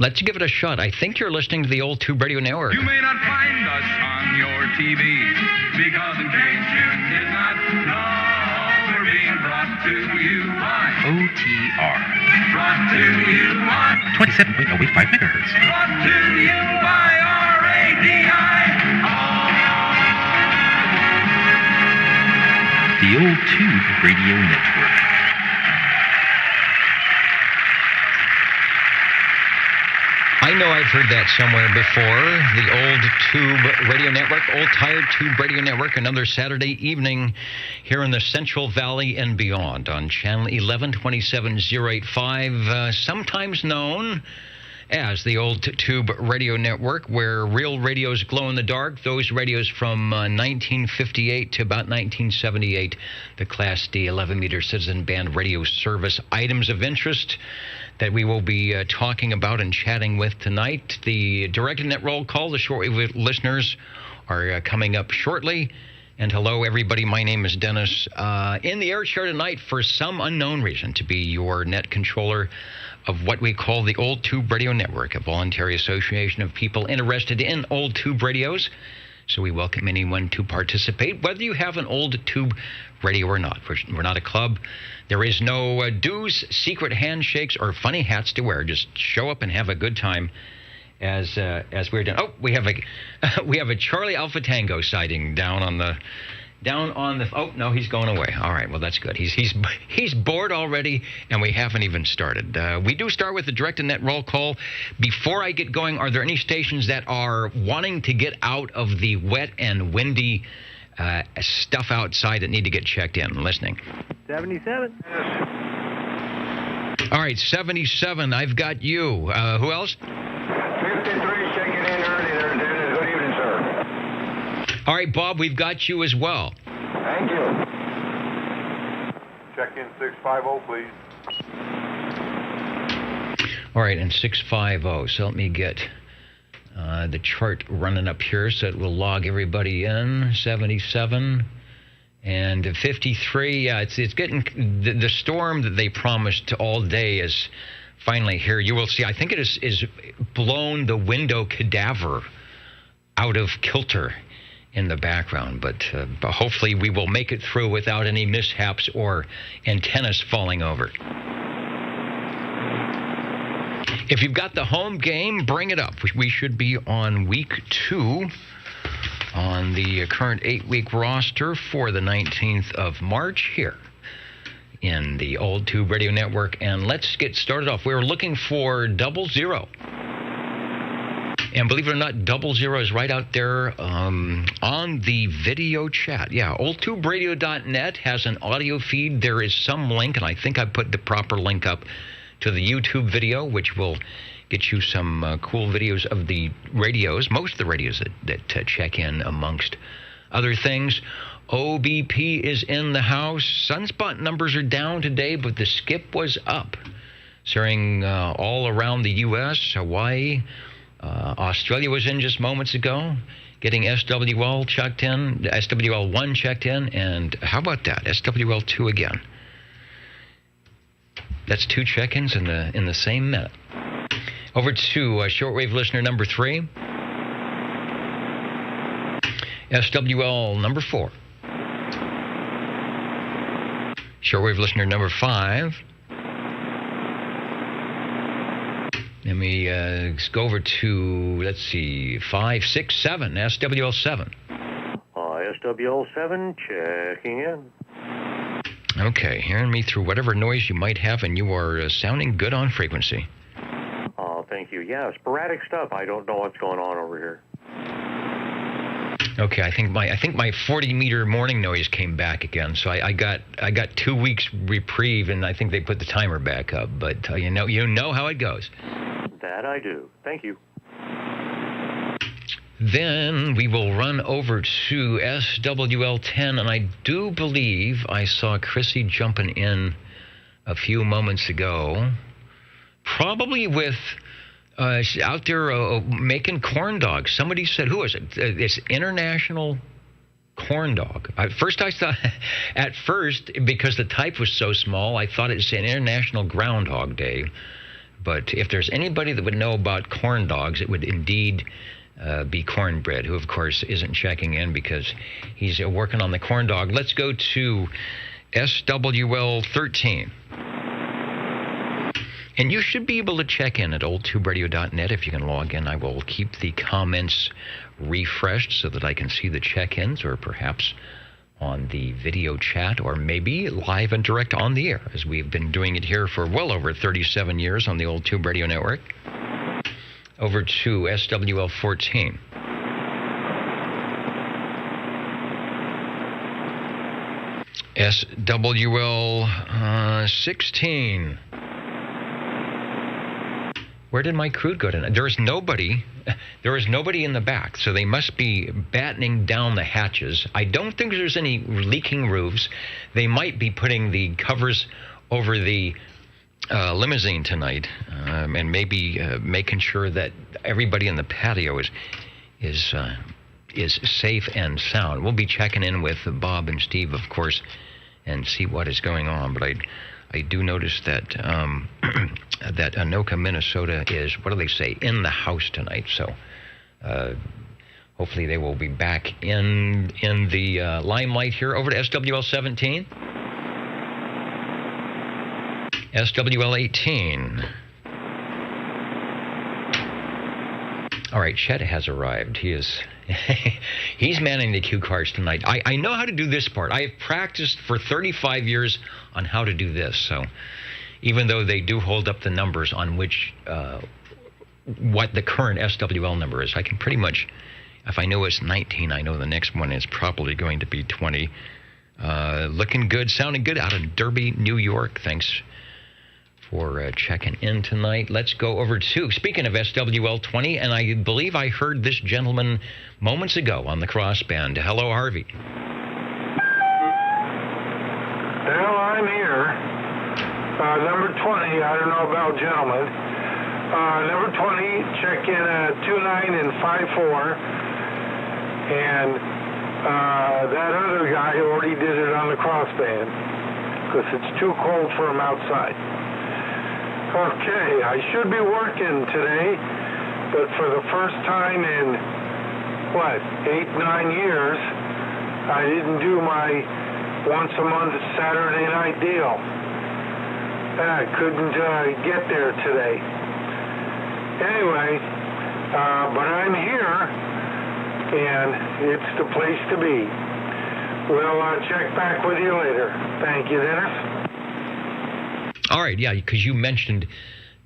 let's give it a shot. I think you're listening to the old Tube Radio Network. You may not find us on your TV, because in case you did not know, we're being brought to you by OTR. Brought to you by 27.085 megahertz. Brought to you by RADI. The old Tube Radio Network. I know I've heard that somewhere before. The old Tube Radio Network, old tired Tube Radio Network, another Saturday evening here in the Central Valley and beyond on channel 1127-085, sometimes known as the old Tube Radio Network, where real radios glow in the dark. Those radios from 1958 to about 1978, the Class D 11-meter sideband radio service. Items of interest that we will be talking about and chatting with tonight. The directed net roll call, the shortwave listeners are coming up shortly. And hello, everybody. My name is Dennis. In the air chair tonight, for some unknown reason, to be your net controller of what we call the Old Tube Radio Network, a voluntary association of people interested in old tube radios. So we welcome anyone to participate, whether you have an old tube radio or not. We're not a club. There is no dues, secret handshakes, or funny hats to wear. Just show up and have a good time as we're done. Oh, we have a Charlie Alpha Tango sighting down on the. Oh no, he's going away. All right, well that's good. He's bored already, and we haven't even started. We do start with the direct net roll call. Before I get going, are there any stations that are wanting to get out of the wet and windy stuff outside that need to get checked in? Listening. 77. All right, 77. I've got you. Who else? 53 checking in early there, Dennis. Good evening, sir. All right, Bob, we've got you as well. Thank you. Check in 650, please. All right, and 650. So let me get the chart running up here so it will log everybody in. 77 and 53. Yeah, it's getting the storm that they promised all day is finally here. You will see. I think it is blown the window cadaver out of kilter in the background, but hopefully we will make it through without any mishaps or antennas falling over. If you've got the home game, bring it up. We should be on week 2 on the current 8-week roster for the 19th of March here in the old Tube Radio Network. And let's get started off. We were looking for 00. And believe it or not, 00 is right out there on the video chat. Yeah, oldtuberadio.net has an audio feed. There is some link, and I think I put the proper link up to the YouTube video, which will get you some cool videos of the radios, most of the radios that check in amongst other things. OBP is in the house. Sunspot numbers are down today, but the skip was up. Sharing all around the U.S., Hawaii. Australia was in just moments ago, getting SWL checked in, SWL1 checked in, and how about that, SWL2 again? That's 2 check-ins in the same minute. Over to shortwave listener number 3, SWL number 4, shortwave listener number 5. Let me go over to, let's see, 5, 6, 7, SWL7. SWL7 checking in. Okay, hearing me through whatever noise you might have, and you are sounding good on frequency. Oh, thank you. Yeah, sporadic stuff. I don't know what's going on over here. Okay, I think my 40-meter morning noise came back again, so I got 2 weeks reprieve, and I think they put the timer back up. But you know how it goes. That I do. Thank you. Then we will run over to SWL10, and I do believe I saw Chrissy jumping in a few moments ago, probably with out there making corn dogs. Somebody said, who is it? It's International Corn Dog. At first, because the type was so small, I thought it was an International Groundhog Day. But if there's anybody that would know about corn dogs, it would indeed be Cornbread, who, of course, isn't checking in because he's working on the corn dog. Let's go to SWL 13. And you should be able to check in at oldtuberadio.net if you can log in. I will keep the comments refreshed so that I can see the check-ins, or perhaps on the video chat, or maybe live and direct on the air, as we've been doing it here for well over 37 years on the Old Tube Radio Network. Over to SWL 14. SWL 16. Where did my crude go tonight? There is nobody in the back, so they must be battening down the hatches. I don't think there's any leaking roofs. They might be putting the covers over the limousine tonight, and maybe making sure that everybody in the patio is safe and sound. We'll be checking in with Bob and Steve, of course, and see what is going on. But I do notice that that Anoka, Minnesota is, what do they say, in the house tonight. So hopefully they will be back in the limelight here. Over to SWL 17. SWL 18. All right, Chet has arrived. He's manning the cue cards tonight. I know how to do this part. I have practiced for 35 years on how to do this. So even though they do hold up the numbers on which what the current SWL number is, I can pretty much, if I know it's 19, I know the next one is probably going to be 20. Looking good, sounding good out of Derby, New York. Thanks for checking in tonight. Let's go over to, speaking of SWL 20, and I believe I heard this gentleman moments ago on the crossband. Hello, Harvey. Well, I'm here. Number 20, I don't know about gentlemen. Number 20, check in at 29 and 54. And that other guy already did it on the crossband because it's too cold for him outside. Okay, I should be working today, but for the first time in, 8-9 years, I didn't do my once a month Saturday night deal. I couldn't get there today. Anyway, but I'm here, and it's the place to be. We'll check back with you later. Thank you, Dennis. All right, yeah, because you mentioned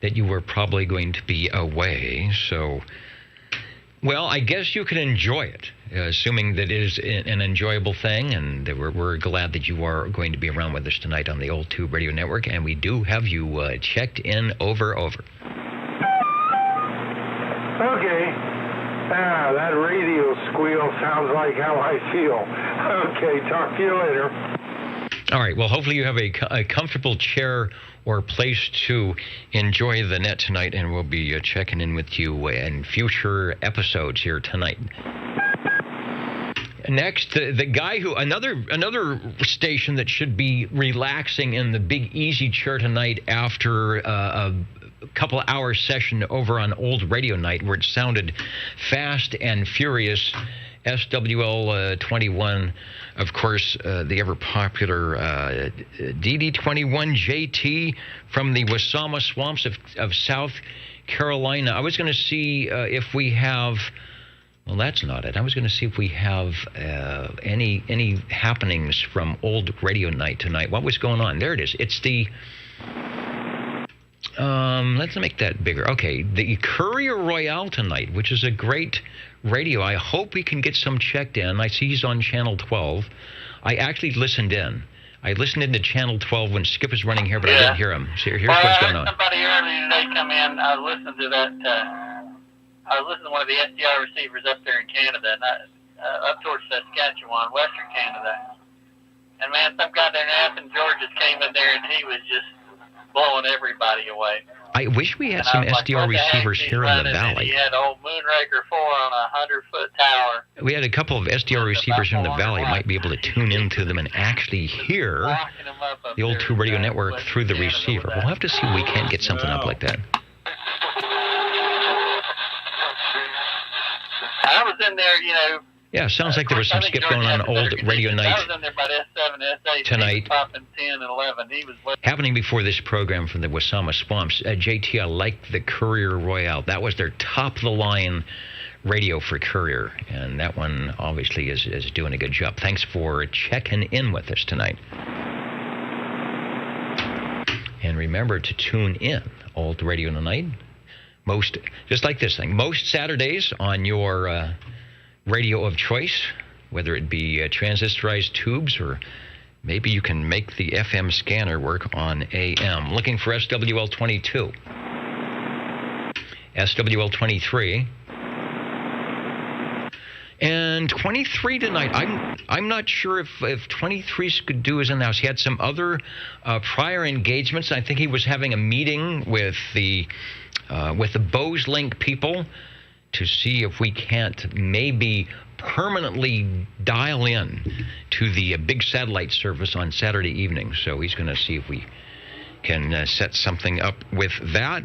that you were probably going to be away, so, well, I guess you can enjoy it, assuming that it is an enjoyable thing, and that we're glad that you are going to be around with us tonight on the Old Tube Radio Network, and we do have you checked in over. Okay. That radio squeal sounds like how I feel. Okay, talk to you later. All right, well, hopefully you have a comfortable chair or place to enjoy the net tonight, and we'll be checking in with you in future episodes here tonight. Next, the guy who, another station that should be relaxing in the big easy chair tonight after a couple hour session over on Old Radio Night where it sounded fast and furious. SWL 21, of course, the ever-popular DD21 JT from the Wasama swamps of South Carolina. I was going to see if we have, well, that's not it. I was going to see if we have any happenings from Old Radio Night tonight. What was going on? There it is. It's the, let's make that bigger. Okay, the Courier Royale tonight, which is a great radio. I hope we can get some checked in. I see he's on Channel 12. I actually listened in. I listened into Channel 12 when Skip was running here, but I didn't hear him. So here's what's going on. Somebody earlier today come in. I listened to that. I listened to one of the SDR receivers up there in Canada, up towards Saskatchewan, Western Canada. And man, some guy there in Athens, Georgia, came in there and he was just blowing everybody away. I wish we had some SDR receivers here in the valley. He had old Moonraker 4 on a 100-foot tower. We had a couple of SDR receivers in the valley. Might be able to tune into them and actually hear the Old Tube Radio Network through the receiver. We'll have to see if we can't get something up like that. in there, Yeah, sounds like there was some skip going on old radio night I was in there about S7, S8. tonight. He was popping 10 and 11. He was happening before this program from the Wasama Swamps. JT, I liked the Courier Royale. That was their top-of-the-line radio for Courier, and that one obviously is doing a good job. Thanks for checking in with us tonight. And remember to tune in, Old Radio Tonight. Just like this thing, most Saturdays on your radio of choice, whether it be transistorized tubes or maybe you can make the FM scanner work on AM. Looking for SWL 22, SWL 23, and 23 tonight. I'm not sure if 23 could do his in-house. He had some other prior engagements. I think he was having a meeting with the Bose Link people to see if we can't maybe permanently dial in to the big satellite service on Saturday evening. So he's going to see if we can set something up with that.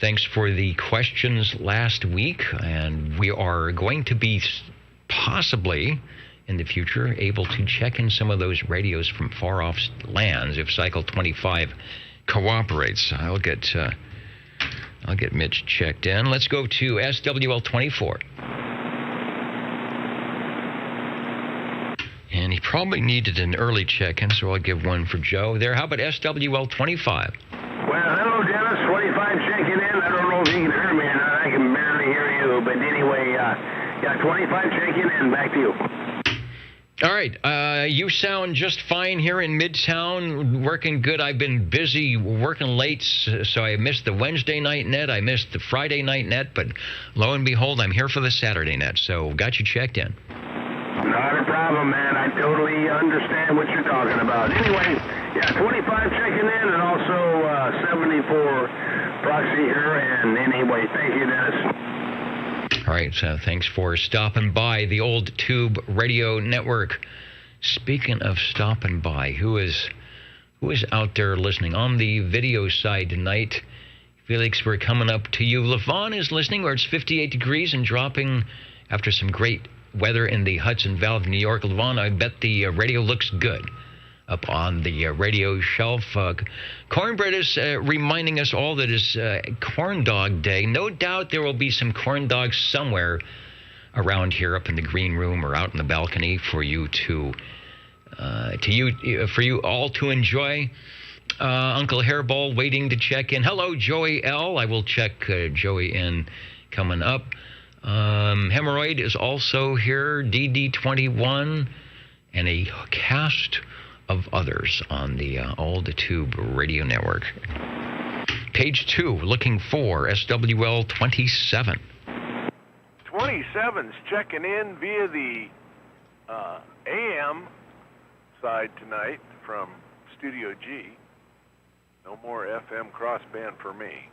Thanks for the questions last week, and we are going to be possibly in the future able to check in some of those radios from far off lands if Cycle 25 cooperates. I'll get Mitch checked in. Let's go to SWL 24. And he probably needed an early check-in, so I'll give one for Joe there. How about SWL 25? Well, hello, Dennis. 25 checking in. I don't know if you can hear me or not. I can barely hear you. But anyway, yeah, 25 checking in. Back to you. All right. You sound just fine here in Midtown. Working good. I've been busy working late, so I missed the Wednesday night net. I missed the Friday night net. But lo and behold, I'm here for the Saturday net. So got you checked in. Not a problem, man. I totally understand what you're talking about. Anyway, yeah, 25 checking in and also 74 proxy here. And anyway, thank you, Dennis. All right, so thanks for stopping by the Old Tube Radio Network. Speaking of stopping by, who is out there listening on the video side tonight? Felix, we're coming up to you. Levon is listening where it's 58 degrees and dropping after some great weather in the Hudson Valley of New York. Levon, I bet the radio looks good up on the radio shelf. Cornbread is reminding us all that it's Corn Dog Day. No doubt there will be some corn dogs somewhere around here up in the green room or out in the balcony for you for you all to enjoy. Uncle Hairball waiting to check in. Hello, Joey L. I will check Joey in coming up. Hemorrhoid is also here, DD21, and a cast of others on the Old Tube Radio Network. Page 2, looking for SWL 27. 27's checking in via the AM side tonight from Studio G. No more FM crossband for me.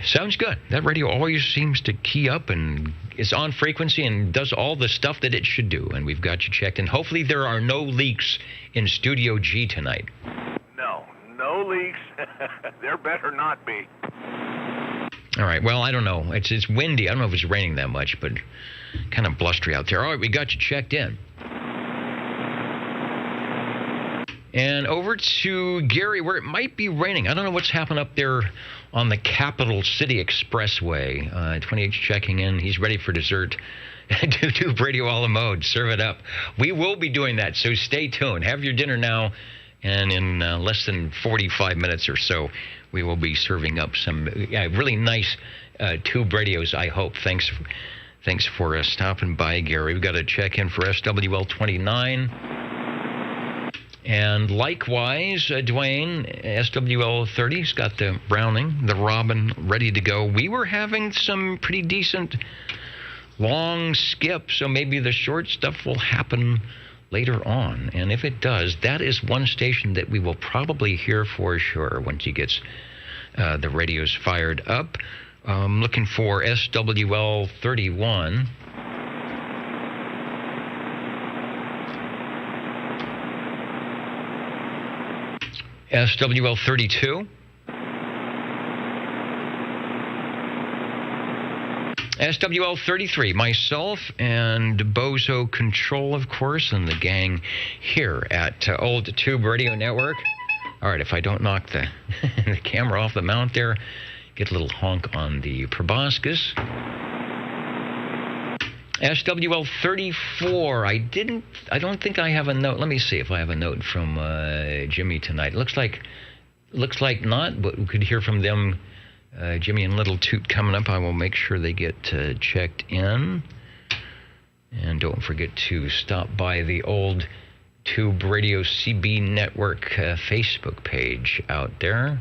Sounds good. That radio always seems to key up and is on frequency and does all the stuff that it should do. And we've got you checked in. Hopefully there are no leaks in Studio G tonight. No leaks. There better not be. All right. Well, I don't know. It's windy. I don't know if it's raining that much, but kind of blustery out there. All right, we got you checked in. And over to Gary, where it might be raining. I don't know what's happened up there on the Capital City Expressway. 28's checking in. He's ready for dessert. Tube Radio a la mode. Serve it up. We will be doing that, so stay tuned. Have your dinner now, and in less than 45 minutes or so, we will be serving up some really nice tube radios, I hope. Thanks for stopping by, Gary. We've got to check in for SWL 29. And likewise, Dwayne, SWL 30's got the Browning, the Robin ready to go. We were having some pretty decent long skips, so maybe the short stuff will happen later on. And if it does, that is one station that we will probably hear for sure once he gets the radios fired up. Looking for SWL 31. SWL 32. SWL 33, myself and Bozo Control, of course, and the gang here at Old Tube Radio Network. All right, if I don't knock the, the camera off the mount there, get a little honk on the proboscis. SWL 34, I don't think I have a note. Let me see if I have a note from Jimmy tonight. Looks like not, but we could hear from them. Jimmy and Little Toot coming up. I will make sure they get checked in. And don't forget to stop by the Old Tube Radio CB Network Facebook page out there.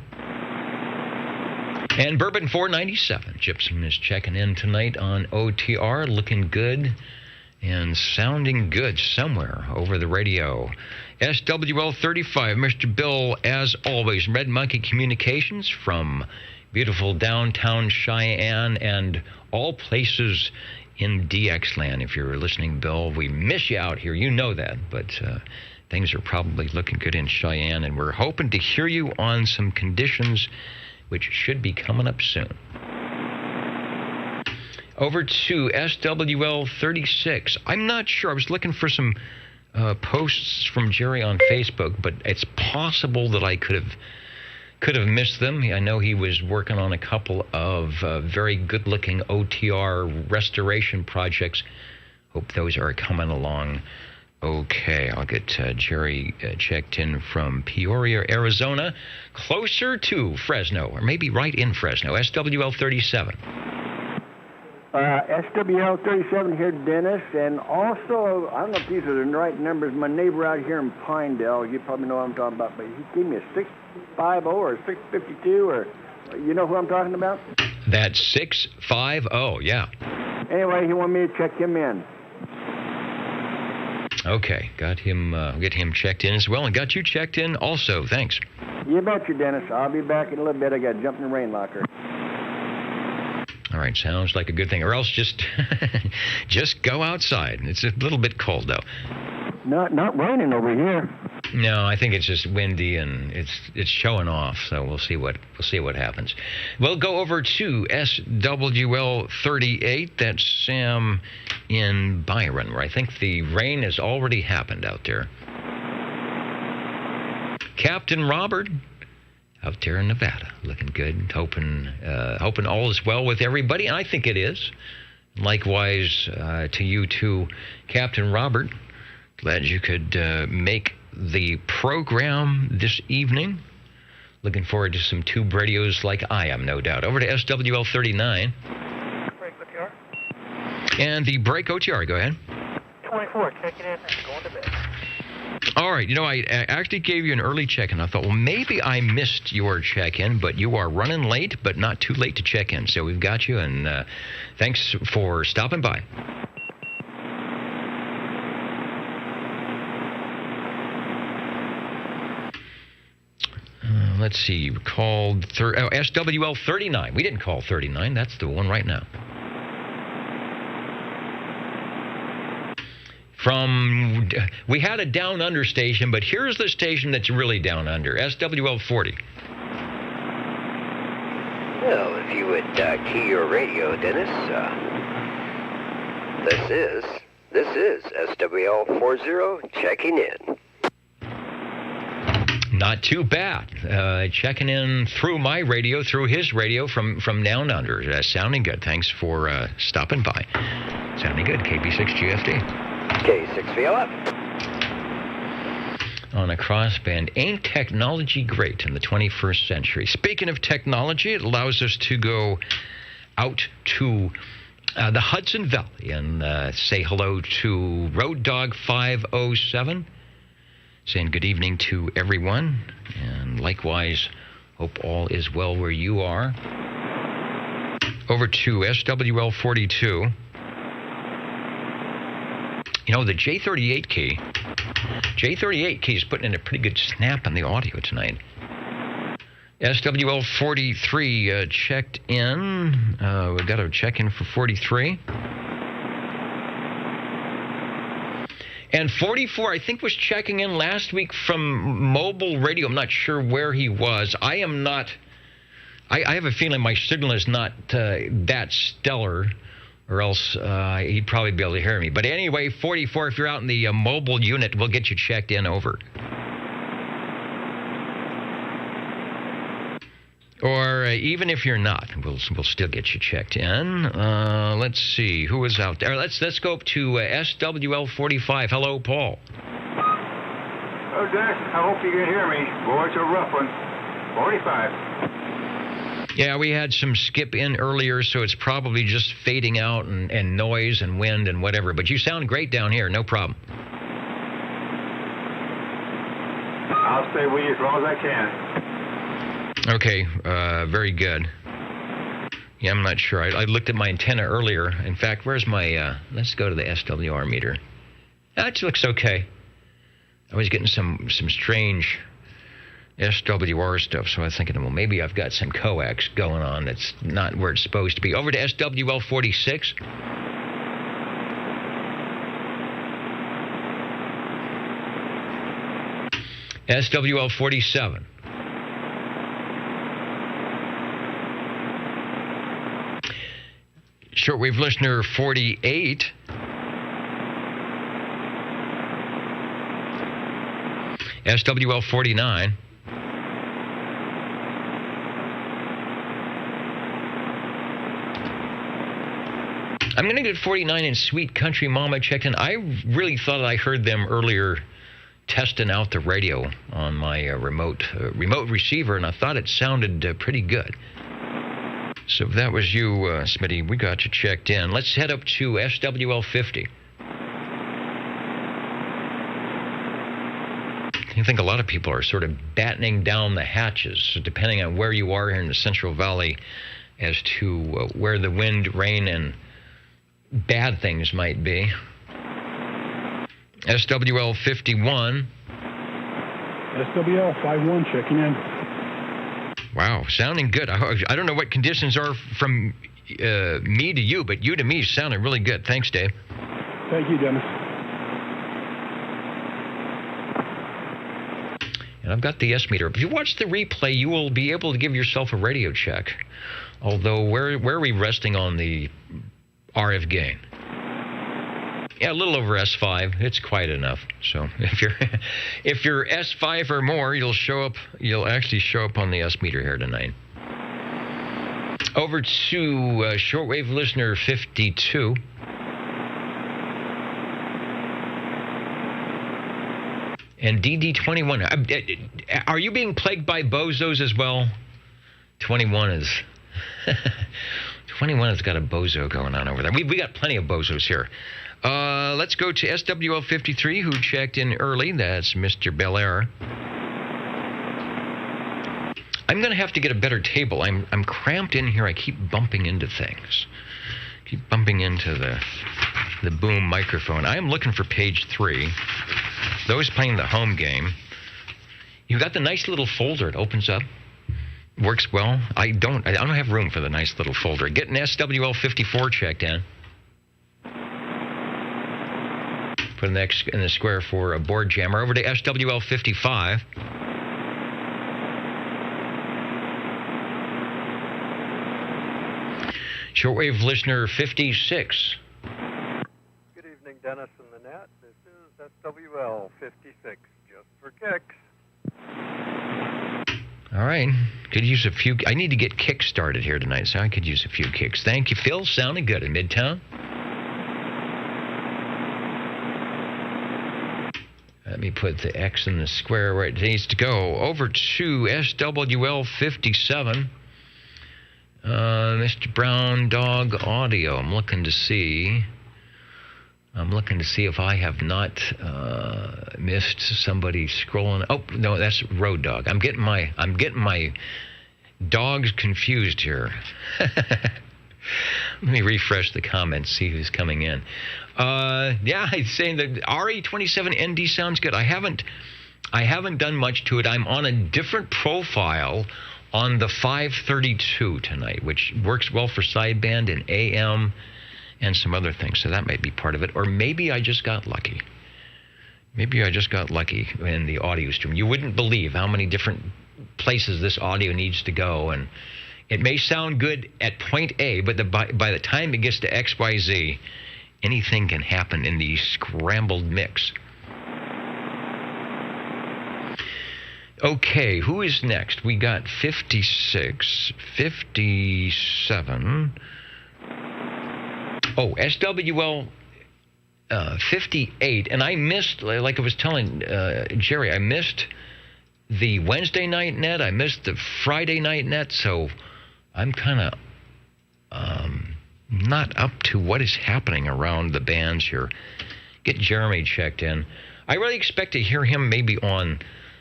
And Bourbon 497, Gypsum is checking in tonight on OTR, looking good and sounding good somewhere over the radio. SWL 35, Mr. Bill, as always, Red Monkey Communications from beautiful downtown Cheyenne and all places in DX land. If you're listening, Bill, we miss you out here. You know that, but things are probably looking good in Cheyenne, and we're hoping to hear you on some conditions which should be coming up soon. Over to SWL 36. I'm not sure. I was looking for some posts from Jerry on Facebook, but it's possible that I could have missed them. I know he was working on a couple of very good-looking OTR restoration projects. Hope those are coming along okay. I'll get Jerry checked in from Peoria, Arizona, closer to Fresno, or maybe right in Fresno. SWL 37. SWL 37 here, Dennis, and also, I don't know if these are the right numbers, my neighbor out here in Pinedale, you probably know what I'm talking about, but he gave me a 650 or 652, or you know who I'm talking about? That's 650, yeah. Anyway, he wanted me to check him in. Okay, got him, get him checked in as well, and got you checked in also. Thanks. You betcha, Dennis. I'll be back in a little bit. I got to jump in the rain locker. All right, sounds like a good thing. Or else just go outside. It's a little bit cold, though. Not raining over here. No, I think it's just windy and it's showing off. So we'll see what happens. We'll go over to SWL 38. That's Sam in Byron, where I think the rain has already happened out there. Captain Robert out there in Nevada, looking good. Hoping all is well with everybody, and I think it is. Likewise to you too, Captain Robert. Glad you could make the program this evening. Looking forward to some tube radios like I am, no doubt. Over to SWL 39. Break OTR. And the break OTR, go ahead. 24, checking in and going to bed. All right, I actually gave you an early check-in. I thought, well, maybe I missed your check-in, but you are running late, but not too late to check in. So we've got you, and thanks for stopping by. Let's see, we called SWL 39. We didn't call 39. That's the one right now. We had a down under station, but here's the station that's really down under, SWL 40. Well, if you would key your radio, Dennis, this is SWL 40 checking in. Not too bad. Checking in through my radio, through his radio from down under. Sounding good. Thanks for stopping by. Sounding good. KB6GFD. K6VLF. On a crossband. Ain't technology great in the 21st century? Speaking of technology, it allows us to go out to the Hudson Valley and say hello to Road Dog 507. Saying good evening to everyone, and likewise, hope all is well where you are. Over to SWL 42. The J38 key is putting in a pretty good snap on the audio tonight. SWL 43 checked in. We've got to check in for 43. And 44, I think, was checking in last week from mobile radio. I'm not sure where he was. I have a feeling my signal is not that stellar or else he'd probably be able to hear me. But anyway, 44, if you're out in the mobile unit, we'll get you checked in. Over. Or even if you're not, we'll still get you checked in. Let's see who is out there. Let's go up to SWL 45. Hello, Paul. Oh, Dennis, I hope you can hear me. Boy, it's a rough one. 45. Yeah, we had some skip in earlier, so it's probably just fading out and noise and wind and whatever. But you sound great down here, no problem. I'll stay with you as long as I can. Okay, very good. Yeah, I'm not sure. I looked at my antenna earlier. In fact, where's my... let's go to the SWR meter. That looks okay. I was getting some strange SWR stuff, so I was thinking, well, maybe I've got some coax going on that's not where it's supposed to be. Over to SWL 46. SWL 47. Shortwave listener 48. SWL 49. I'm going to get 49 in Sweet Country Mama checked in. I really thought I heard them earlier testing out the radio on my remote receiver, and I thought it sounded pretty good. So if that was you, Smitty, we got you checked in. Let's head up to SWL 50. I think a lot of people are sort of battening down the hatches, depending on where you are here in the Central Valley, as to where the wind, rain, and bad things might be. SWL 51. SWL 51 checking in. Wow, sounding good. I don't know what conditions are from me to you, but you to me sounded really good. Thanks, Dave. Thank you, Dennis. And I've got the S meter. If you watch the replay, you will be able to give yourself a radio check. Although, where are we resting on the RF gain? Yeah, a little over S5. It's quite enough. So if you're S5 or more, you'll actually show up on the S meter here tonight. Over to shortwave listener 52. And DD21. Are you being plagued by bozos as well? 21 is 21 has got a bozo going on over there. We got plenty of bozos here. Let's go to SWL 53, who checked in early. That's Mr. Belair. I'm going to have to get a better table. I'm cramped in here. I keep bumping into things. Keep bumping into the boom microphone. I am looking for page 3. Those playing the home game. You've got the nice little folder. It opens up. Works well. I don't have room for the nice little folder. Get an SWL 54 checked in. Put an X in the square for a board jammer. Over to SWL 55. Shortwave listener 56. Good evening, Dennis and the net. This is SWL 56, just for kicks. All right. Could use a few. I need to get kicks started here tonight, so I could use a few kicks. Thank you, Phil. Sounding good in Midtown. Let me put the X in the square where it needs to go. Over to SWL 57. Mr. Brown Dog Audio. I'm looking to see if I have not missed somebody scrolling. Oh no, that's Road Dog. I'm getting my dogs confused here. Let me refresh the comments, see who's coming in. Yeah, he's saying that RE27ND sounds good. I haven't done much to it. I'm on a different profile on the 532 tonight, which works well for sideband and AM and some other things. So that might be part of it. Or maybe I just got lucky. Maybe I just got lucky in the audio stream. You wouldn't believe how many different places this audio needs to go and It may sound good at point A, but by the time it gets to XYZ, anything can happen in the scrambled mix. Okay, who is next? We got 56, 57. Oh, SWL 58. And I missed, like I was telling Jerry, I missed the Wednesday night net. I missed the Friday night net. So I'm kind of not up to what is happening around the bands here. Get Jeremy checked in. I really expect to hear him maybe on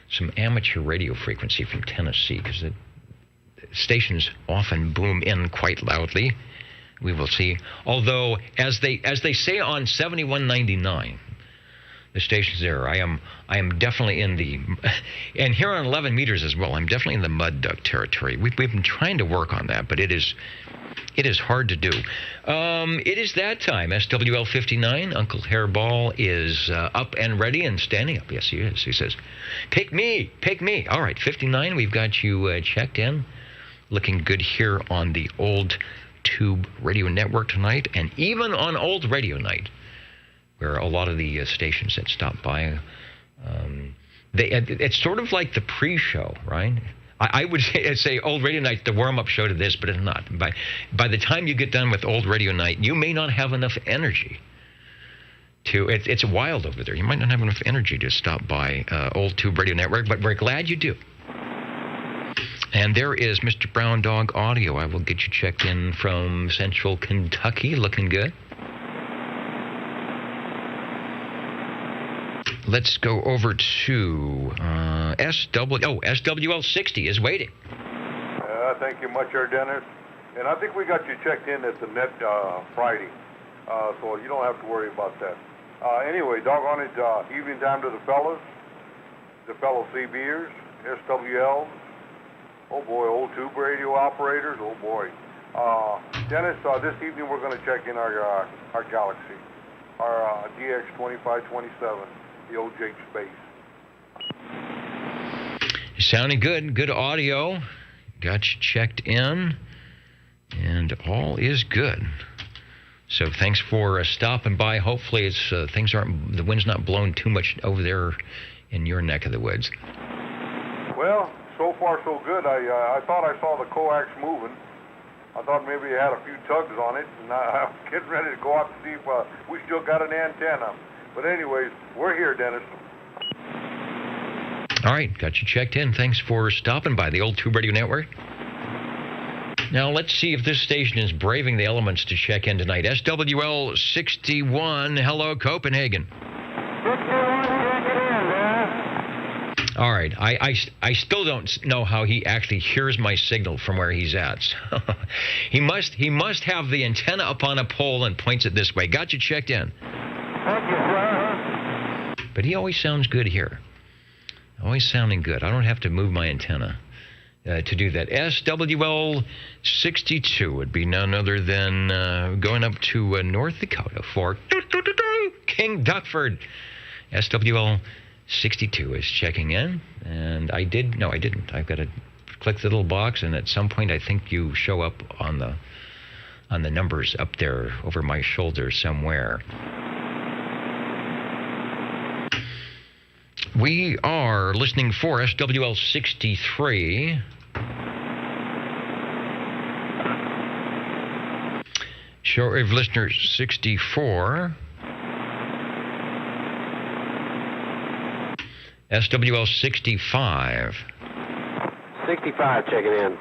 some amateur radio frequency from Tennessee, because the stations often boom in quite loudly. We will see. Although, as they say on 7199, the stations there, I am definitely in the, and here on 11 meters as well, I'm definitely in the mud duck territory. We've been trying to work on that, but it is hard to do. It is that time. SWL 59, Uncle Hairball is up and ready and standing up. Yes, he is. He says, pick me. All right, 59, we've got you checked in. Looking good here on the Old Tube Radio Network tonight, and even on Old Radio Night, where a lot of the stations that stop by, it's sort of like the pre-show, right? I would say Old Radio Night, the warm-up show to this, but it's not. By the time you get done with Old Radio Night, you may not have enough energy to. It's wild over there. You might not have enough energy to stop by Old Tube Radio Network, but we're glad you do. And there is Mr. Brown Dog Audio. I will get you checked in from Central Kentucky. Looking good. Let's go over to SWL 60 is waiting. Thank you much, Dennis. And I think we got you checked in at the net Friday, so you don't have to worry about that. Anyway, doggone it, evening time to the fellow CBers, SWL. Oh boy, Old Tube Radio operators. Oh boy, Dennis. This evening we're going to check in our Galaxy, our DX2527. The old Jake Space. Sounding good. Good audio. Got you checked in. And all is good. So thanks for stopping by. Hopefully it's the wind's not blowing too much over there in your neck of the woods. Well, so far so good. I thought I saw the coax moving. I thought maybe it had a few tugs on it. And I'm getting ready to go out to see if we still got an antenna. But anyways, we're here, Dennis. All right, got you checked in. Thanks for stopping by the Old Tube Radio Network. Now, let's see if this station is braving the elements to check in tonight. SWL 61, hello, Copenhagen. All right, I still don't know how he actually hears my signal from where he's at. So he must have the antenna up on a pole and points it this way. Got you checked in. But he always sounds good here. Always sounding good. I don't have to move my antenna to do that. SWL 62 would be none other than going up to North Dakota for King Duckford. SWL 62 is checking in. And I didn't. I've got to click the little box, and at some point I think you show up on the numbers up there over my shoulder somewhere. We are listening for SWL 63. Shortwave listener 64. SWL 65. 65 checking in.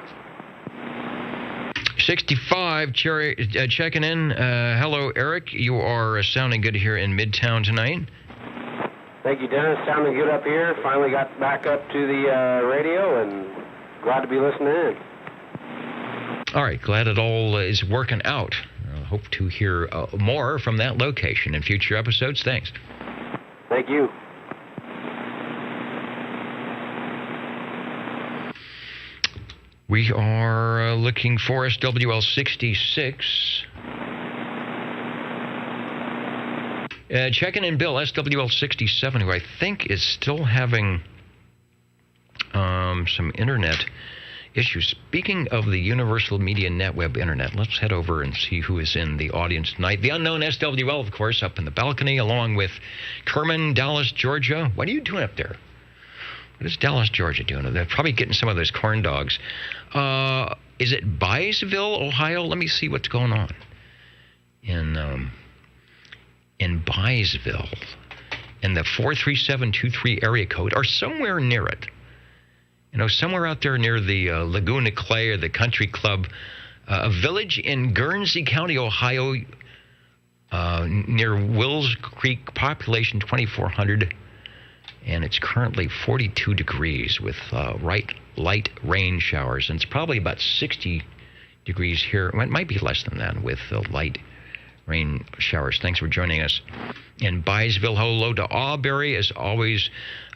65 checking in. Hello, Eric. You are sounding good here in Midtown tonight. Thank you, Dennis. Sounding good up here. Finally got back up to the radio, and glad to be listening in. All right. Glad it all is working out. I hope to hear more from that location in future episodes. Thanks. Thank you. We are looking for SWL 66. Checking in Bill, SWL 67, who I think is still having some internet issues. Speaking of the Universal Media Netweb Internet, let's head over and see who is in the audience tonight. The unknown SWL, of course, up in the balcony, along with Kerman, Dallas, Georgia. What are you doing up there? What is Dallas, Georgia doing? They're probably getting some of those corn dogs. Is it Byesville, Ohio? Let me see what's going on in Byesville, in the 43723 area code, or somewhere near it. You know, somewhere out there near the Laguna Clay or the Country Club, a village in Guernsey County, Ohio, near Wills Creek, population 2,400, and it's currently 42 degrees with light rain showers, and it's probably about 60 degrees here. Well, it might be less than that with light rain showers. Thanks for joining us in Byesville. Hello to Auberry, as always.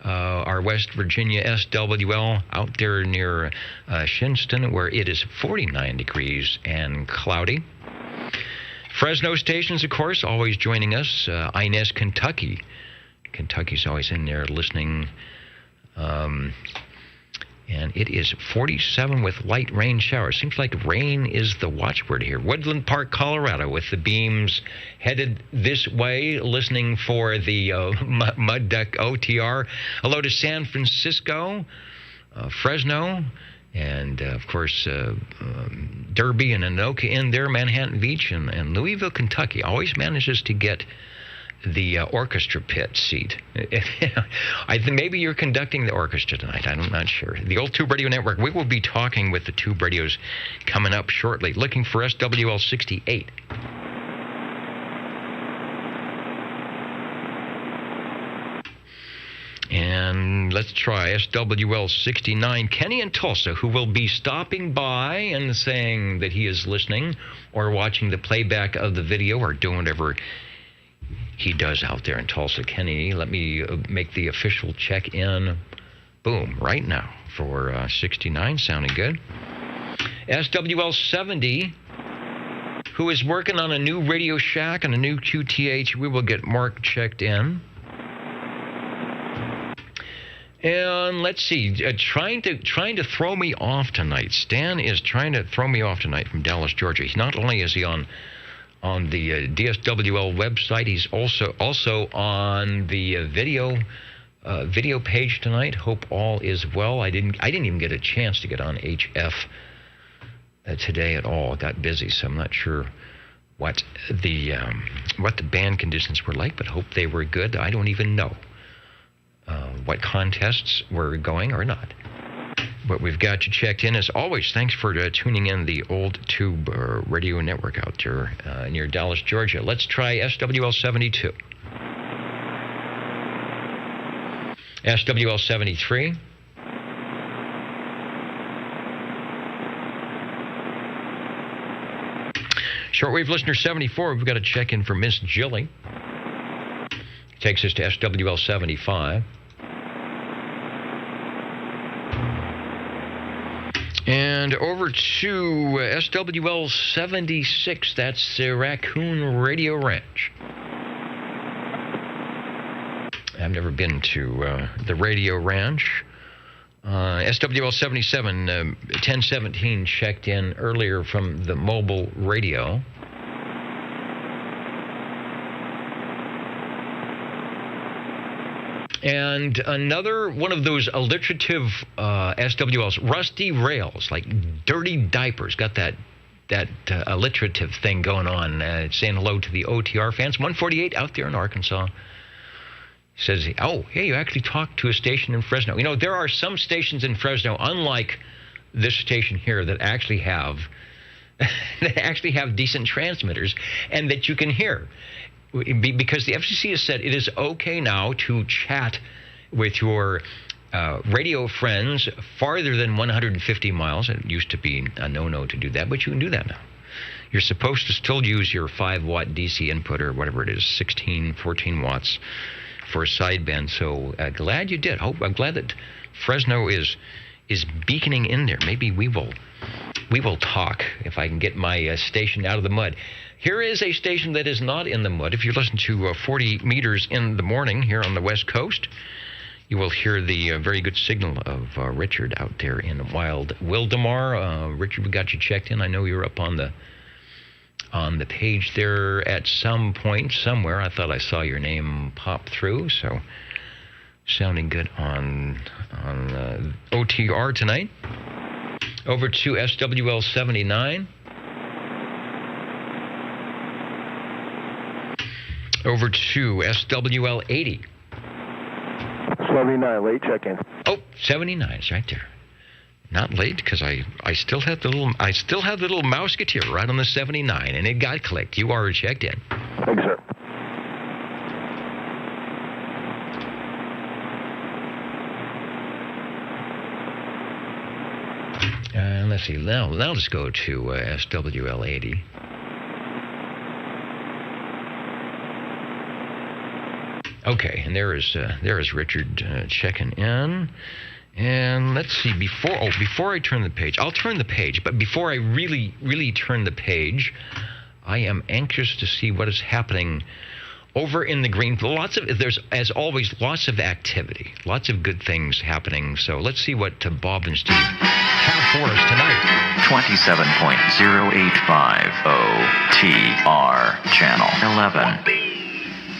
Our West Virginia SWL out there near Shinston, where it is 49 degrees and cloudy. Fresno stations, of course, always joining us. Inez, Kentucky. Kentucky's always in there listening. And it is 47 with light rain showers. Seems like rain is the watchword here. Woodland Park, Colorado, with the beams headed this way, listening for the Mud Duck OTR. Hello to San Francisco, Fresno, and, of course, Derby and Anoka in there, Manhattan Beach, and Louisville, Kentucky. Always manages to get the orchestra pit seat. I think maybe you're conducting the orchestra tonight. I'm not sure. The Old Tube Radio Network. We will be talking with the Tube Radios coming up shortly. Looking for SWL 68. And let's try SWL 69. Kenny in Tulsa, who will be stopping by and saying that he is listening or watching the playback of the video or doing whatever he does out there in Tulsa. Kenny, let me make the official check-in. Boom, right now for 69, sounding good. SWL 70, who is working on a new Radio Shack and a new QTH. We will get Mark checked in. And let's see, trying to throw me off tonight. Stan is trying to throw me off tonight from Dallas, Georgia. Not only is he on the DSWL website, he's also on the video page tonight. Hope all is well. I didn't even get a chance to get on HF today at all. Got busy, so I'm not sure what the band conditions were like, but hope they were good. I don't even know what contests were going or not. But we've got you checked in. As always, thanks for tuning in the Old Tube Radio Network out there near Dallas, Georgia. Let's try SWL 72. SWL 73. Shortwave listener 74, we've got to check in for Miss Jilly. Takes us to SWL 75. And over to SWL 76, that's Raccoon Radio Ranch. I've never been to the Radio Ranch. SWL 77, 1017 checked in earlier from the mobile radio. And another one of those alliterative SWLs, Rusty Rails, like dirty diapers, got that alliterative thing going on. Saying hello to the OTR fans. 148 out there in Arkansas. Says, oh, hey, you actually talked to a station in Fresno. You know, there are some stations in Fresno, unlike this station here, that actually have decent transmitters and that you can hear. Because the FCC has said it is okay now to chat with your radio friends farther than 150 miles. It used to be a no-no to do that, but you can do that now. You're supposed to still use your 5-watt DC input or whatever it is, 16, 14 watts for a sideband. So glad you did. I'm glad that Fresno is beaconing in there. Maybe we will talk if I can get my station out of the mud. Here is a station that is not in the mud. If you listen to 40 meters in the morning here on the West Coast, you will hear the very good signal of Richard out there in wild Wildemar. Richard, we got you checked in. I know you're up on the page there at some point somewhere. I thought I saw your name pop through, so sounding good on OTR tonight. Over to SWL 79. Over to SWL 80. 79, late check-in. Oh, 79 is right there. Not late, because I still had the little Mouseketeer right on the 79, and it got clicked. You are checked in. Thank you, sir. Let's see. Now let's go to SWL 80. Okay, and there is Richard checking in. And let's see, before I turn the page, I'll turn the page, but before I really turn the page, I am anxious to see what is happening over in the green. There's, as always, lots of activity, lots of good things happening. So let's see what Bob and Steve have for us tonight. 27.0850 OTR Channel 11.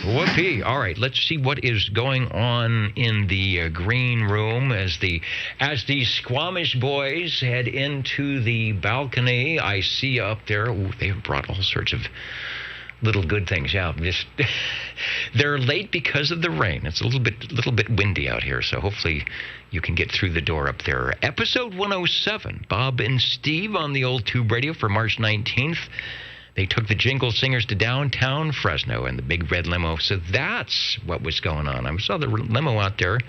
Whoopee. All right, let's see what is going on in the green room as the Squamish boys head into the balcony. I see up there, they've brought all sorts of little good things out. They're late because of the rain. It's a little bit windy out here, so hopefully you can get through the door up there. Episode 107, Bob and Steve on the old tube radio for March 19th. They took the Jingle Singers to downtown Fresno in the big red limo. So that's what was going on. I saw the limo out there.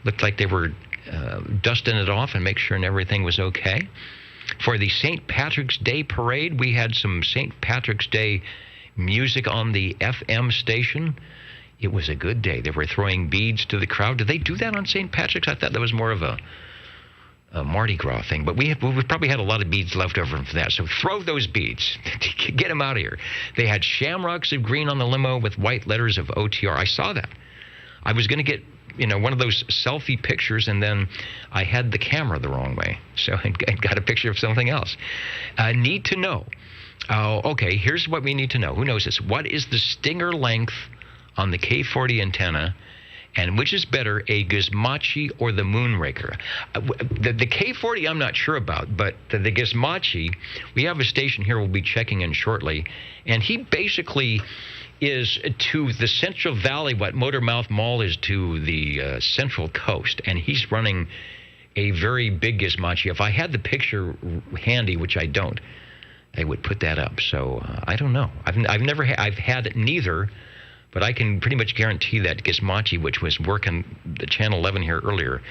Looked like they were dusting it off and make sure everything was okay. For the St. Patrick's Day parade, we had some St. Patrick's Day music on the FM station. It was a good day. They were throwing beads to the crowd. Did they do that on St. Patrick's? I thought that was more of a Mardi Gras thing, but we probably had a lot of beads left over for that, so throw those beads. Get them out of here. They had shamrocks of green on the limo with white letters of OTR. I saw that. I was going to get one of those selfie pictures, and then I had the camera the wrong way, so I got a picture of something else. Need to know. Okay, here's what we need to know. Who knows this? What is the stinger length on the K40 antenna? And which is better, a Gizmochi or the Moonraker? The K40 I'm not sure about, but the Gizmochi, we have a station here we'll be checking in shortly, and he basically is to the Central Valley what Motormouth Mall is to the Central Coast, and he's running a very big Gizmochi. If I had the picture handy, which I don't, I would put that up. So I don't know. I've had neither. But I can pretty much guarantee that Gizmochi, which was working the Channel 11 here earlier,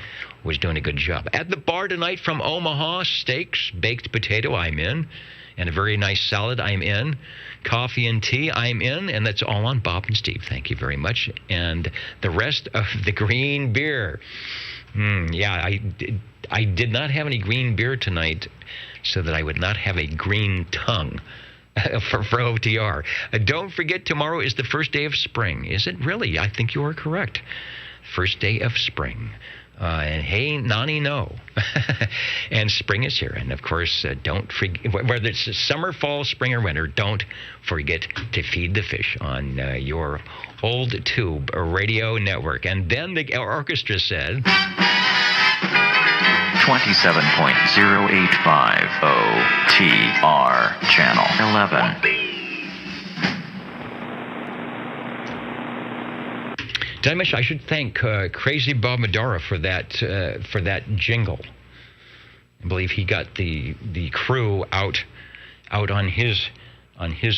was doing a good job. At the bar tonight from Omaha, steaks, baked potato, I'm in. And a very nice salad, I'm in. Coffee and tea, I'm in. And that's all on Bob and Steve. Thank you very much. And the rest of the green beer. I did not have any green beer tonight so that I would not have a green tongue. For OTR. Don't forget, tomorrow is the first day of spring. Is it really? I think you are correct. First day of spring. And hey, Nani, no. And spring is here. And, of course, don't forget, whether it's summer, fall, spring, or winter, don't forget to feed the fish on your old tube radio network. And then the orchestra said... 27.0850 OTR Channel 11. Did I mention I should thank Crazy Bob Madara for that jingle? I believe he got the crew out on his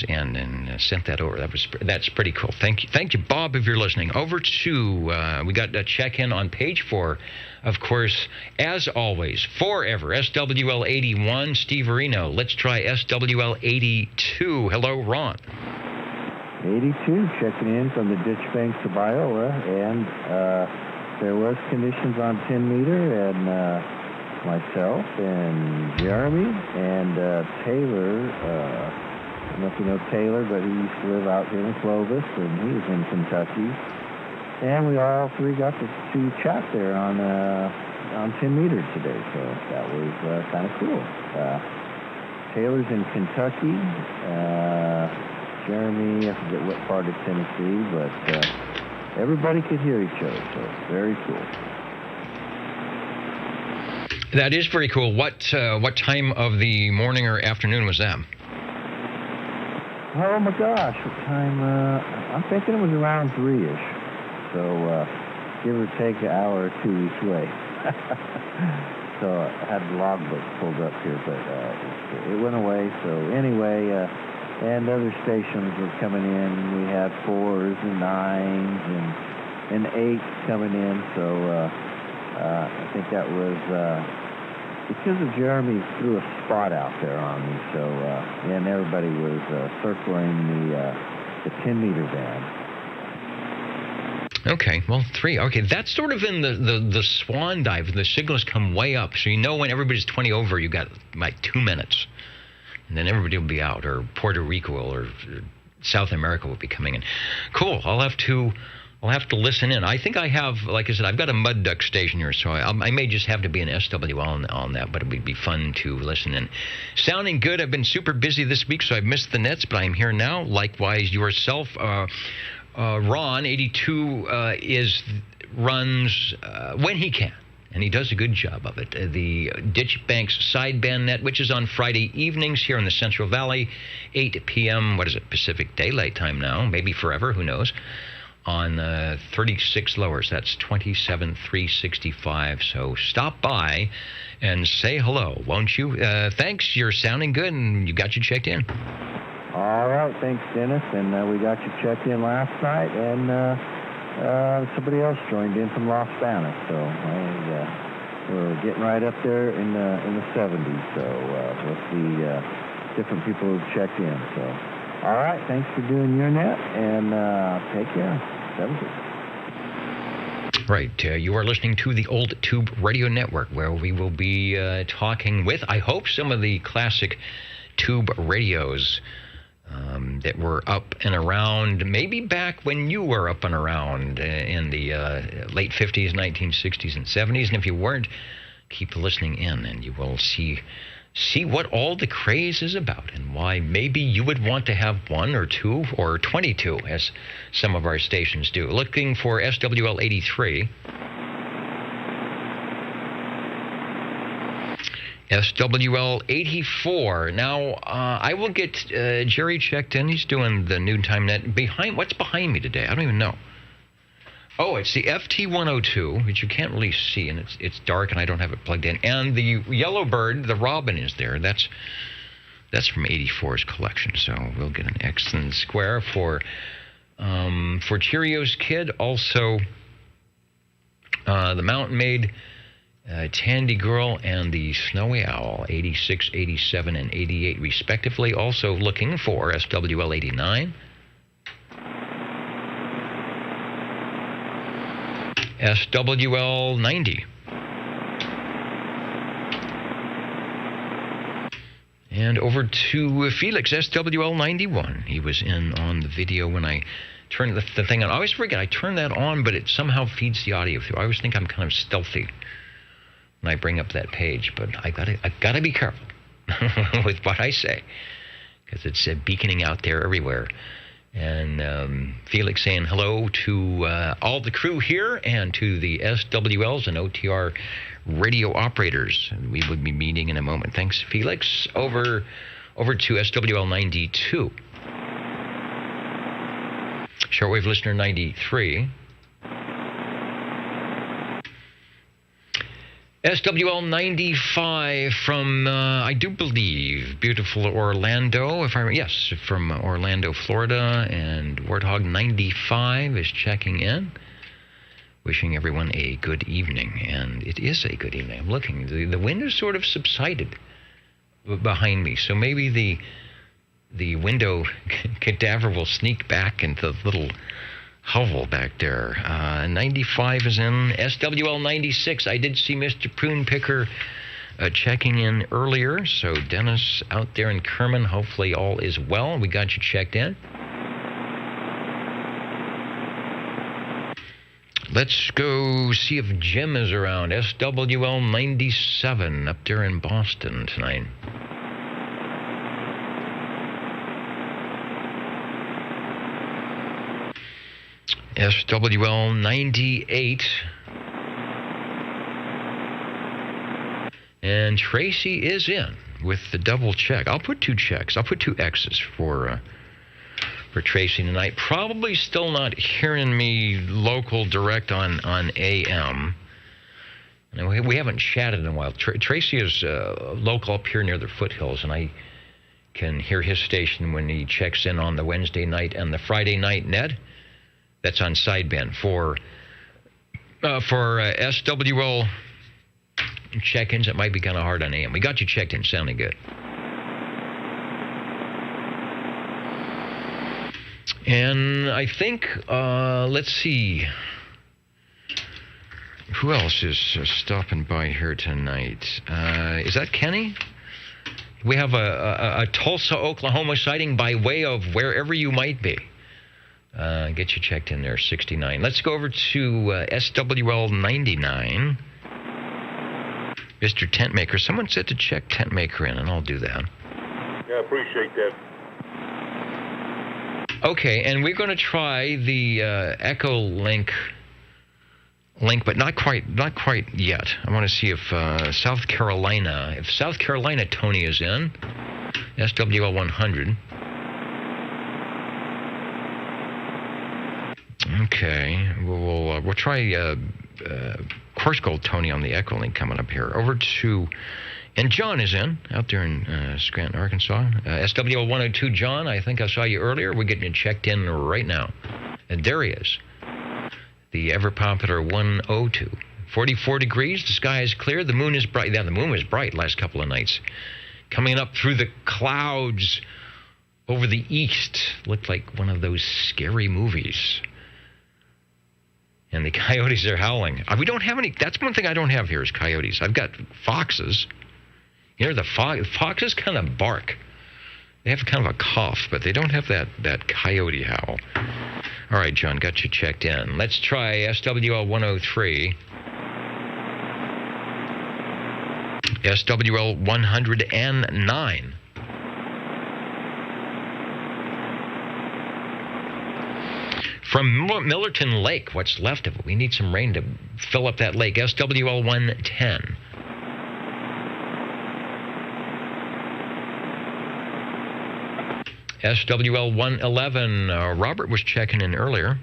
end and sent that over. That's pretty cool. Thank you, Bob, if you're listening. Over to we got a check-in on page 4. Of course, as always, forever, SWL 81, Steve Areno. Let's try SWL 82. Hello, Ron. 82, checking in from the ditch banks of Iowa, and there was conditions on 10 meter, and myself and Jeremy and Taylor, I don't know if you know Taylor, but he used to live out here in Clovis, and he was in Kentucky. And we all three got to chat there on 10 meters today, so that was kind of cool. Taylor's in Kentucky. Jeremy, I forget what part of Tennessee, but everybody could hear each other, so very cool. That is very cool. What time of the morning or afternoon was that? Oh my gosh, what time? I'm thinking it was around 3-ish. So give or take an hour or two each way. So I had the logbook pulled up here, but it went away. So anyway, and other stations were coming in. We had 4s and 9s and 8s coming in. So I think that was because of Jeremy threw a spot out there on me. So and everybody was circling the 10-meter band. Okay, well, 3. Okay, that's sort of in the swan dive. The signals come way up, so you know when everybody's 20 over, you got like 2 minutes, and then everybody will be out, or Puerto Rico or South America will be coming in. Cool. I'll have to listen in. I think I have, like I said, I've got a mud duck station here, so I may just have to be an SWL on that, but it would be fun to listen in. Sounding good. I've been super busy this week, so I've missed the nets, but I'm here now. Likewise, yourself. Ron, 82, runs when he can, and he does a good job of it. The Ditch Banks Sideband net, which is on Friday evenings here in the Central Valley, 8 p.m., what is it, Pacific Daylight Time now, maybe forever, who knows, on 36 lowers. That's 27,365, so stop by and say hello, won't you? Thanks, you're sounding good, and you got you checked in. All right, thanks, Dennis. And we got you checked in last night, and somebody else joined in from Las Vegas. So we're getting right up there in the 70s. So we'll see different people who've checked in. So, all right, thanks for doing your net, and take care. 70. Right, you are listening to the Old Tube Radio Network, where we will be talking with, I hope, some of the classic tube radios that were up and around, maybe back when you were up and around in the late 50s, 1960s, and 70s. And if you weren't, keep listening in, and you will see what all the craze is about and why maybe you would want to have 1 or 2 or 22, as some of our stations do. Looking for SWL 83. SWL 84. Now, I will get Jerry checked in. He's doing the noontime net. What's behind me today? I don't even know. Oh, it's the FT102, which you can't really see, and it's dark, and I don't have it plugged in. And the yellow bird, the robin, is there. That's from 84's collection. So we'll get an X and square for Cheerios Kid. Also, the Mountain Maid, Tandy Girl, and the Snowy Owl, 86, 87, and 88, respectively. Also looking for SWL 89. SWL 90. And over to Felix, SWL 91. He was in on the video when I turned the thing on. I always forget I turned that on, but it somehow feeds the audio through. I always think I'm kind of stealthy when I bring up that page, but I gotta be careful with what I say, because it's beaconing out there everywhere. And Felix saying hello to all the crew here and to the SWLs and OTR radio operators. We will be meeting in a moment. Thanks, Felix. Over to SWL 92. Shortwave listener 93. SWL 95 from, I do believe, beautiful Orlando, yes, from Orlando, Florida, and Warthog 95 is checking in, wishing everyone a good evening, and it is a good evening. I'm looking, the wind has sort of subsided behind me, so maybe the window cadaver will sneak back into the little hovel back there. 95 is in. SWL 96. I did see Mr. Prune Picker checking in earlier. So Dennis out there in Kerman, hopefully all is well. We got you checked in. Let's go see if Jim is around. SWL 97 up there in Boston tonight. SWL 98. And Tracy is in with the double check. I'll put 2 checks. I'll put 2 X's for Tracy tonight. Probably still not hearing me local direct on AM. And we haven't chatted in a while. Tracy is local up here near the foothills, and I can hear his station when he checks in on the Wednesday night and the Friday night, Ned. That's on sideband. For SWL check-ins, it might be kind of hard on AM. We got you checked in, sounding good. And I think, let's see, who else is stopping by here tonight? Is that Kenny? We have a Tulsa, Oklahoma sighting by way of wherever you might be. Get you checked in there, 69. Let's go over to SWL 99. Mr. Tent Maker. Someone said to check Tent Maker in, and I'll do that. Yeah, I appreciate that. Okay, and we're going to try the Echo link, but not quite yet. I want to see if South Carolina Tony is in, SWL 100. Okay, we'll try Course Gold Tony on the Echo link coming up here. Over to, and John is in out there in Scranton, Arkansas. SWL 102, John. I think I saw you earlier. We're getting you checked in right now. And there he is, the ever popular 102. 44 degrees. The sky is clear. The moon is bright. Yeah, the moon was bright last couple of nights. Coming up through the clouds over the east. Looked like one of those scary movies. And the coyotes are howling. We don't have any. That's one thing I don't have here is coyotes. I've got foxes. You know, the foxes kind of bark. They have kind of a cough, but they don't have that coyote howl. All right, John, got you checked in. Let's try SWL 103. SWL 109. From Millerton Lake, what's left of it. We need some rain to fill up that lake. SWL 110. SWL 111. Robert was checking in earlier.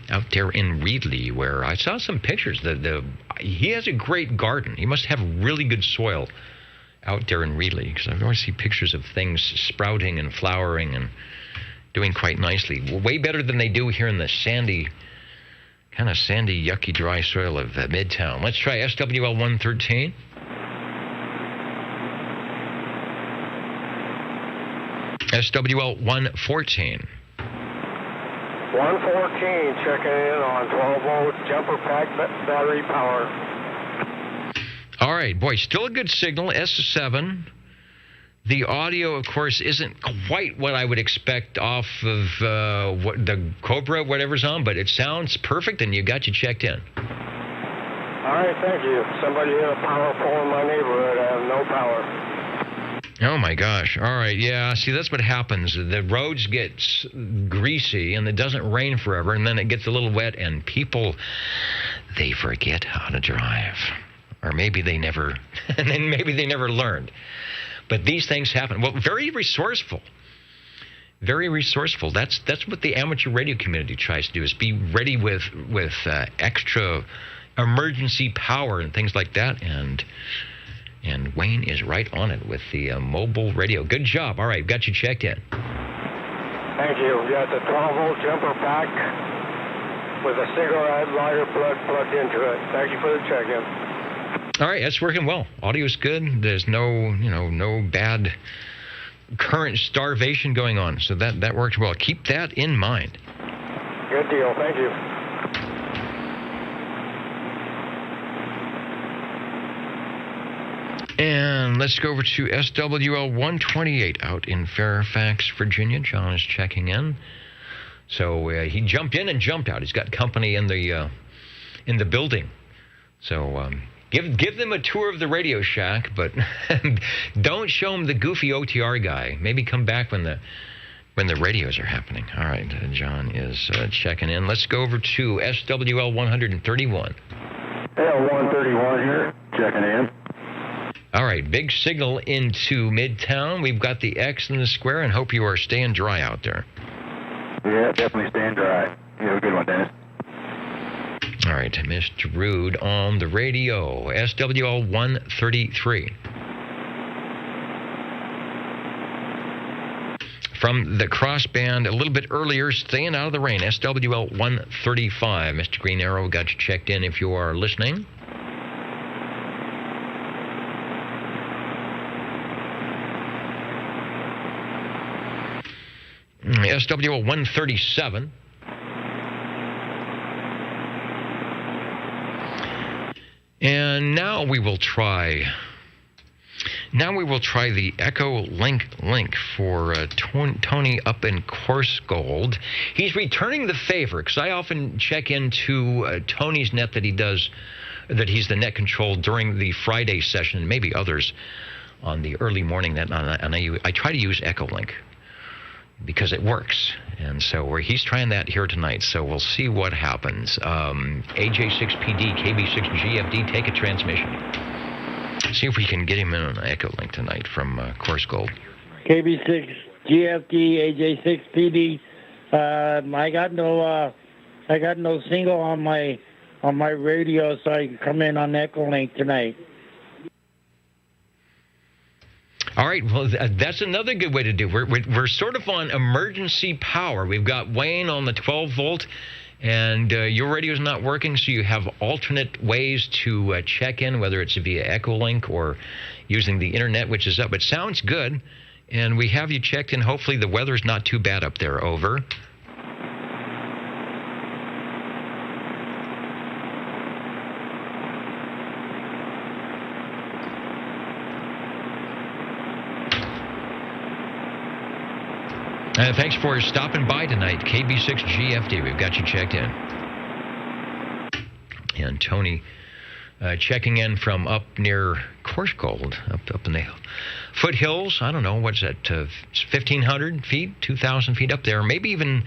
Out there in Reedley, where I saw some pictures. He has a great garden. He must have really good soil out there in Reedley, because I always see pictures of things sprouting and flowering and doing quite nicely. Way better than they do here in the sandy, yucky, dry soil of Midtown. Let's try SWL 113. SWL 114. 114, checking in on 12-volt jumper pack battery power. All right, boy, still a good signal, S7. The audio, of course, isn't quite what I would expect off of the Cobra, whatever's on, but it sounds perfect, and you got you checked in. All right, thank you. Somebody hit a power pole in my neighborhood. I have no power. Oh, my gosh. All right, yeah. See, that's what happens. The roads get greasy, and it doesn't rain forever, and then it gets a little wet, and people, they forget how to drive. Or maybe they never, and then maybe they never learned. But these things happen. Well, very resourceful. Very resourceful. That's what the amateur radio community tries to do, is be ready with extra emergency power and things like that. And Wayne is right on it with the mobile radio. Good job. All right, got you checked in. Thank you. We got the 12-volt jumper pack with a cigarette lighter plug plugged into it. Thank you for the check-in. All right, that's working well. Audio's good. There's no bad current starvation going on. So that works well. Keep that in mind. Good deal. Thank you. And let's go over to SWL 128 out in Fairfax, Virginia. John is checking in. So he jumped in and jumped out. He's got company in the building. So give them a tour of the Radio Shack, but don't show them the goofy OTR guy. Maybe come back when the radios are happening. All right, John is checking in. Let's go over to SWL 131. L131 here, checking in. All right, big signal into Midtown. We've got the X in the square, and hope you are staying dry out there. Yeah, definitely staying dry. You have a good one, Dennis. All right, Mr. Rude on the radio, SWL 133. From the crossband a little bit earlier, staying out of the rain, SWL 135. Mr. Green Arrow got you checked in if you are listening. SWL 137. And now we will try the Echo link for Tony up in Coarse Gold. He's returning the favor because I often check into Tony's net that he's the net control during the Friday session, and maybe others on the early morning net. And I try to use Echo link because it works. And so he's trying that here tonight. So we'll see what happens. AJ6PD, KB6GFD, take a transmission. See if we can get him in on an Echo link tonight from Coarse Gold. KB6 GFD AJ6 PD. I got no single on my radio, so I can come in on Echo link tonight. All right, well, that's another good way to do it. We're sort of on emergency power. We've got Wayne on the 12-volt, and your radio's not working, so you have alternate ways to check in, whether it's via Echolink or using the internet, which is up. It sounds good, and we have you checked in. Hopefully the weather's not too bad up there. Over. Thanks for stopping by tonight, KB6GFD. We've got you checked in. And Tony checking in from up near Coarse Gold, up in the foothills. I don't know, what's that, 1,500 feet, 2,000 feet up there. Maybe even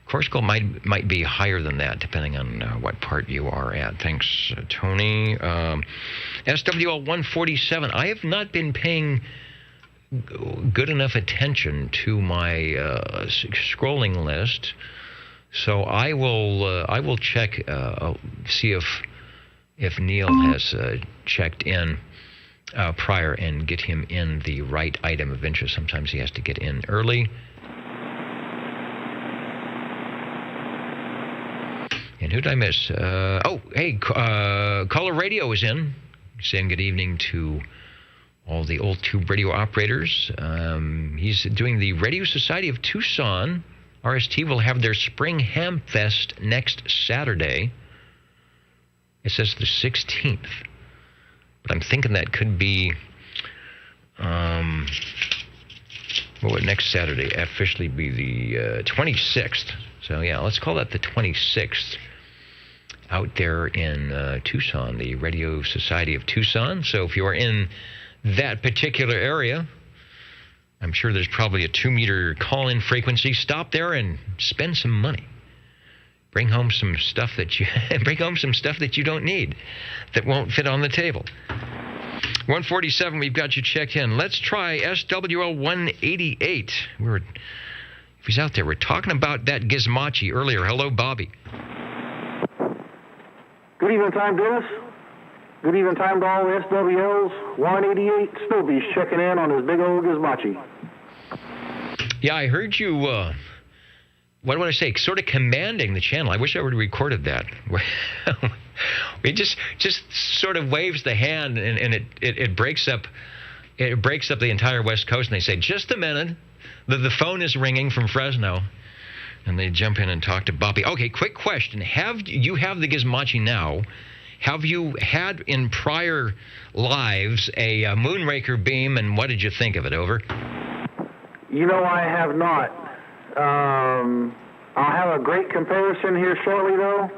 Coarse Gold might be higher than that, depending on what part you are at. Thanks, Tony. SWL 147. I have not been paying good enough attention to my scrolling list, so I will check, see if Neil has checked in prior and get him in the right item of interest. Sometimes he has to get in early. And who did I miss? Hey, Caller Radio is in, saying good evening to all the old tube radio operators. He's doing the Radio Society of Tucson. RST will have their Spring Ham Fest next Saturday. It says the 16th. But I'm thinking that could be, what would next Saturday officially be? The 26th. So, yeah, let's call that the 26th out there in Tucson, the Radio Society of Tucson. So if you're in that particular area, I'm sure there's probably a 2-meter call-in frequency. Stop there and spend some money. Bring home some stuff that you don't need, that won't fit on the table. 147, we've got you checked in. Let's try SWL 188. If he's out there, we're talking about that Gizmochi earlier. Hello, Bobby. Good evening time, Dennis. Good evening time to all the SWLs. 188, Snowbeast checking in on his big old Gizmochi. Yeah, I heard you, what do I say, sort of commanding the channel. I wish I would have recorded that. It just sort of waves the hand, and it breaks up the entire West Coast, and they say, just a minute, the phone is ringing from Fresno. And they jump in and talk to Bobby. Okay, quick question. You have the Gizmochi now. Have you had in prior lives a Moonraker beam, and what did you think of it? Over. You know, I have not. I'll have a great comparison here shortly, though,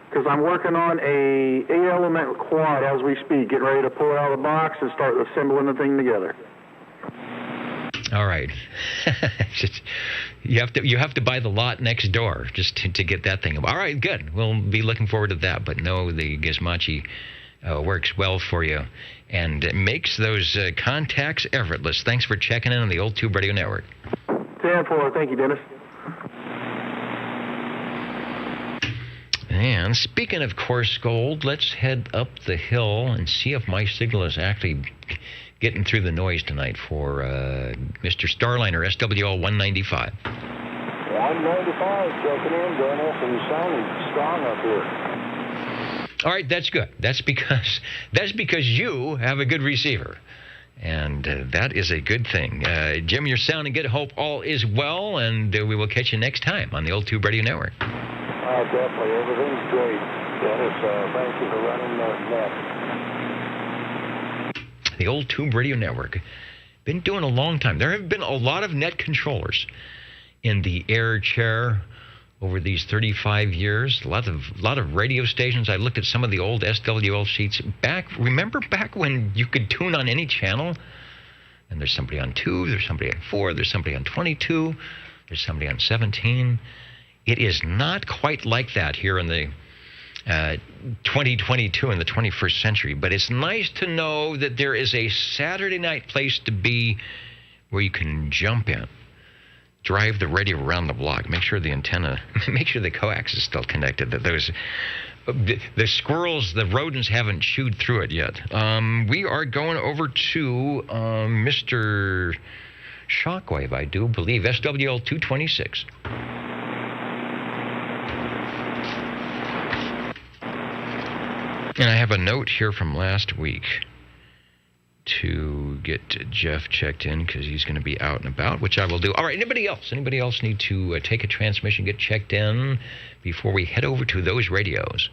because I'm working on a 8-element quad as we speak, getting ready to pull it out of the box and start assembling the thing together. All right. you have to buy the lot next door just to get that thing. All right, good. We'll be looking forward to that. But no, the Gizmochi works well for you and it makes those contacts effortless. Thanks for checking in on the Old Tube Radio Network. 10-4. Thank you, Dennis. And speaking of coarse gold, let's head up the hill and see if my signal is actually getting through the noise tonight for Mr. Starliner, SWL 195. 195, checking in, Dennis, and you sounding strong up here. All right, that's good. That's because you have a good receiver. And that is a good thing. Jim, you're sounding good. Hope all is well, and we will catch you next time on the Old Tube Radio Network. Definitely. Everything's great, Dennis. Thank you for running the net. The Old Tube Radio Network. Been doing a long time. There have been a lot of net controllers in the air chair over these 35 years. A lot of radio stations. I looked at some of the old SWL sheets remember back when you could tune on any channel? And there's somebody on 2, there's somebody on 4, there's somebody on 22, there's somebody on 17. It is not quite like that here in the 2022 in the 21st century, but it's nice to know that there is a Saturday night place to be where you can jump in, drive the radio around the block, make sure the antenna, make sure the coax is still connected, that the squirrels, the rodents haven't chewed through it yet. We are going over to Mr. Shockwave, I do believe, SWL 226. And I have a note here from last week to get Jeff checked in because he's going to be out and about, which I will do. All right, anybody else need to take a transmission, get checked in before we head over to those radios?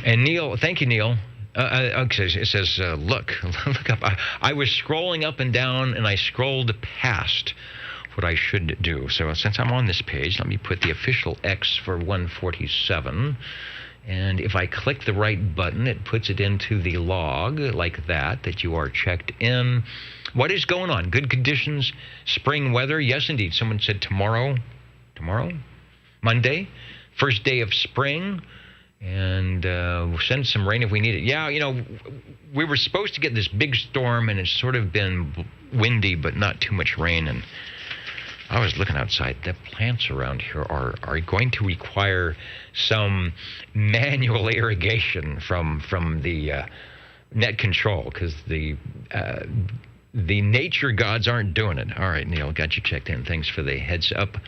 And Neil, thank you, Neil. Okay, it says, look up. I was scrolling up and down, and I scrolled past what I should do. So since I'm on this page, let me put the official X for 147. And if I click the right button, it puts it into the log like that you are checked in. What is going on? Good conditions, spring weather. Yes, indeed. Someone said tomorrow, Monday, first day of spring. And we'll send some rain if we need it. Yeah, we were supposed to get this big storm, and it's sort of been windy, but not too much rain. And I was looking outside. The plants around here are going to require some manual irrigation from the net control because the nature gods aren't doing it. All right, Neil, got you checked in. Thanks for the heads up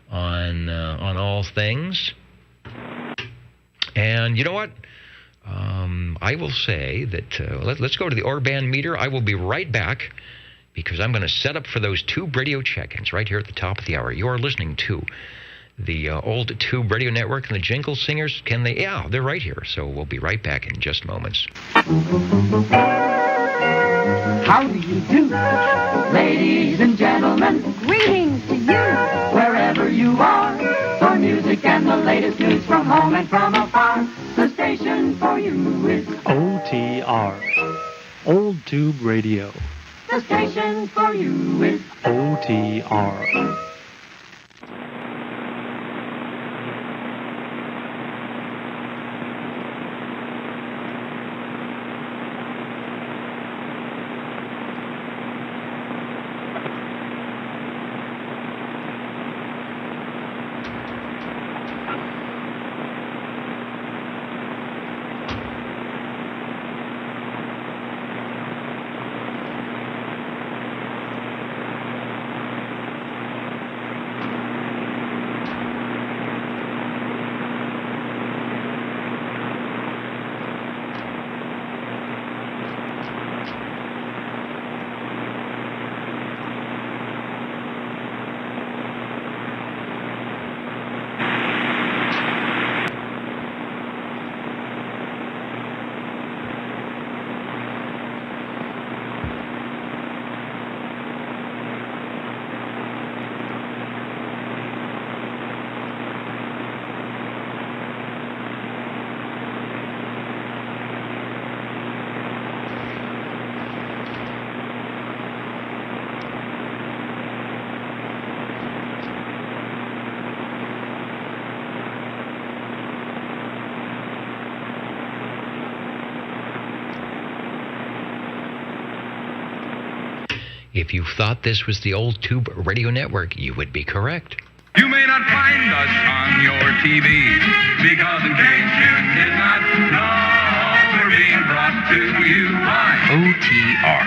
on all things. And you know what? I will say that let's go to the Or-Band meter. I will be right back because I'm going to set up for those Tube Radio check-ins right here at the top of the hour. You are listening to the Old Tube Radio Network and the Jingle Singers. Can they? Yeah, they're right here. So we'll be right back in just moments. How do you do, ladies and gentlemen? Greetings to you, wherever you are. For music and the latest news from home and from afar, the station for you is OTR, Old Tube Radio. The station for you is OTR. If you thought this was the old Tube Radio Network, you would be correct. You may not find us on your TV because in case you did not know, we're being brought to you by OTR.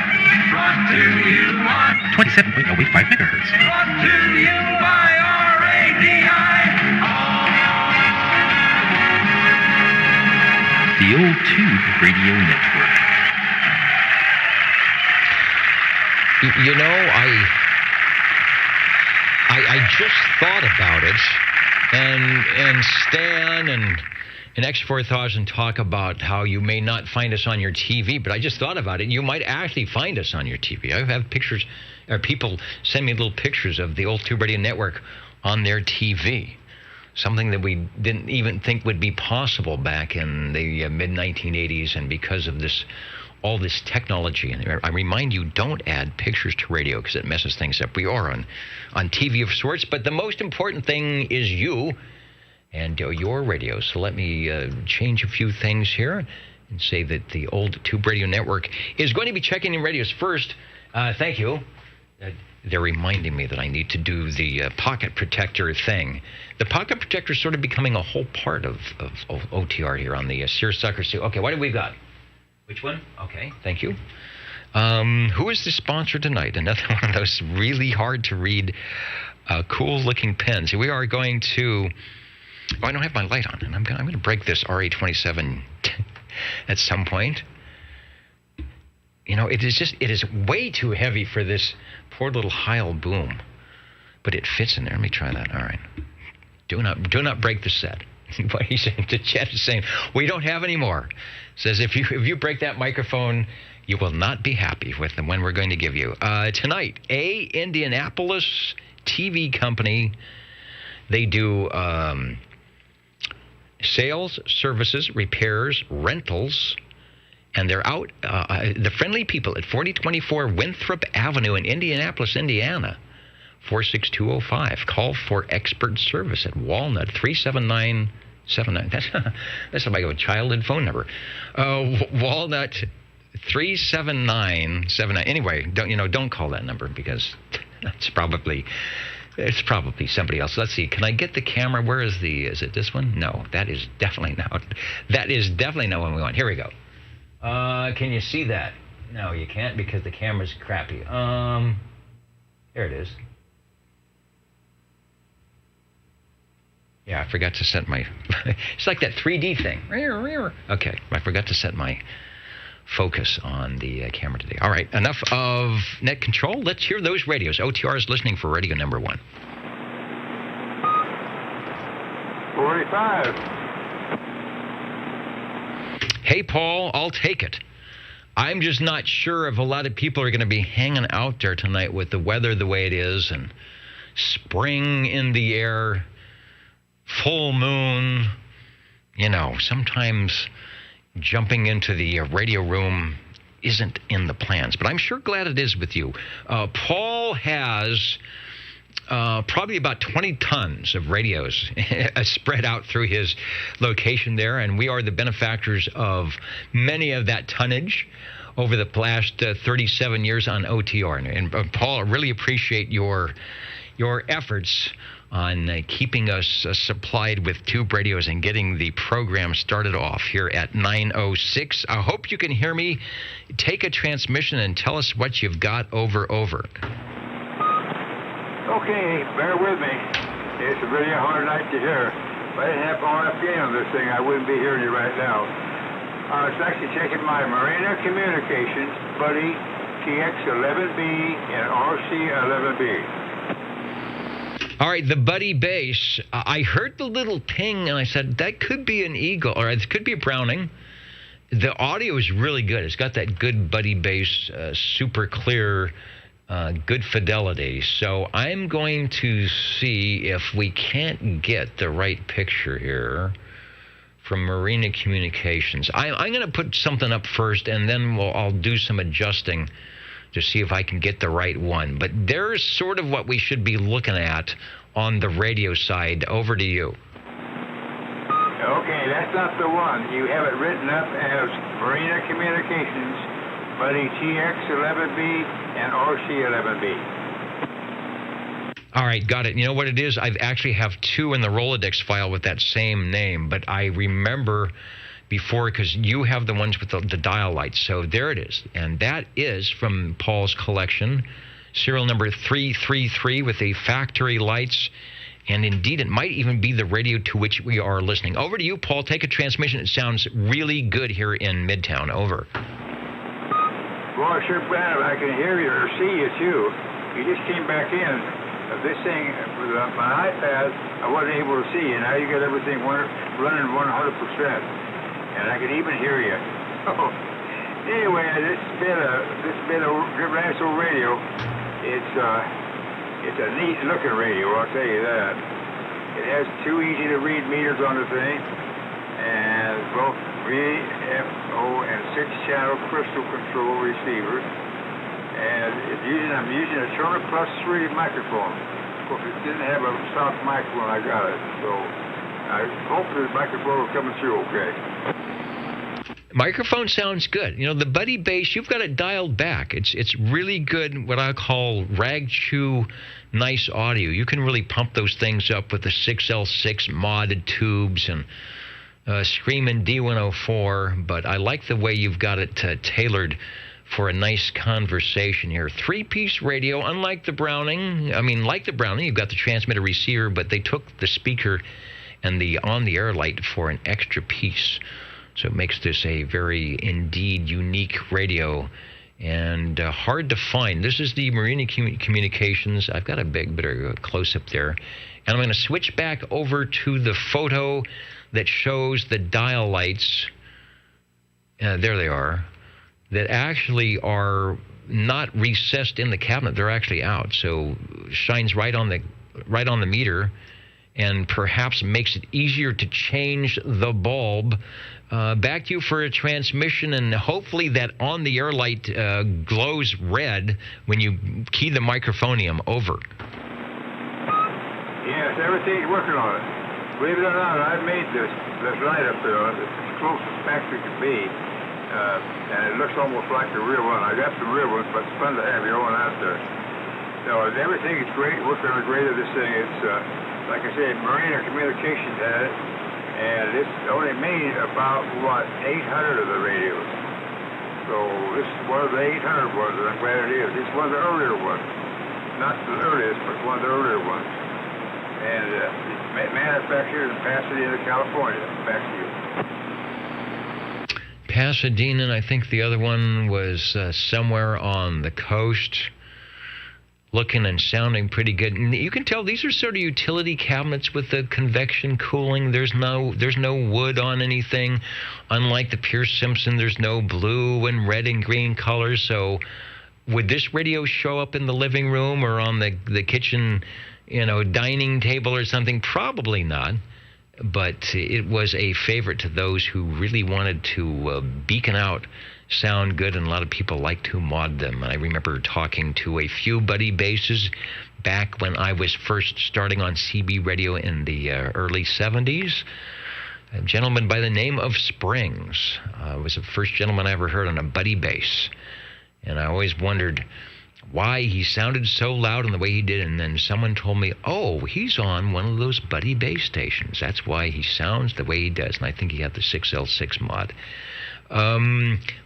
Brought to you by 27.085 megahertz. Brought to you by RADI. The Old Tube Radio Network. You know, I just thought about it, and Stan and X4000 talk about how you may not find us on your TV, but I just thought about it. You might actually find us on your TV. I have pictures, or people send me little pictures of the old Tube Radio Network on their TV, something that we didn't even think would be possible back in the mid-1980s, and because of all this technology. And I remind you, don't add pictures to radio because it messes things up. We are on TV of sorts, but the most important thing is you and your radio. So let me change a few things here and say that the old Tube Radio Network is going to be checking in radios first. Thank you. They're reminding me that I need to do the pocket protector thing. The pocket protector is sort of becoming a whole part of OTR here on the Searsucker. Okay, what have we got? Which one? Okay, thank you. Who is the sponsor tonight? Another one of those really hard to read, cool-looking pens. We are going to... Oh, I don't have my light on, and I'm going to break this RA27 at some point. You know, it is way too heavy for this poor little Heil boom, but it fits in there. Let me try that. All right. Do not break the set. What he's saying to Chet is saying, we don't have any more. Says if you break that microphone, you will not be happy with the one we're going to give you. Tonight, Indianapolis TV company. They do sales, services, repairs, rentals, and they're out, the friendly people at 4024 Winthrop Avenue in Indianapolis, Indiana. 46205. Call for expert service at Walnut 37979. That's like a childhood phone number. Walnut 37979. Anyway, don't call that number because it's probably somebody else. Let's see. Can I get the camera? Where is is it this one? No, that is definitely not what we want. Here we go. Can you see that? No, you can't because the camera's crappy. There it is. Yeah, I forgot to set my... It's like that 3D thing. Okay, I forgot to set my focus on the camera today. All right, enough of net control. Let's hear those radios. OTR is listening for radio number 1. 45. Hey, Paul, I'll take it. I'm just not sure if a lot of people are going to be hanging out there tonight with the weather the way it is and spring in the air, full moon. Sometimes jumping into the radio room isn't in the plans, but I'm sure glad it is with you. Paul has probably about 20 tons of radios spread out through his location there, and we are the benefactors of many of that tonnage over the last 37 years on OTR. And Paul, I really appreciate your efforts on keeping us supplied with tube radios and getting the program started off here at 9:06. I hope you can hear me. Take a transmission and tell us what you've got over. Okay, bear with me. It's a really hard night to hear. If I didn't have RF gain on this thing, I wouldn't be hearing you right now. I was actually checking my Marina Communications Buddy TX11B and RC11B. All right, the Buddy bass. I heard the little ping, and I said, that could be an Eagle, or it could be a Browning. The audio is really good. It's got that good Buddy bass, super clear, good fidelity. So I'm going to see if we can't get the right picture here from Marina Communications. I'm going to put something up first, and then I'll do some adjusting to see if I can get the right one. But there's sort of what we should be looking at on the radio side. Over to you. Okay, that's not the one. You have it written up as Marina Communications, Buddy TX11B and RC11B. All right, got it. You know what it is? I actually have two in the Rolodex file with that same name, but I remember before because you have the ones with the dial lights. So there it is. And that is from Paul's collection, serial number 333 with the factory lights. And indeed, it might even be the radio to which we are listening. Over to you, Paul. Take a transmission. It sounds really good here in Midtown. Over. Boy, sure, Brad, I can hear you or see you, too. You just came back in. This thing, with my iPad, I wasn't able to see you. Now you got everything running 100%. And I can even hear you. Anyway, this has been a good nice old radio. It's a neat-looking radio, I'll tell you that. It has two easy-to-read meters on the thing, and both VFO and 6-channel crystal control receivers. And I'm using a Turner Plus 3 microphone. Of course, it didn't have a soft mic when I got it, so I hope the microphone will come through okay. Microphone sounds good. You know, the Buddy Bass, you've got it dialed back. It's really good, what I call rag chew nice audio. You can really pump those things up with the 6L6 modded tubes and screaming D104, but I like the way you've got it tailored for a nice conversation here. Three-piece radio, unlike the Browning. I mean, like the Browning, you've got the transmitter receiver, but they took the speaker and the on-the-air light for an extra piece. So it makes this a very, indeed, unique radio and hard to find. This is the Marina Communications. I've got a bit of a close-up there. And I'm going to switch back over to the photo that shows the dial lights. There they are. That actually are not recessed in the cabinet. They're actually out. So shines right on the meter and perhaps makes it easier to change the bulb. Back to you for a transmission, and hopefully that on-the-air light glows red when you key the microphonium over. Yes, everything's working on it. Believe it or not, I made this light up there. It's as close as factory can be, and it looks almost like the real one. I got the real one, but it's fun to have your own out there. So everything is great, working on the grade of this thing. It's, like I said, Marina Communications had it. And it's only made about, 800 of the radios. So this is one of the 800 ones, and I'm glad it is. It's one of the earlier ones. Not the earliest, but one of the earlier ones. And it's manufactured in Pasadena, California. Back to you. Pasadena, and I think the other one was somewhere on the coast. Looking and sounding pretty good. And you can tell these are sort of utility cabinets with the convection cooling. There's no wood on anything. Unlike the Pierce Simpson, there's no blue and red and green colors. So would this radio show up in the living room or on the kitchen, dining table or something? Probably not. But it was a favorite to those who really wanted to beacon out sound good, and a lot of people like to mod them. I remember talking to a few Buddy Basses back when I was first starting on CB radio in the early 70s. A gentleman by the name of Springs was the first gentleman I ever heard on a Buddy Bass. And I always wondered why he sounded so loud in the way he did, and then someone told me, oh, he's on one of those Buddy Bass stations. That's why he sounds the way he does, and I think he had the 6L6 mod.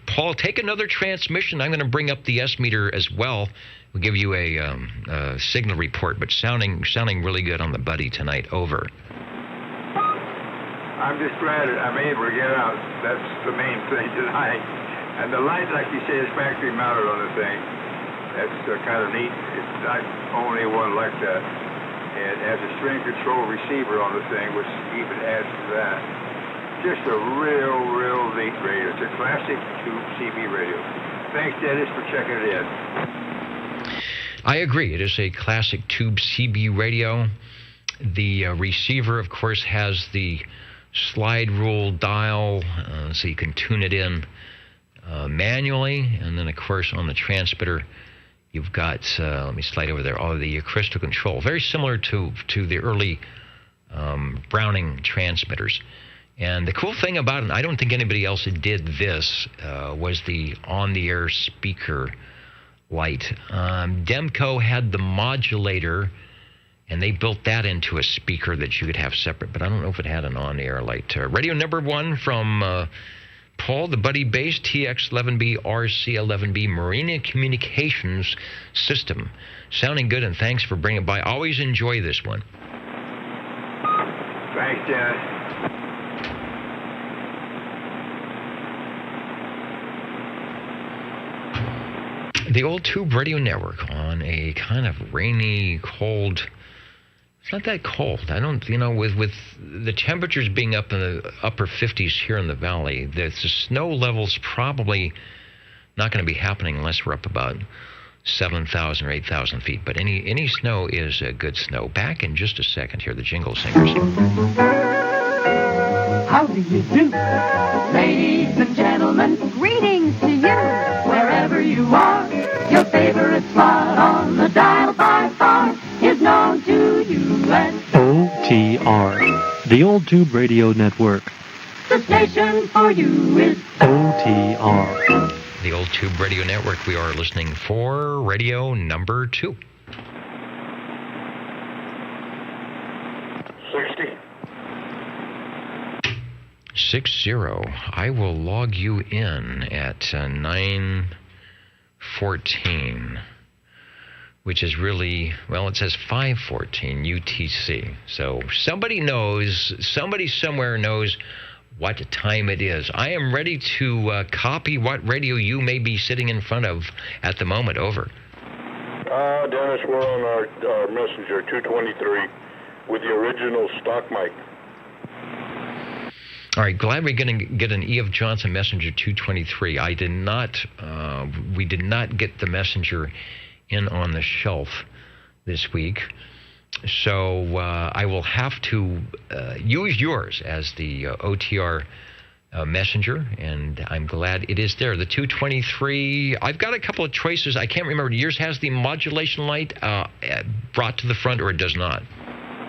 Paul, take another transmission. I'm going to bring up the S meter as well. We'll give you a signal report, but sounding really good on the Buddy tonight. Over. I'm just glad I'm able to get out. That's the main thing tonight. And the light, like you say, is factory mounted on the thing. That's kind of neat. It's not only one like that. It has a string control receiver on the thing, which even adds to that. Just a real neat radio. It's a classic tube CB radio. Thanks, Dennis, for checking it in. I agree. It is a classic tube CB radio. The receiver, of course, has the slide rule dial, so you can tune it in manually. And then, of course, on the transmitter, you've got, let me slide over there, all the crystal control. Very similar to the early Browning transmitters. And the cool thing about it, and I don't think anybody else did this, was the on-the-air speaker light. Demco had the modulator, and they built that into a speaker that you could have separate, but I don't know if it had an on-air light. Radio number 1 from Paul, the Buddy Base TX11B RC11B Marina Communications System. Sounding good, and thanks for bringing it by. Always enjoy this one. Thanks, Dennis. The old Tube Radio Network on a kind of rainy, cold... It's not that cold. I don't, with the temperatures being up in the upper 50s here in the valley, the snow level's probably not going to be happening unless we're up about 7,000 or 8,000 feet. But any snow is good snow. Back in just a second here, the Jingle Singers. How do you do? Ladies and gentlemen, greetings to you. Wherever you are, your favorite spot on the dial by far is known to you as OTR, the Old Tube Radio Network. the station for you is OTR. The Old Tube Radio Network. We are listening for radio number 2. 60. I will log you in at 9:14, which is really, well, it says 5:14 UTC. So somebody somewhere knows what time it is. I am ready to copy what radio you may be sitting in front of at the moment. Over. Dennis, we're on our messenger 223 with the original stock mic. All right, glad we're going to get an E.F. Johnson Messenger 223. We did not get the Messenger in on the shelf this week, so I will have to use yours as the OTR Messenger, and I'm glad it is there. The 223, I've got a couple of choices. I can't remember. Yours has the modulation light brought to the front, or it does not?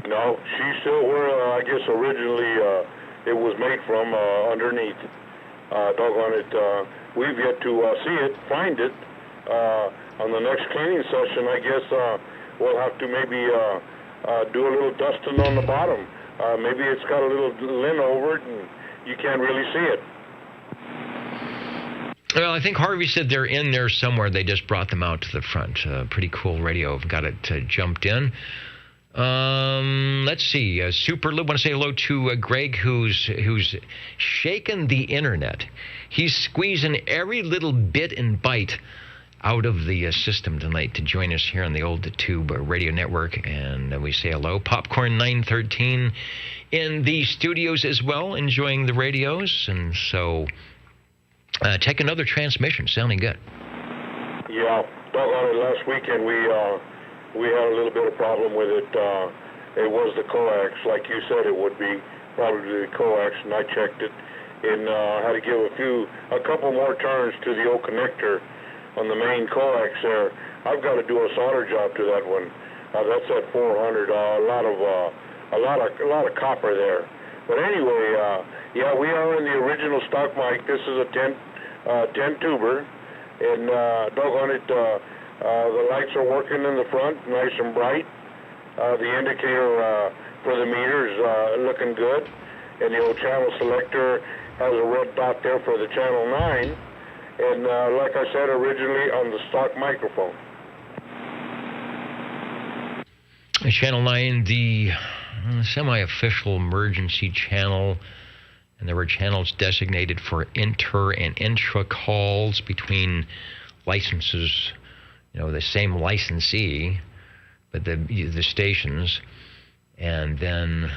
No, she's still where, I guess, originally... it was made from underneath. Doggone it. We've yet to see it, find it. On the next cleaning session, I guess we'll have to maybe do a little dusting on the bottom. Maybe it's got a little lint over it and you can't really see it. Well, I think Harvey said they're in there somewhere. They just brought them out to the front. Pretty cool radio. I've got it jumped in. Let's see. Super Lou, want to say hello to Greg, who's shaken the internet. He's squeezing every little bit and byte out of the system tonight to join us here on the Old Tube Radio Network, and we say hello. Popcorn 913 in the studios as well, enjoying the radios, and so take another transmission, sounding good. Yeah, doggone it, last weekend we had a little bit of problem with it. It was the coax, like you said it would be, probably the coax, and I checked it, and had to give a couple more turns to the old connector on the main coax there. I've got to do a solder job to that one. That's at 400. A lot of copper there. But anyway, yeah, we are in the original stock mic. This is a 10 tuber, and doggone it. The lights are working in the front, nice and bright. The indicator for the meter is looking good. And the old channel selector has a red dot there for the channel 9. And like I said originally, on the stock microphone. Channel 9, the semi-official emergency channel. And there were channels designated for inter and intra calls between licenses. The same licensee, but the stations. And then,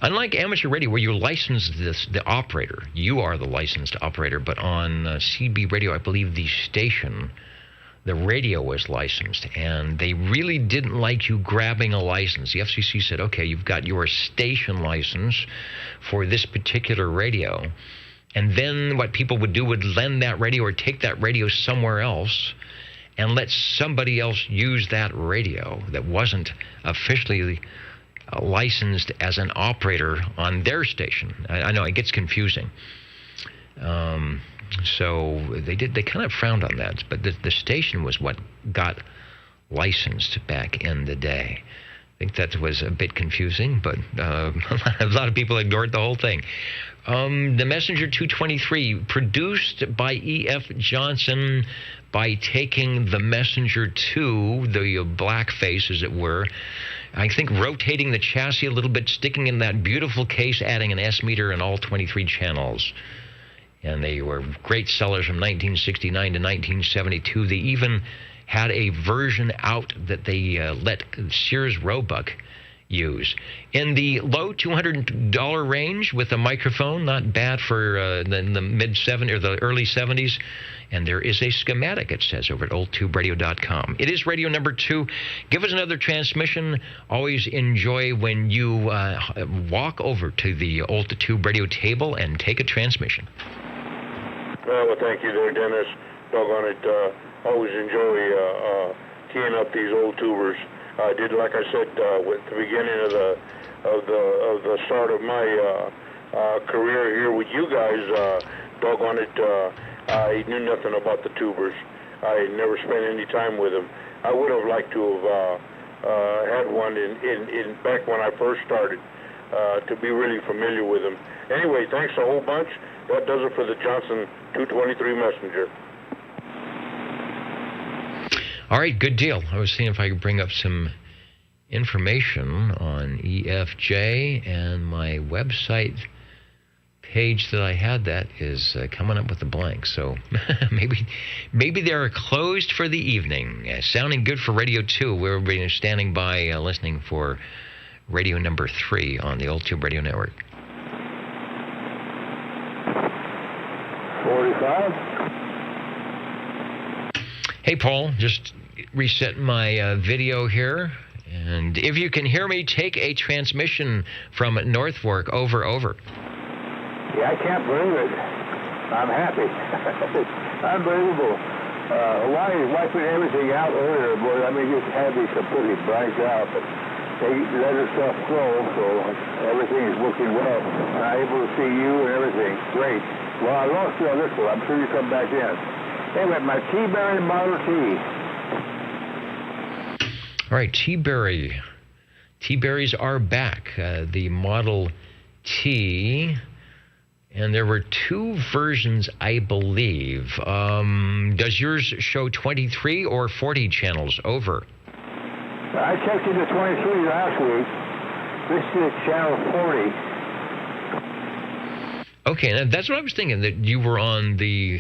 unlike amateur radio, where you license the operator, you are the licensed operator, but on CB radio, I believe the station, the radio was licensed, and they really didn't like you grabbing a license. The FCC said, okay, you've got your station license for this particular radio, and then what people would do would lend that radio or take that radio somewhere else and let somebody else use that radio that wasn't officially licensed as an operator on their station. I know, it gets confusing. So they kind of frowned on that, but the station was what got licensed back in the day. I think that was a bit confusing, but a lot of people ignored the whole thing. The Messenger 223, produced by E.F. Johnson by taking the Messenger 2, the black face as it were, I think rotating the chassis a little bit, sticking in that beautiful case, adding an S meter and all 23 channels. And they were great sellers from 1969 to 1972. They even had a version out that they let Sears Roebuck use. In the low $200 range with a microphone, not bad for the mid-70s or the early 70s. And there is a schematic, it says, over at oldtuberadio.com. It is radio number 2. Give us another transmission. Always enjoy when you walk over to the Old Tube Radio table and take a transmission. Well, thank you there, Dennis. Doggone it. Always enjoy keying up these old tubers. I did, like I said, with the beginning of the start of my career here with you guys. Doggone it. I knew nothing about the tubers. I never spent any time with them. I would have liked to have had one in back when I first started to be really familiar with them. Anyway, thanks a whole bunch. That does it for the Johnson 223 Messenger. All right, good deal. I was seeing if I could bring up some information on EFJ, and my website page that I had that is coming up with a blank. So maybe they're closed for the evening. Sounding good for Radio 2. We're standing by listening for radio number 3 on the Old Tube Radio Network. 45. Hey, Paul, just reset my video here. And if you can hear me, take a transmission from North Fork. Over. Yeah, I can't believe it. I'm happy. Unbelievable. Hawaii is wiping everything out earlier, boy. I mean, just had me completely blanked out. But they let her stuff flow, so everything is working well. I'm able to see you and everything. Great. Well, I lost you on this one. I'm sure you come back in. Anyway, my Teaberry Model T. All right, Teaberry. Teaberries are back. The Model T. And there were 2 versions, I believe. Does yours show 23 or 40 channels? Over. I checked into 23 last week. This is channel 40. Okay, now that's what I was thinking, that you were on the...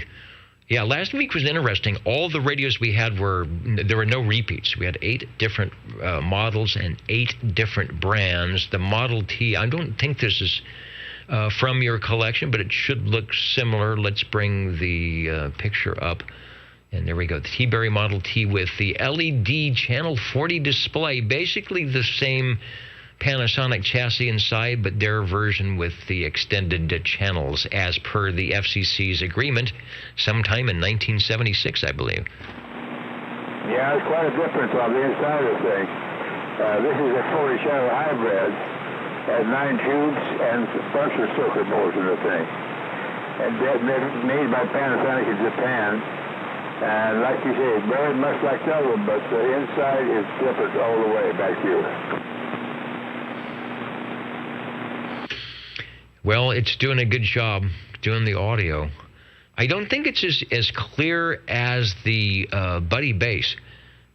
Yeah, last week was interesting. All the radios we had there were no repeats. We had 8 different models and 8 different brands. The Model T, I don't think this is from your collection, but it should look similar. Let's bring the picture up. And there we go. The Teaberry Model T with the LED channel 40 display. Basically the same Panasonic chassis inside, but their version with the extended channels as per the FCC's agreement sometime in 1976, I believe. Yeah, there's quite a difference on the inside of the thing. This is a 40-channel hybrid. Has 9 tubes and a bunch of circuit boards in the thing. And they're made by Panasonic in Japan. And like you say, very much like the other one, but the inside is different all the way back here. Well, it's doing a good job doing the audio. I don't think it's as clear as the Buddy Bass,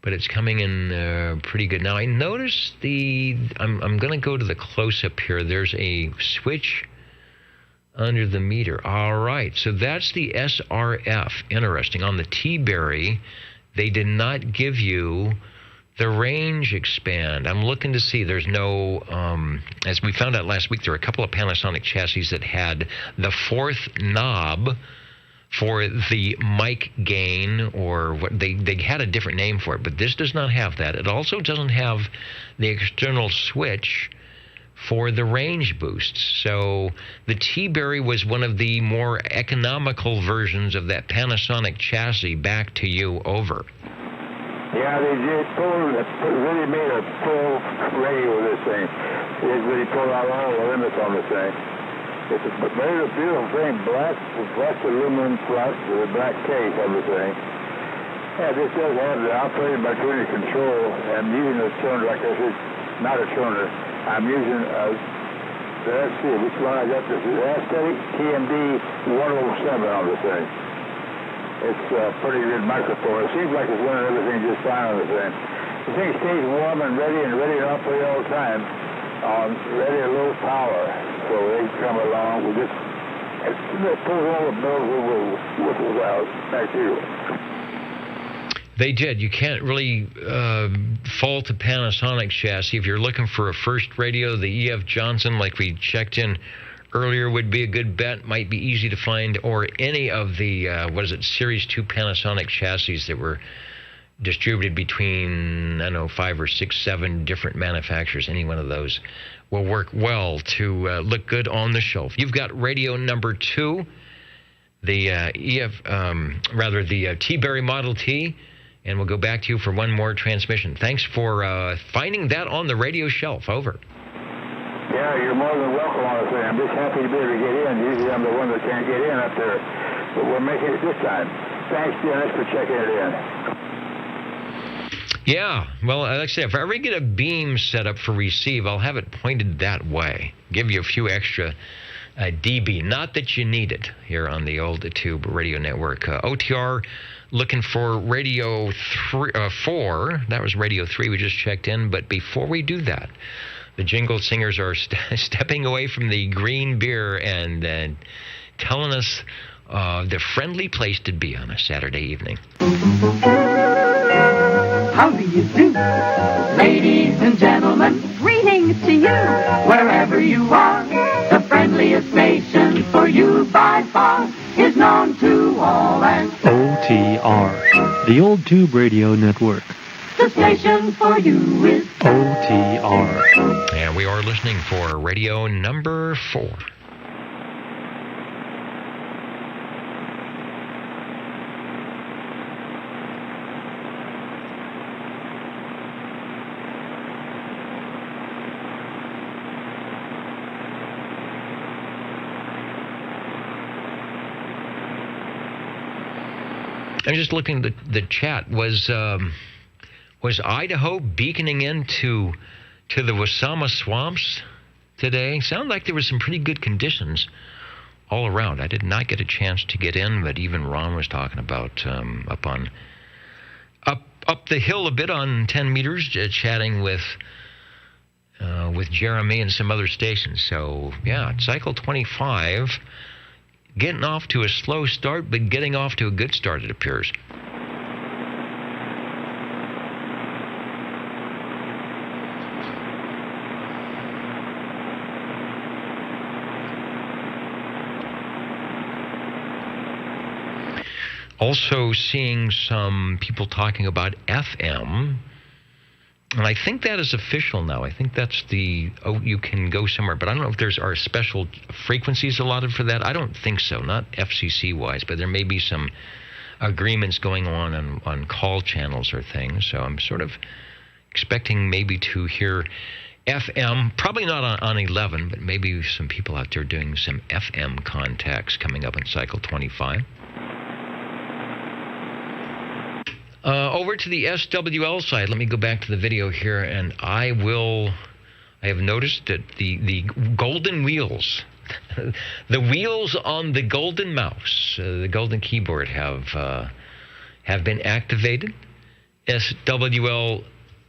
but it's coming in pretty good. Now, I noticed I'm going to go to the close-up here. There's a switch under the meter. All right, so that's the SRF. Interesting. On the Teaberry, they did not give you the range expand. I'm looking to see. There's no, as we found out last week, there were a couple of Panasonic chassis that had the 4th knob for the mic gain, or what they had a different name for it, but this does not have that. It also doesn't have the external switch for the range boosts. So the Teaberry was one of the more economical versions of that Panasonic chassis. Back to you. Over. Yeah, they did really made a full radio with this thing. They really pulled out all the limits on the thing. It's a very beautiful thing, black aluminum front with a black case, everything. Yeah, this does have the operated by tuner control. I'm using a tuner like this. It's not a tuner. I'm using let's see which one I got. This is Aesthetic TMD 107 on the thing. It's a pretty good microphone. It seems like it's running everything just fine on the thing. The thing stays warm and ready to operate all the time. Ready at low power. So they come along with this. It pulls all the bells and whistles out. Back to you. They did. You can't really fault a Panasonic chassis. If you're looking for a first radio, the E.F. Johnson, like we checked in earlier, would be a good bet. Might be easy to find. Or any of the, Series 2 Panasonic chassis that were distributed between, 5 or 6, 7 different manufacturers. Any one of those will work well to look good on the shelf. You've got radio number 2, the Teaberry Model T. And we'll go back to you for one more transmission. Thanks for finding that on the radio shelf. Over. Yeah, you're more than welcome on the thing. I'm just happy to be able to get in. Usually I'm the one that can't get in up there. But we're making it this time. Thanks, Dennis, for checking it in. Yeah, well, like I said, if I ever get a beam set up for receive, I'll have it pointed that way. Give you a few extra dB. Not that you need it here on the old Tube Radio Network. OTR looking for radio 4. That was radio 3 we just checked in. But before we do that, the Jingle Singers are stepping away from the green beer and telling us the friendly place to be on a Saturday evening. How do you do, ladies and gentlemen? Greetings to you, wherever you are. The friendliest station for you by far is known to all and OTR, the Old Tube Radio Network. The station for you is OTR. And we are listening for radio number 4. I'm just looking at the chat. Was Idaho beaconing into the Wasama swamps today? Sounded like there were some pretty good conditions all around. I did not get a chance to get in, but even Ron was talking about up the hill a bit on 10 meters, chatting with Jeremy and some other stations. So yeah, cycle 25. Getting off to a slow start, but getting off to a good start, it appears. Also seeing some people talking about FM. And I think that is official now. I think that's you can go somewhere. But I don't know if are special frequencies allotted for that. I don't think so, not FCC-wise. But there may be some agreements going on call channels or things. So I'm sort of expecting maybe to hear FM, probably not on 11, but maybe some people out there doing some FM contacts coming up in cycle 25. Over to the SWL side. Let me go back to the video here, and I have noticed that the golden wheels, the wheels on the golden mouse, the golden keyboard have been activated. SWL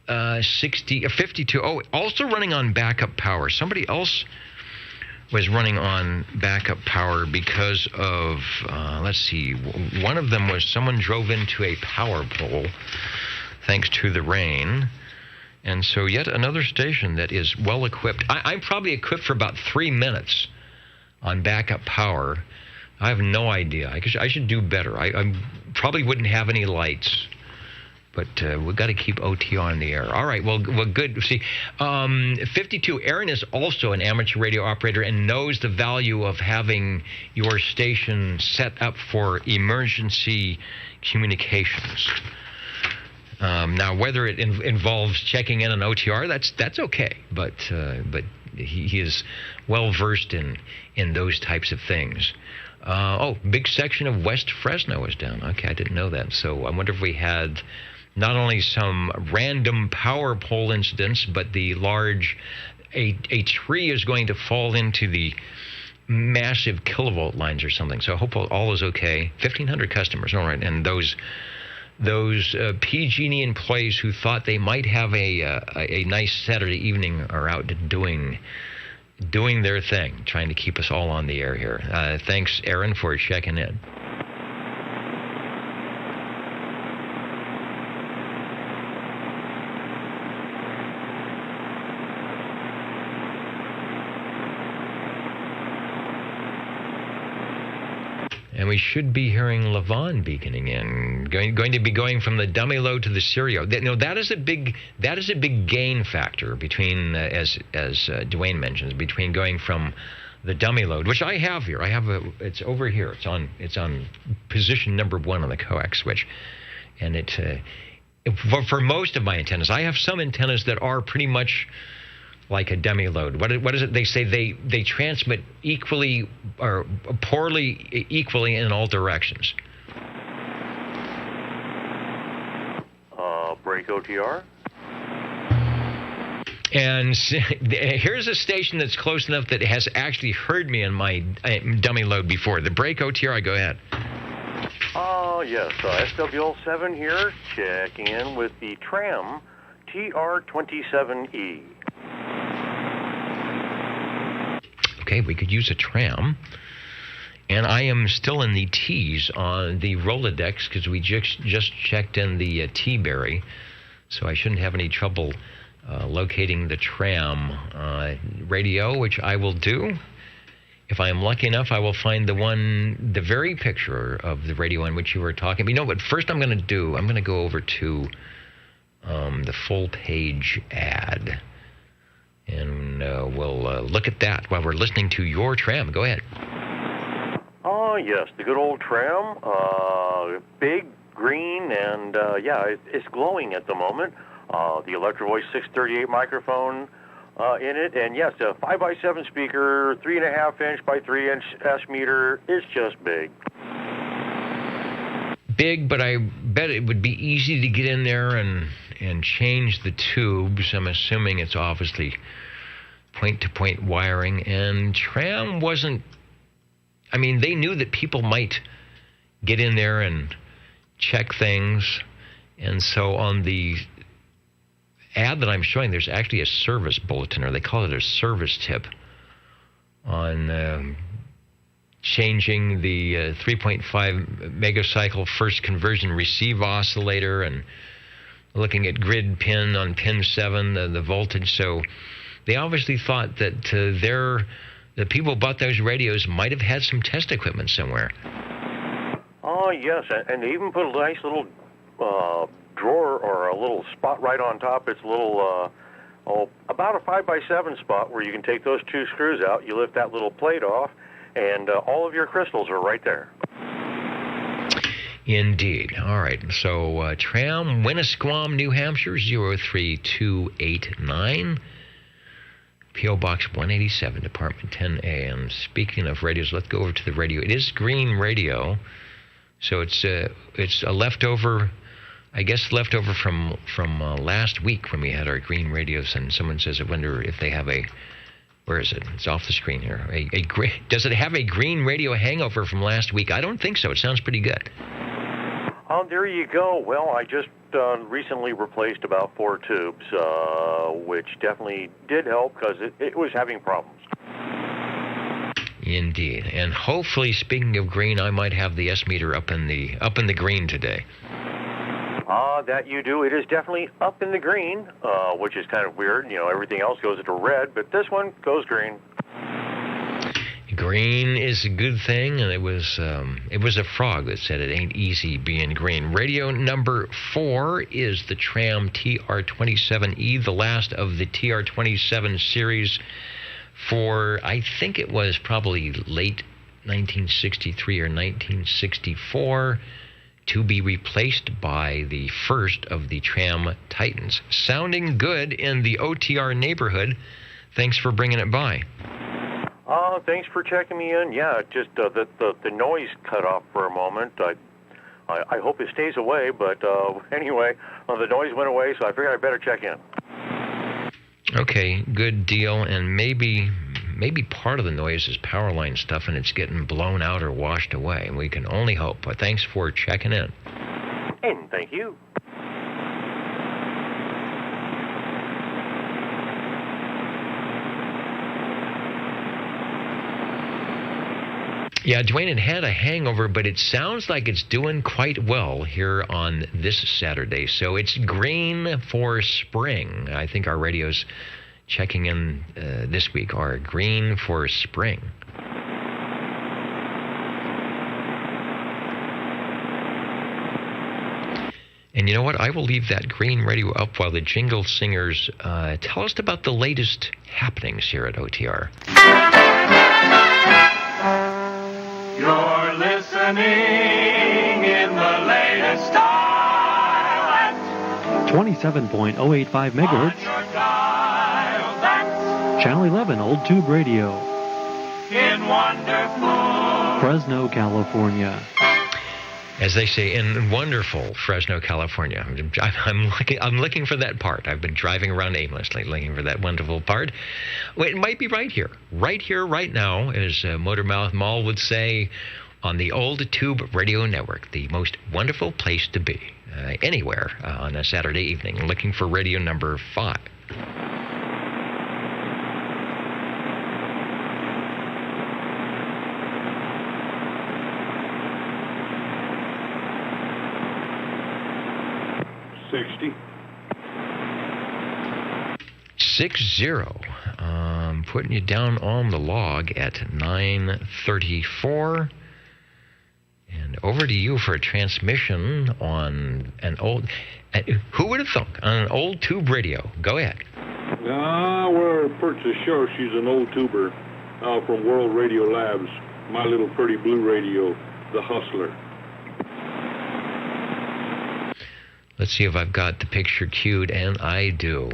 52. Oh, also running on backup power. Somebody else was running on backup power because of, let's see, one of them was someone drove into a power pole thanks to the rain. And so yet another station that is well equipped. I'm probably equipped for about 3 minutes on backup power. I have no idea. I should do better. I probably wouldn't have any lights. But we've got to keep OTR on the air. All right, well, good. See, 52, Aaron is also an amateur radio operator and knows the value of having your station set up for emergency communications. Now, whether it involves checking in on OTR, that's okay. But he is well versed in those types of things. Big section of West Fresno is down. Okay, I didn't know that. So I wonder if we had not only some random power pole incidents, but the large, a tree is going to fall into the massive kilovolt lines or something. So I hope all is okay. 1,500 customers, all right. And those PG&E employees who thought they might have a nice Saturday evening are out doing their thing, trying to keep us all on the air here. Thanks, Aaron, for checking in. And we should be hearing Levon beaconing in, going to be going from the dummy load to the stereo. That is a big gain factor between, as Dwayne mentions, between going from the dummy load, which I have here. It's over here. It's on position number 1 on the coax switch, and for most of my antennas, I have some antennas that are pretty much like a dummy load. What is it? They say they transmit equally or poorly equally in all directions. Break OTR. And here's a station that's close enough that has actually heard me in my dummy load before. The break OTR, go ahead. Yes, SWL7 here, checking in with the tram TR27E. Okay, we could use a tram. And I am still in the T's on the Rolodex because we just checked in the Teaberry, so I shouldn't have any trouble locating the tram radio, which I will do. If I am lucky enough, I will find the very picture of the radio on which you were talking. But what first I'm going to go over to the full page ad. And we'll look at that while we're listening to your tram. Go ahead. Yes, the good old tram. Big, green, and it's glowing at the moment. The Electro Voice 638 microphone in it. And yes, a 5x7 speaker, 3.5 inch by 3 inch S meter. It's just big. Big, but I bet it would be easy to get in there and change the tubes. I'm assuming it's obviously point-to-point wiring. And tram wasn't... I mean, they knew that people might get in there and check things. And so on the ad that I'm showing, there's actually a service bulletin, or they call it a service tip, on changing the 3.5 megacycle first conversion receive oscillator and looking at grid pin on pin 7, the voltage. So they obviously thought that the people who bought those radios might have had some test equipment somewhere. Yes, and they even put a nice little drawer or a little spot right on top. It's a little, about a 5x7 spot where you can take those 2 screws out. You lift that little plate off, and all of your crystals are right there. Indeed. All right. So tram, Winnisquam, New Hampshire, 03289. P.O. Box 187, Department 10A. And speaking of radios, let's go over to the radio. It is green radio, so it's a leftover, I guess leftover from last week when we had our green radios. And someone says, I wonder if they have where is it? It's off the screen here. Does it have a green radio hangover from last week? I don't think so. It sounds pretty good. There you go. Well, I just recently replaced about 4 tubes, which definitely did help because it was having problems. Indeed. And hopefully, speaking of green, I might have the S meter up in the green today. That you do. It is definitely up in the green, which is kind of weird. You know, everything else goes into red, but this one goes green. Green is a good thing, and it was a frog that said it ain't easy being green. Radio number 4 is the Tram TR27E, the last of the TR27 series for, I think it was probably late 1963 or 1964, to be replaced by the first of the Tram Titans. Sounding good in the OTR neighborhood. Thanks for bringing it by. Thanks for checking me in. Yeah, just the noise cut off for a moment. I hope it stays away, but anyway, the noise went away, so I figured I better check in. Okay, good deal. And maybe part of the noise is power line stuff, and it's getting blown out or washed away. And we can only hope. But thanks for checking in. And thank you. Yeah, Dwayne, it had a hangover, but it sounds like it's doing quite well here on this Saturday. So it's green for spring. I think our radios checking in this week are green for spring. And you know what? I will leave that green radio up while the jingle singers tell us about the latest happenings here at OTR. You're listening in the latest style at 27.085 megahertz. dial. That's Channel 11, Old Tube Radio, in wonderful. Fresno, California. As they say, in wonderful Fresno, California. I'm looking for that part. I've been driving around aimlessly looking for that wonderful part. Well, it might be right here, right now, as Motormouth Mall would say, on the Old Tube Radio Network, the most wonderful place to be anywhere on a Saturday evening, looking for radio number 5. Putting you down on the log at 9:34. And over to you for a transmission on an old... who would have thunk? On an old tube radio. Go ahead. We're pretty sure she's an old tuber from World Radio Labs. My little pretty blue radio, the Hustler. Let's see if I've got the picture queued, and I do.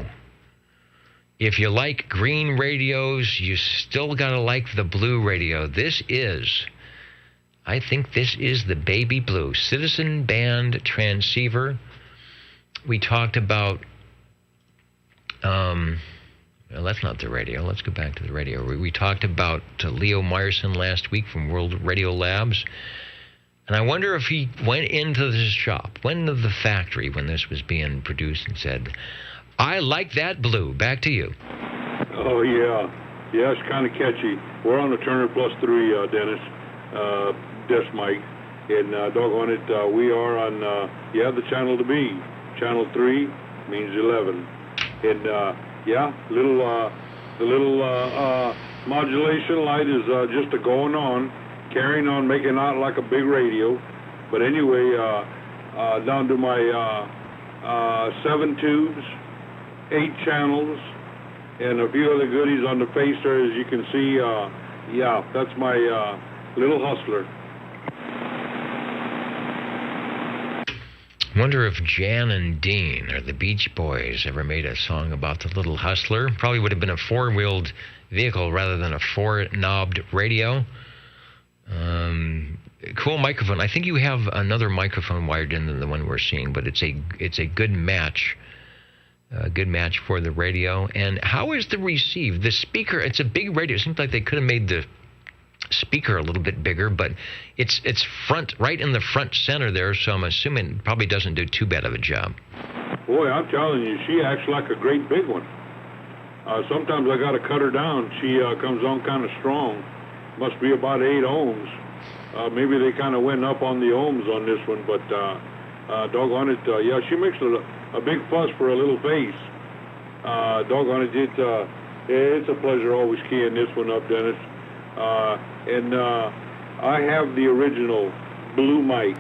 If you like green radios, you still got to like the blue radio. I think this is the baby blue citizen band transceiver. We talked about, well, that's not the radio. Let's go back to the radio. We talked about Leo Meyerson last week from World Radio Labs. And I wonder if he went into this shop, went into the factory when this was being produced and said, I like that blue. Back to you. Oh, yeah. Yeah, it's kind of catchy. We're on the Turner Plus 3, Dennis, desk mic. And doggone it, we are on, the channel to be. Channel 3 means 11. And, the little modulation light is just going on, carrying on, making out like a big radio. But anyway, down to my 7 tubes, 8 channels, and a few other goodies on the facer, as you can see. That's my little Hustler. Wonder if Jan and Dean or the Beach Boys ever made a song about the little Hustler. Probably would have been a 4-wheeled vehicle rather than a 4-knobbed radio. Cool microphone. I think you have another microphone wired in than the one we're seeing, but it's a good match. A good match for the radio. And how is the receive? The speaker, it's a big radio. It seems like they could have made the speaker a little bit bigger, but it's front, right in the front center there, so I'm assuming it probably doesn't do too bad of a job. Boy, I'm telling you, she acts like a great big one. Sometimes I got to cut her down. She comes on kind of strong. Must be about 8 ohms. Maybe they kind of went up on the ohms on this one, but doggone it, she makes a big fuss for a little face. Doggone it, it's a pleasure always keying this one up, Dennis. And I have the original blue mic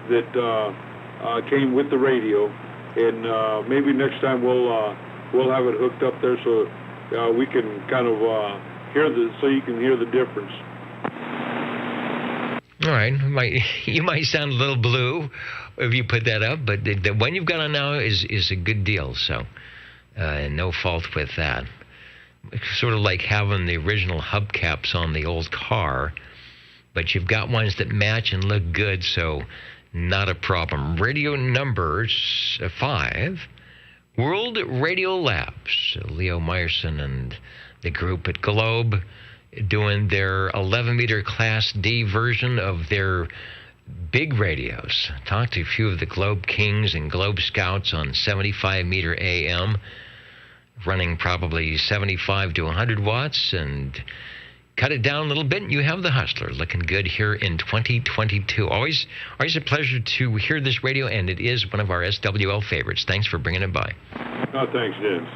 that came with the radio, and maybe next time we'll have it hooked up there so we can kind of so you can hear the difference. All right, you might sound a little blue if you put that up, but the one you've got on now is a good deal, so no fault with that. sort of like having the original hubcaps on the old car, but you've got ones that match and look good, so not a problem. Radio number 5, World Radio Labs. Leo Meyerson and the group at Globe doing their 11-meter Class D version of their big radios. Talked to a few of the Globe Kings and Globe Scouts on 75-meter AM, running probably 75 to 100 watts, and cut it down a little bit, and you have the Hustler looking good here in 2022. Always a pleasure to hear this radio, and it is one of our SWL favorites. Thanks for bringing it by. Oh, thanks, Vince.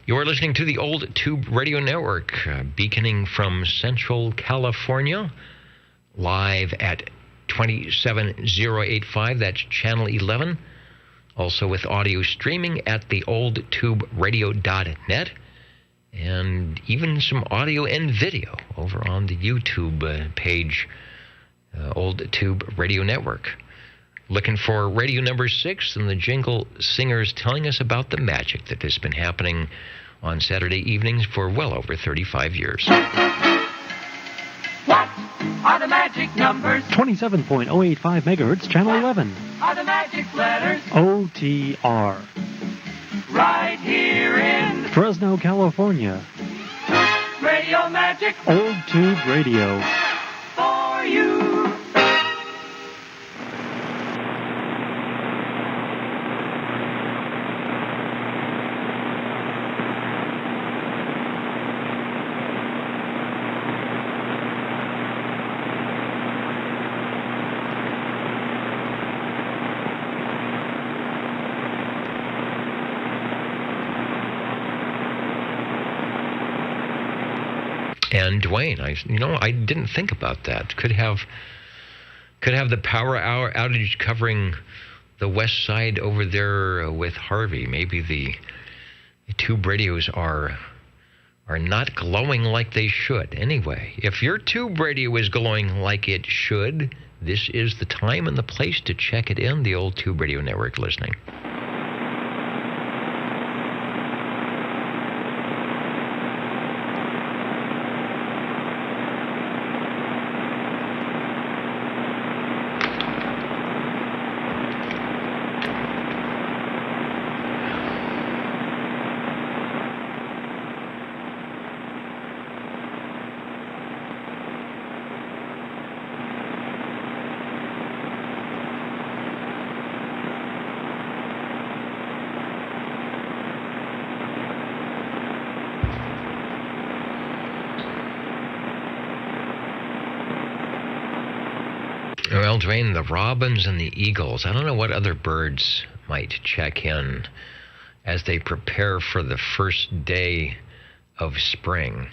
You're listening to the Old Tube Radio Network, beaconing from Central California, live at 27085, that's channel 11. Also with audio streaming at the oldtuberadio.net, and even some audio and video over on the YouTube page, Old Tube Radio Network. Looking for radio number 6, and the jingle singers telling us about the magic that has been happening on Saturday evenings for well over 35 years. What are the magic numbers? 27.085 megahertz, channel 11. Are the magic letters? OTR. Right here in Fresno, California. Radio Magic. Old Tube Radio. For you. And Dwayne, I didn't think about that. Could have the power outage covering the west side over there with Harvey. Maybe the tube radios are not glowing like they should. Anyway, if your tube radio is glowing like it should, this is the time and the place to check it in. The Old Tube Radio Network listening. Well, Dwayne, the robins and the eagles, I don't know what other birds might check in as they prepare for the first day of spring.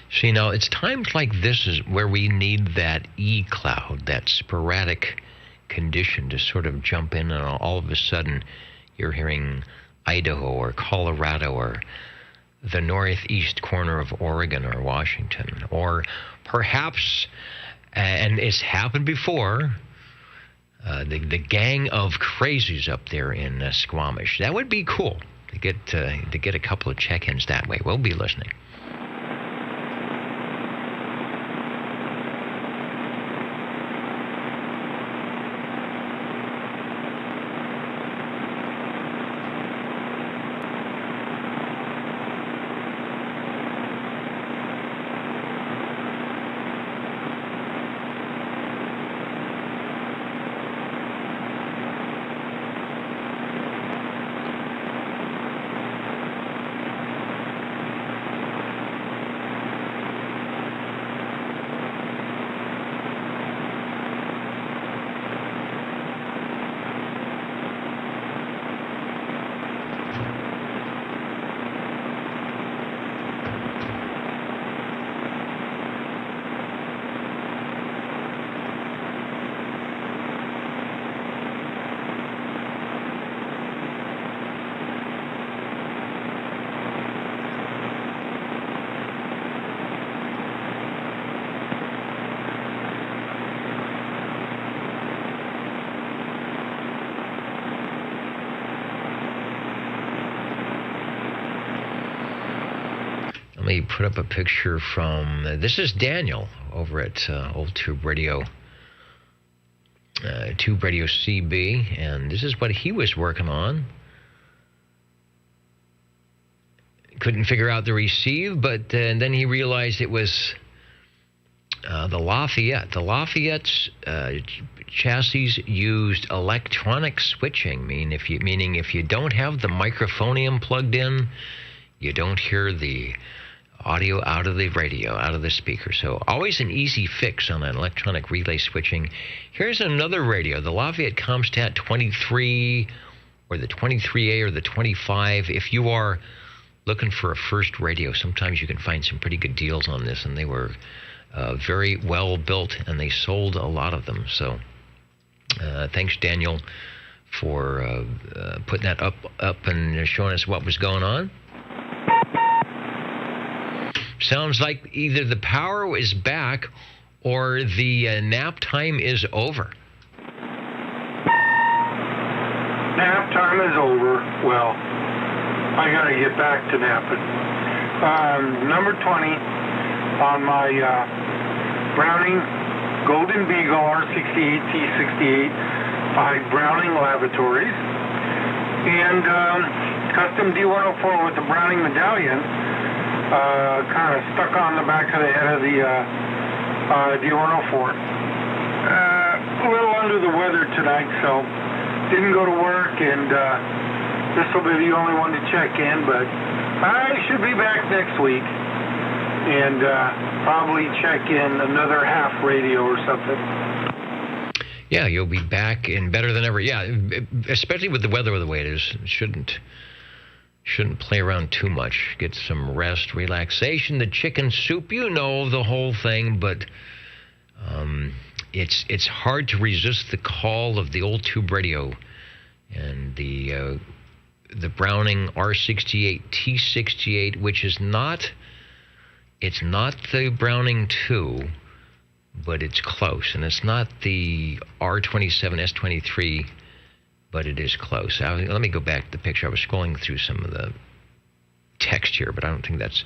See, now, it's times like this is where we need that E-cloud, that sporadic condition to sort of jump in, and all of a sudden you're hearing Idaho or Colorado or the northeast corner of Oregon or Washington, or perhaps, and it's happened before, the gang of crazies up there in Squamish. That would be cool to get a couple of check-ins that way. We'll be listening. me put up a picture from, this is Daniel over at Old Tube Radio, Tube Radio CB, and this is what he was working on. Couldn't figure out the receive, but then he realized it was the Lafayette. The Lafayette's chassis used electronic switching, meaning if you don't have the microphonium plugged in, you don't hear the audio out of the radio, out of the speaker. So always an easy fix on that electronic relay switching. Here's another radio, the Lafayette Comstat 23 or the 23A or the 25. If you are looking for a first radio, sometimes you can find some pretty good deals on this, and they were very well built, and they sold a lot of them. So thanks, Daniel, for putting that up and showing us what was going on. Sounds like either the power is back or the nap time is over. Nap time is over. Well, I got to get back to napping. Number 20 on my Browning Golden Beagle R68 T68 by Browning Laboratories, and custom D104 with the Browning medallion kind of stuck on the back of the head of the D104. A little under the weather tonight, so didn't go to work, and this will be the only one to check in, but I should be back next week and probably check in another half radio or something. Yeah, you'll be back and better than ever. Yeah, especially with the weather the way it is. Shouldn't play around too much. Get some rest, relaxation. The chicken soup, you know the whole thing, but it's hard to resist the call of the old tube radio and the Browning R68 T68, which is not the Browning 2, but it's close, and it's not the R27 S23, but it is close. Let me go back to the picture. I was scrolling through some of the text here, but I don't think that's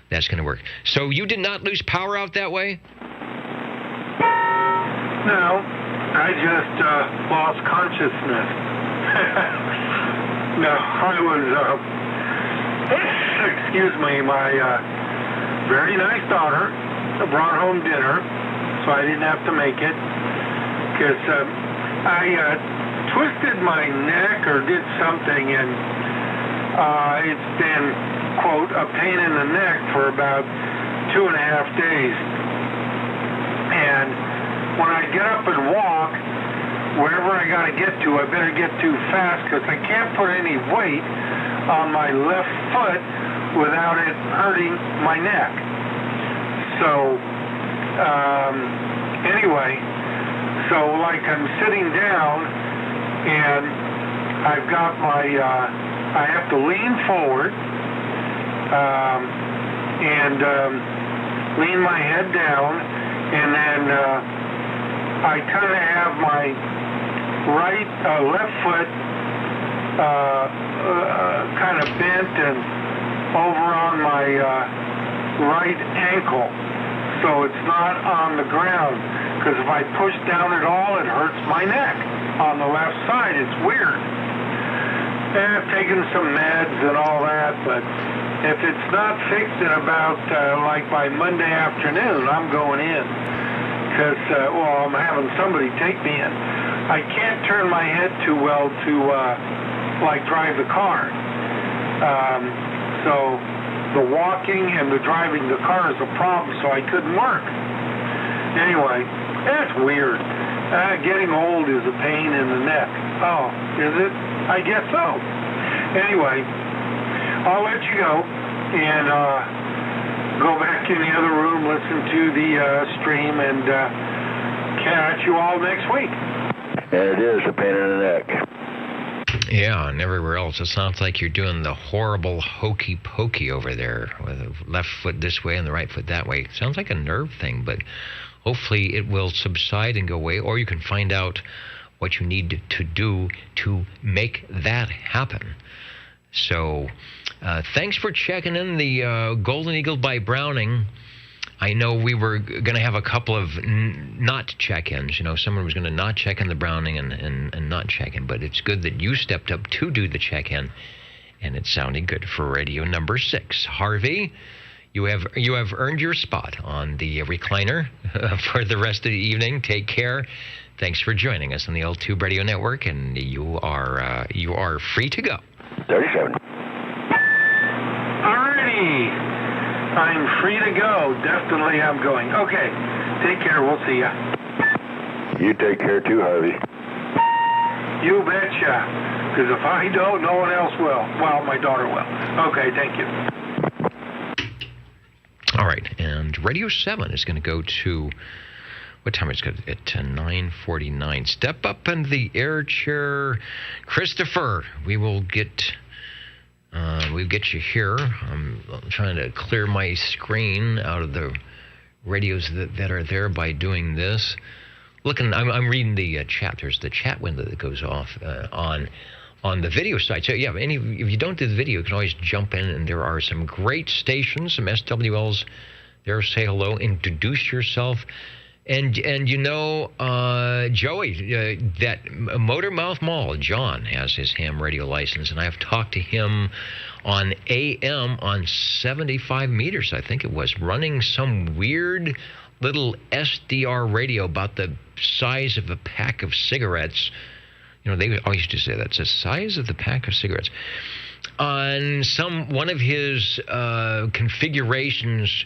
going to work. So you did not lose power out that way? No, I just lost consciousness. No, I was, excuse me, my very nice daughter brought home dinner, so I didn't have to make it, because I twisted my neck or did something, and it's been, quote, a pain in the neck for about 2.5 days. And when I get up and walk, wherever I got to get to, I better get to fast, because I can't put any weight on my left foot without it hurting my neck. So, anyway, so like I'm sitting down, and I've got my, I have to lean forward, and lean my head down, and then I kind of have my left foot kind of bent and over on my right ankle, so it's not on the ground, because if I push down at all, it hurts my neck on the left side. It's weird. And I've taken some meds and all that, but if it's not fixed in about like by Monday afternoon, I'm going in, because I'm having somebody take me in. I can't turn my head too well to like drive the car. So the walking and the driving the car is a problem, so I couldn't work. Anyway, that's weird. Getting old is a pain in the neck. Oh, is it? I guess so. Anyway, I'll let you go and go back in the other room, listen to the stream, and catch you all next week. And it is a pain in the neck. Yeah, and everywhere else. It sounds like you're doing the horrible hokey pokey over there, with the left foot this way and the right foot that way. It sounds like a nerve thing, but hopefully it will subside and go away, or you can find out what you need to do to make that happen. So Thanks for checking in the Golden Eagle by Browning. I know we were going to have a couple of not check-ins. You know, someone was going to not check in the Browning and not check in, but it's good that you stepped up to do the check-in, and it sounded good for radio number 6. Harvey, you have earned your spot on the recliner for the rest of the evening. Take care. Thanks for joining us on the L2 Radio Network, and you are free to go. 37. Alrighty. I'm free to go. Definitely I'm going. Okay. Take care. We'll see ya. You take care too, Harvey. You betcha. Because if I don't, no one else will. Well, my daughter will. Okay, thank you. All right, and Radio 7 is going to go to, what time is it? At 9:49. Step up in the air chair. Christopher, we'll get you here. I'm trying to clear my screen out of the radios that are there by doing this. I'm reading the chat. There's the chat window that goes off on the video side. So yeah, if you don't do the video, you can always jump in, and there are some great stations, some SWLs there. Say hello, introduce yourself. And you know, Joey, that Motormouth Mall, John has his ham radio license, and I've talked to him on AM on 75 meters, I think it was, running some weird little SDR radio about the size of a pack of cigarettes. You know, they always used to say that's the size of the pack of cigarettes. On one of his configurations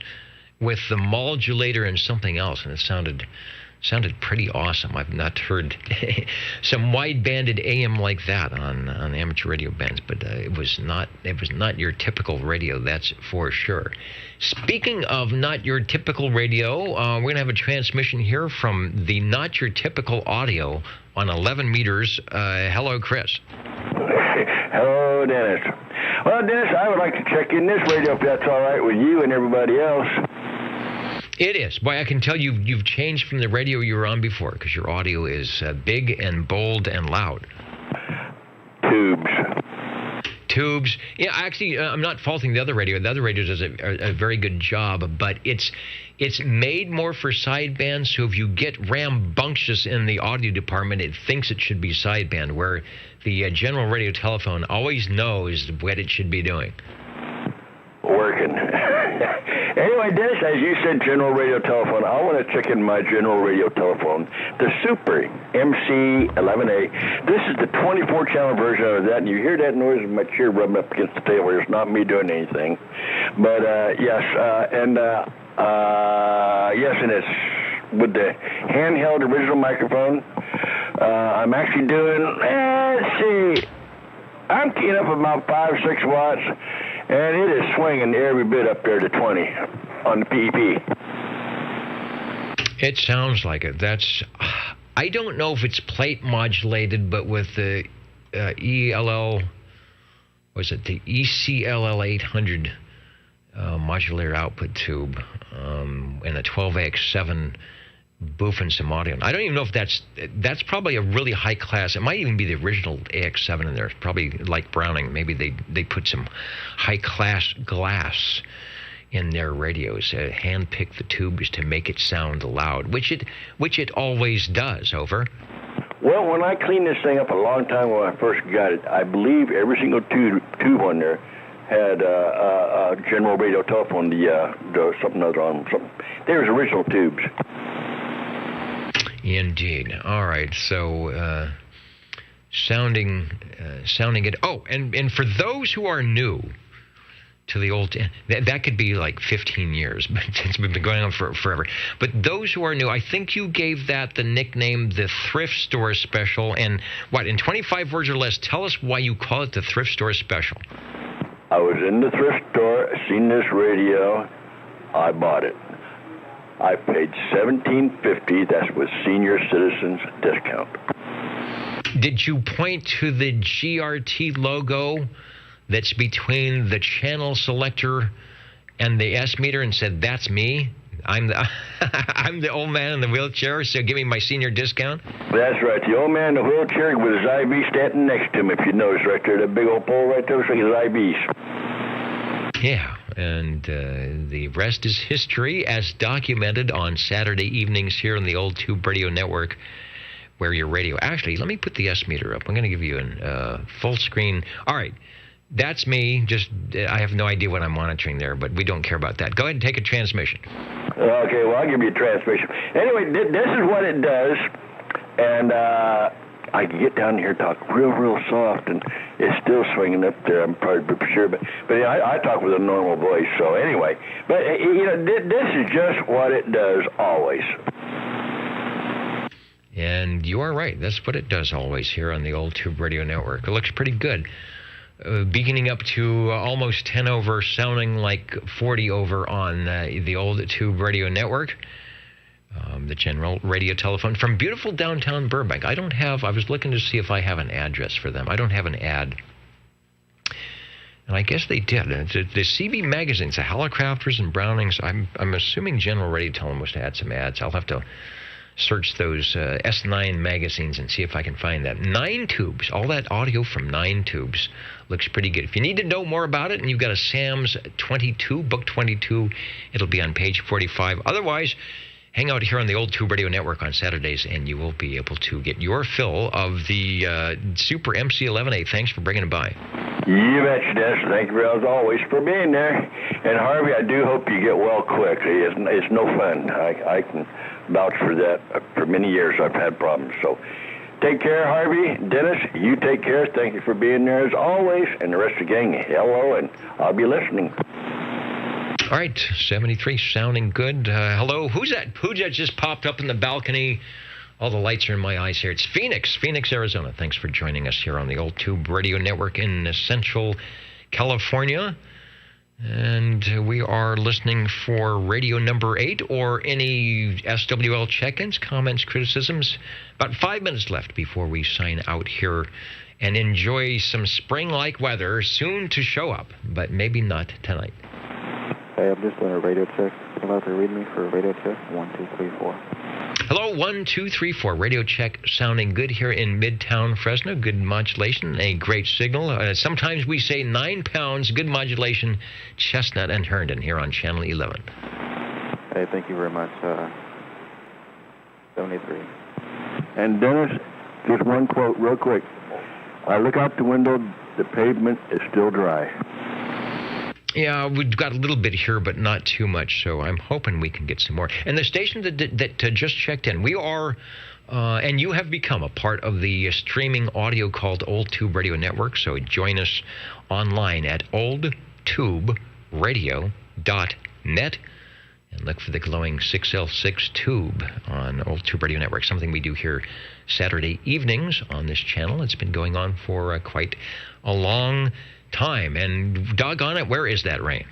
with the modulator and something else, and it sounded pretty awesome. I've not heard some wide-banded AM like that on amateur radio bands, but it was not your typical radio, that's for sure. Speaking of not your typical radio, we're going to have a transmission here from the Not Your Typical Audio on 11 meters. Hello, Chris. Hello, Dennis. Well, Dennis, I would like to check in this radio if that's all right with you and everybody else. It is. Boy, I can tell you've changed from the radio you were on before, because your audio is big and bold and loud. Tubes. Yeah, actually, I'm not faulting the other radio. The other radio does a very good job, but it's made more for sideband, so if you get rambunctious in the audio department, it thinks it should be sideband, where the general radio telephone always knows what it should be doing. Working. Anyway, Dennis, as you said, general radio telephone, I want to check in my general radio telephone, the Super MC11A. This is the 24-channel version of that, and you hear that noise of my chair rubbing up against the table. It's not me doing anything. But, yes, and it's with the handheld original microphone. I'm actually doing, let's see, I'm keying up about 5 or 6 watts. And it is swinging every bit up there to 20 on the PEP. It sounds like it. I don't know if it's plate modulated, but with the the ECLL 800 modulator output tube and a 12AX7 boof and some audio. I don't even know if that's probably a really high class. It might even be the original AX7 in there. It's probably like Browning. Maybe they put some high class glass in their radios, hand-pick the tubes to make it sound loud, which it always does. Over. Well, when I cleaned this thing up a long time when I first got it, I believe every single tube on there had a general radio telephone. The something other on something. There's original tubes. Indeed. All right. So, sounding it. Oh, and for those who are new to the old, that could be like 15 years, but it's been going on for forever. But those who are new, I think you gave that the nickname, the Thrift Store Special. And what, in 25 words or less, tell us why you call it the Thrift Store Special. I was in the thrift store, seen this radio, I bought it. I paid $17.50. That's with senior citizens discount. Did you point to the GRT logo that's between the channel selector and the S meter and said, "That's me. I'm the old man in the wheelchair, so give me my senior discount"? That's right. The old man in the wheelchair with his IB standing next to him. If you notice right there, that big old pole right there, looks like his IBs. Yeah, and the rest is history as documented on Saturday evenings here on the Old Tube Radio Network, where your radio... Actually, let me put the S-meter up. I'm going to give you a full screen. All right, that's me. I have no idea what I'm monitoring there, but we don't care about that. Go ahead and take a transmission. Okay, well, I'll give you a transmission. Anyway, this is what it does, and I can get down here and talk real soft, and it's still swinging up there, I'm probably sure, but I talk with a normal voice, so anyway. But, this is just what it does always. And you are right. That's what it does always here on the Old Tube Radio Network. It looks pretty good. Beginning up to almost 10 over, sounding like 40 over on the Old Tube Radio Network. The general radio telephone from beautiful downtown Burbank. I was looking to see if I have an address for them. I don't have an ad. And I guess they did. The CB magazines, the Helicopters and Brownings, I'm assuming General Radio Telephone must have had some ads. I'll have to search those S9 magazines and see if I can find that. 9 tubes, all that audio from 9 tubes looks pretty good. If you need to know more about it and you've got a Sam's 22, book 22, it'll be on page 45. Otherwise, hang out here on the Old Tube Radio Network on Saturdays, and you will be able to get your fill of the Super MC11A. Thanks for bringing it by. You betcha, Dennis. Thank you, as always, for being there. And, Harvey, I do hope you get well quick. It's no fun. I can vouch for that. For many years, I've had problems. So take care, Harvey. Dennis, you take care. Thank you for being there, as always. And the rest of the gang, hello, and I'll be listening. All right, 73, sounding good. Hello, who's that? Who just popped up in the balcony? All the lights are in my eyes here. It's Phoenix, Arizona. Thanks for joining us here on the Old Tube Radio Network in Central California. And we are listening for radio number 8 or any SWL check-ins, comments, criticisms. About 5 minutes left before we sign out here and enjoy some spring-like weather soon to show up, but maybe not tonight. Hey, I'm just doing a radio check. Come out to read me for a radio check. 1, 2, 3, 4. Hello, 1, 2, 3, 4. Radio check sounding good here in Midtown Fresno. Good modulation, a great signal. Sometimes we say 9 pounds, good modulation, Chestnut and Herndon here on Channel 11. Hey, thank you very much. 73. And Dennis, just one quote real quick. I look out the window, the pavement is still dry. Yeah, we've got a little bit here, but not too much, so I'm hoping we can get some more. And the station that just checked in, we are, and you have become a part of the streaming audio called Old Tube Radio Network, so join us online at oldtuberadio.net and look for the glowing 6L6 tube on Old Tube Radio Network, something we do here Saturday evenings on this channel. It's been going on for quite a long time, and doggone it, where is that rain?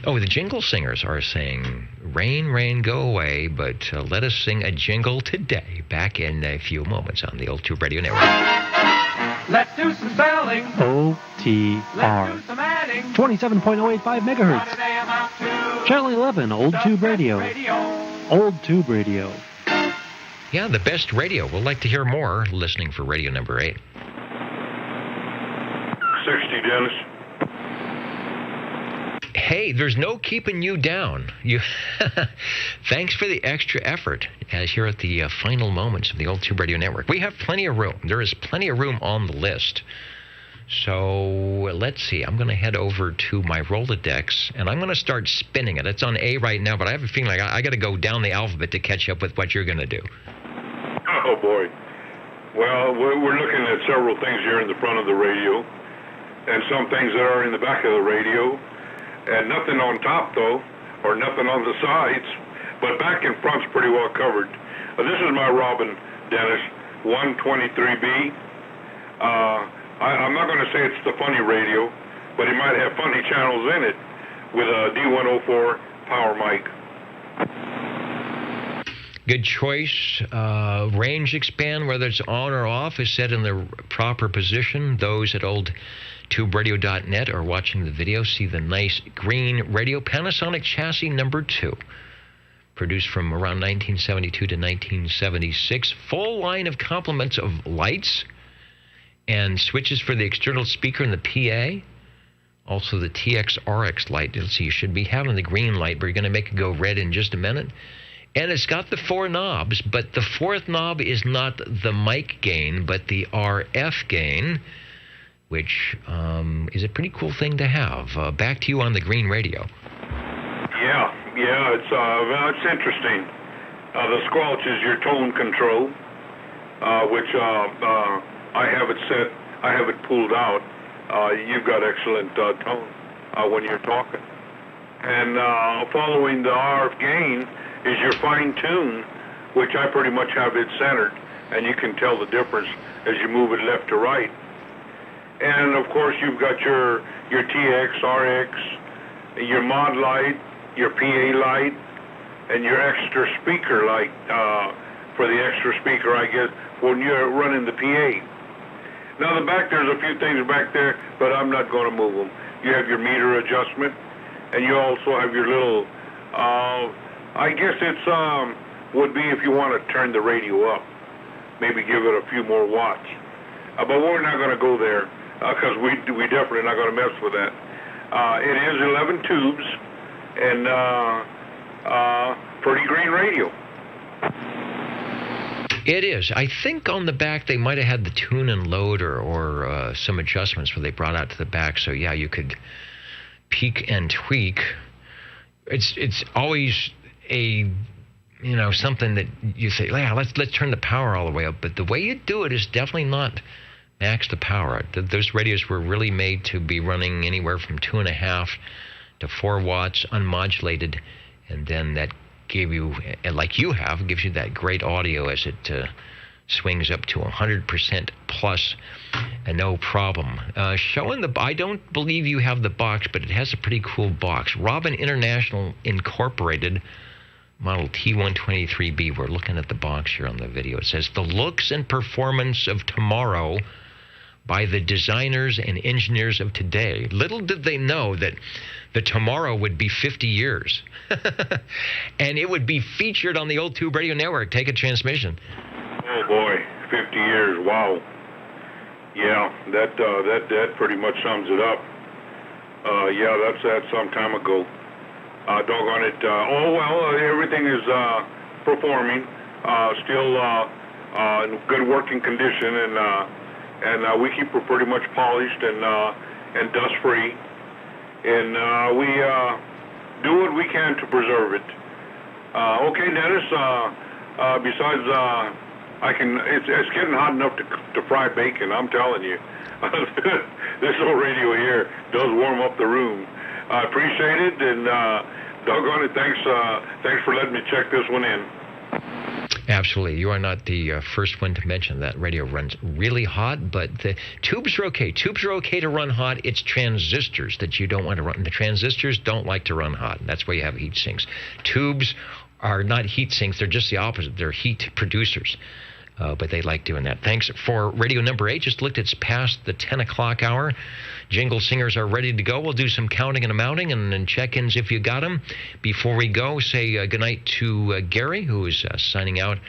Oh, the jingle singers are saying, rain, rain, go away, but let us sing a jingle today. Back in a few moments on the Old Tube Radio Network. Let's do some spelling. OTR. 27.085 megahertz. Channel 11, Old Tube Radio. Old Tube Radio. Yeah, the best radio. We'll like to hear more listening for radio number 8. 60, Dennis. Hey, there's no keeping you down. Thanks for the extra effort as here at the final moments of the Old Tube Radio Network. We have plenty of room. There is plenty of room on the list. So let's see. I'm going to head over to my Rolodex, and I'm going to start spinning it. It's on A right now, but I have a feeling like I got to go down the alphabet to catch up with what you're going to do. Oh, boy. Well, we're looking at several things here in the front of the radio, and some things that are in the back of the radio, and nothing on top, though, or nothing on the sides, but back and front's pretty well covered. This is my Robin, Dennis, 123B. I'm not going to say it's the funny radio, but it might have funny channels in it with a D104 power mic. Good choice. Range expand, whether it's on or off, is set in the proper position. Those at oldtuberadio.net are watching the video. See the nice green radio. Panasonic chassis number 2. Produced from around 1972 to 1976. Full line of complements of lights, And switches for the external speaker and the PA. Also the TX-RX light. Let's see, you should be having the green light, but you're going to make it go red in just a minute. And it's got the 4 knobs, but the 4th knob is not the mic gain, but the RF gain, which is a pretty cool thing to have. Back to you on the green radio. Yeah, it's interesting. The squelch is your tone control, which I have it set, I have it pulled out. You've got excellent tone when you're talking. And following the RF gain is your fine tune, which I pretty much have it centered, and you can tell the difference as you move it left to right. And of course you've got your TX, RX, your mod light, your PA light, and your extra speaker light for the extra speaker, I guess, when you're running the PA. Now the back, there's a few things back there, but I'm not going to move them. You have your meter adjustment, and you also have your little, I guess it's, would be if you want to turn the radio up, maybe give it a few more watts. But we're not going to go there, because we definitely not going to mess with that. It is 11 tubes, and pretty green radio. It is. I think on the back they might have had the tune and load or some adjustments where they brought out to the back. So yeah, you could peek and tweak. It's always a something that you say, yeah, let's turn the power all the way up. But the way you do it is definitely not max the power. Those radios were really made to be running anywhere from 2.5 to 4 watts unmodulated, and then that gave you, like you have, gives you that great audio as it swings up to 100% plus, and no problem. Showing I don't believe you have the box, but it has a pretty cool box. Robin International Incorporated, Model T123B. We're looking at the box here on the video. It says, the looks and performance of tomorrow by the designers and engineers of today. Little did they know that the tomorrow would be 50 years. And it would be featured on the Old Tube Radio Network. Take a transmission. Oh boy, 50 years, wow. Yeah, that pretty much sums it up. Yeah, that's some time ago. Doggone it. Everything is performing, still in good working condition, and we keep it pretty much polished and dust free, and we do what we can to preserve it. Okay, Dennis. Besides, it's getting hot enough to fry bacon. I'm telling you, this old radio here does warm up the room. I appreciate it, and doggone it, thanks for letting me check this one in. Absolutely. You are not the first one to mention that radio runs really hot, but the tubes are okay. Tubes are okay to run hot. It's transistors that you don't want to run. The transistors don't like to run hot. That's why you have heat sinks. Tubes are not heat sinks. They're just the opposite. They're heat producers. But they like doing that. Thanks for radio number 8. Just looked, it's past the 10 o'clock hour. Jingle singers are ready to go. We'll do some counting and amounting and check-ins if you got them. Before we go, say goodnight to Gary, who is signing out.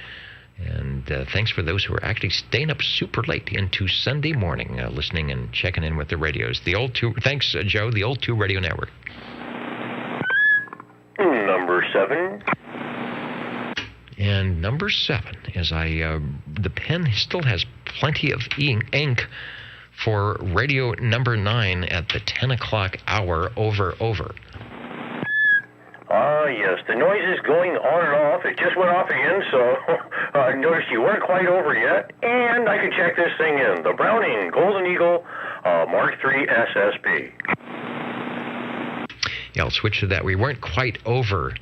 And thanks for those who are actually staying up super late into Sunday morning, listening and checking in with the radios. Thanks, Joe, the Old Tube Radio Network. Number 7. And number 7, as the pen still has plenty of ink for radio number 9 at the 10 o'clock hour, over. Yes, the noise is going on and off. It just went off again, so I noticed you weren't quite over yet. And I can check this thing in. The Browning Golden Eagle Mark III SSB. Yeah, I'll switch to that. We weren't quite over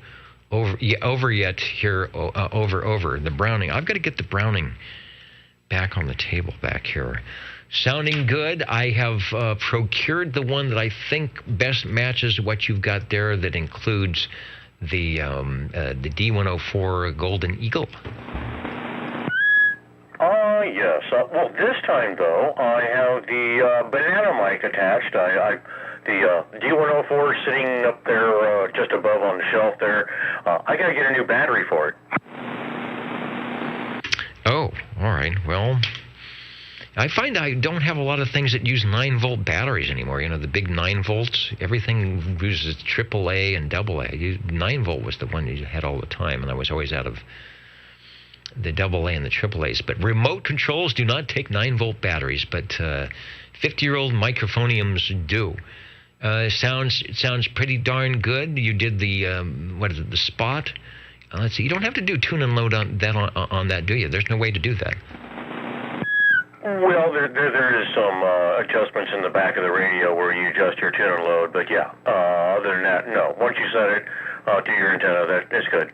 yet here, over. The Browning. I've got to get the Browning back on the table back here. Sounding good. I have procured the one that I think best matches what you've got there, that includes the D104 Golden Eagle. Yes. Well, this time, though, I have the banana mic attached. The D104 sitting up there just above on the shelf there. I got to get a new battery for it. Oh, all right. Well, I find I don't have a lot of things that use 9-volt batteries anymore. You know, the big 9 volts. Everything uses AAA and AA. 9-volt was the one you had all the time, and I was always out of the AA and the AAAs. But remote controls do not take 9-volt batteries, but 50-year-old microphoniums do. Sounds pretty darn good. You did the the spot. Let's see. You don't have to do tune and load on that, do you? There's no way to do that. Well, there is some adjustments in the back of the radio where you adjust your tune and load, but yeah, other than that, no. Once you set it to your antenna, that's good.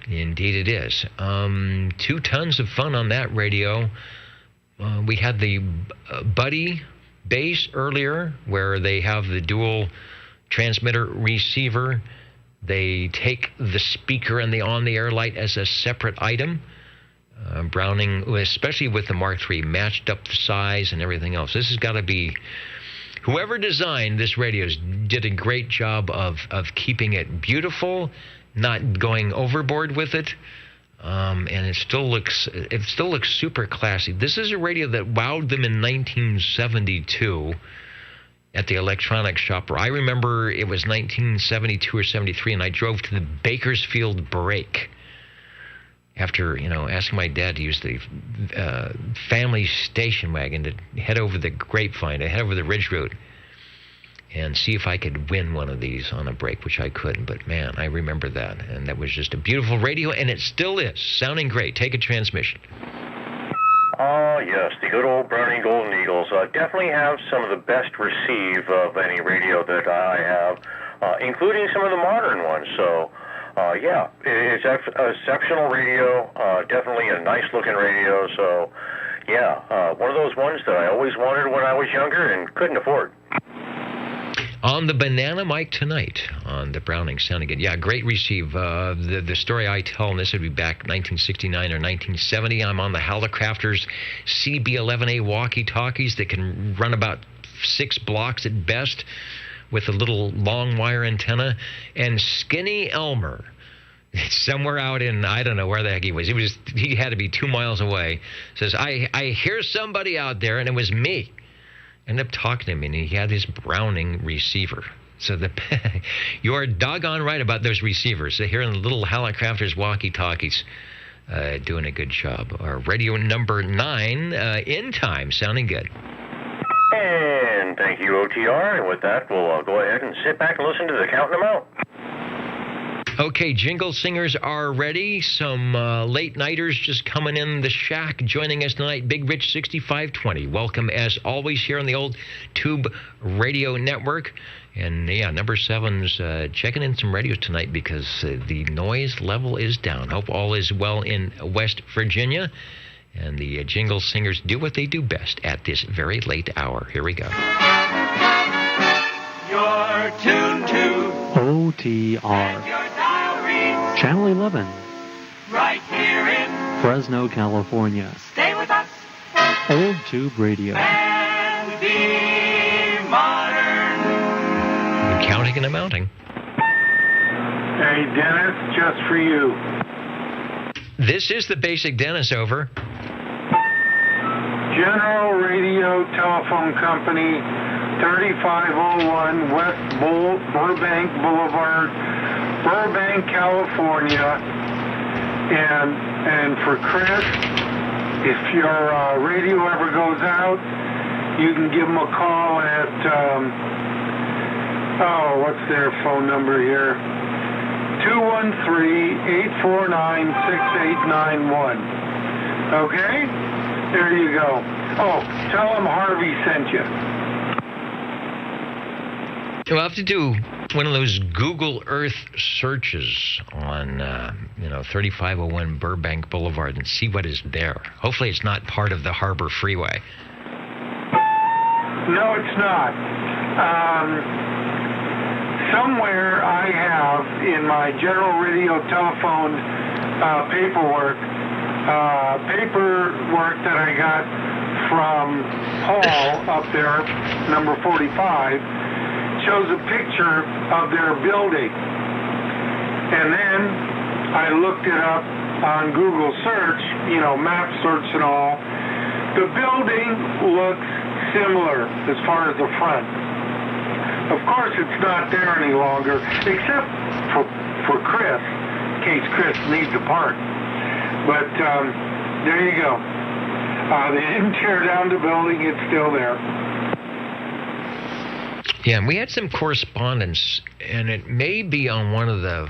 Indeed it is. 2 tons of fun on that radio. We had the Buddy bass earlier, where they have the dual transmitter receiver. They take the speaker and the on-the-air light as a separate item. Browning, especially with the Mark III, matched up the size and everything else. This has got to be... Whoever designed this radio did a great job of keeping it beautiful, not going overboard with it. And it still looks super classy. This is a radio that wowed them in 1972 at the electronics shop. I remember it was 1972 or 73, and I drove to the Bakersfield break after, asking my dad to use the family station wagon to head over the Grapevine, to head over the Ridge Road, and see if I could win one of these on a break, which I couldn't. But, man, I remember that. And that was just a beautiful radio, and it still is. Sounding great. Take a transmission. Oh, yes, the good old Browning Golden Eagles definitely have some of the best receive of any radio that I have, including some of the modern ones. So, yeah, it's exceptional radio, definitely a nice-looking radio. So, yeah, one of those ones that I always wanted when I was younger and couldn't afford. On the banana mic tonight on the Browning, sounding good. Yeah, great receive. The story I tell, and this would be back 1969 or 1970, I'm on the Hallicrafters CB11A walkie-talkies that can run about 6 blocks at best with a little long wire antenna. And Skinny Elmer, somewhere out in, I don't know where the heck he was. He had to be 2 miles away. Says, I hear somebody out there, and it was me. Ended up talking to him, and he had his Browning receiver. So you're doggone right about those receivers. So here in the little Hallicrafters walkie-talkies, doing a good job. Our radio number 9, in time, sounding good. And thank you, OTR. And with that, we'll go ahead and sit back and listen to the counting them out. Okay, jingle singers are ready. Some late-nighters just coming in the shack. Joining us tonight, Big Rich 6520. Welcome, as always, here on the old Tube Radio Network. And, yeah, number 7's checking in some radios tonight because the noise level is down. Hope all is well in West Virginia. And the jingle singers do what they do best at this very late hour. Here we go. You're tuned to OTR. Channel 11. Right here in Fresno, California. Stay with us. Old Tube Radio. And be modern. I'm counting and amounting. Hey, Dennis, just for you. This is the basic Dennis, over. General Radio Telephone Company, 3501 West Burbank Boulevard, Burbank, California. And for Chris, if your radio ever goes out, you can give them a call at, what's their phone number here? 213-849-6891. Okay? There you go. Oh, tell them Harvey sent you. We'll have to do one of those Google Earth searches on, 3501 Burbank Boulevard and see what is there. Hopefully it's not part of the Harbor Freeway. No, it's not. Somewhere I have in my General Radio Telephone paperwork that I got from Paul up there, number 45, shows a picture of their building. And then I looked it up on Google search, map search and all, The building looks similar as far as the front. Of course, it's not there any longer, except for Chris, in case Chris needs a part. But there you go. They didn't tear down the building. It's still there. Yeah, and we had some correspondence, and it may be on one of the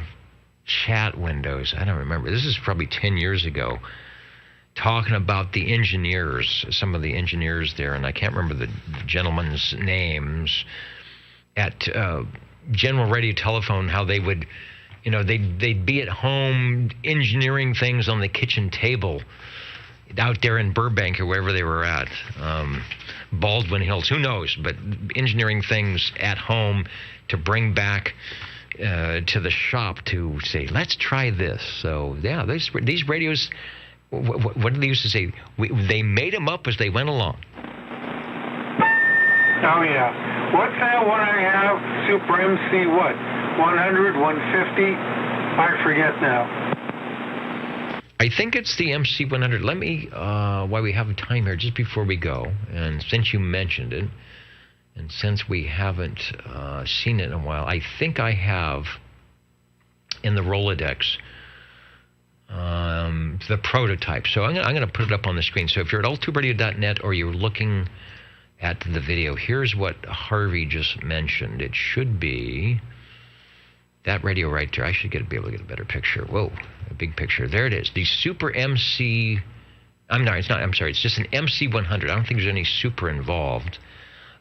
chat windows. I don't remember. This is probably 10 years ago, talking about the engineers, some of the engineers there, and I can't remember the gentlemen's names, at General Radio Telephone, how they would, they'd be at home engineering things on the kitchen table out there in Burbank or wherever they were at. Baldwin Hills, who knows, but engineering things at home to bring back to the shop to say, let's try this. So, yeah, these radios, what did they used to say? They made them up as they went along. Oh, yeah. What's that one I have? Super MC what? 100, 150? I forget now. I think it's the MC100. Let me, while we have time here, just before we go, and since you mentioned it, and since we haven't seen it in a while, I think I have in the Rolodex the prototype. So I'm going to put it up on the screen. So if you're at altuberadio.net or you're looking at the video, here's what Harvey just mentioned. It should be that radio right there. I should be able to get a better picture. Whoa, a big picture. There it is. The Super MC. It's not. I'm sorry. It's just an MC100. I don't think there's any super involved.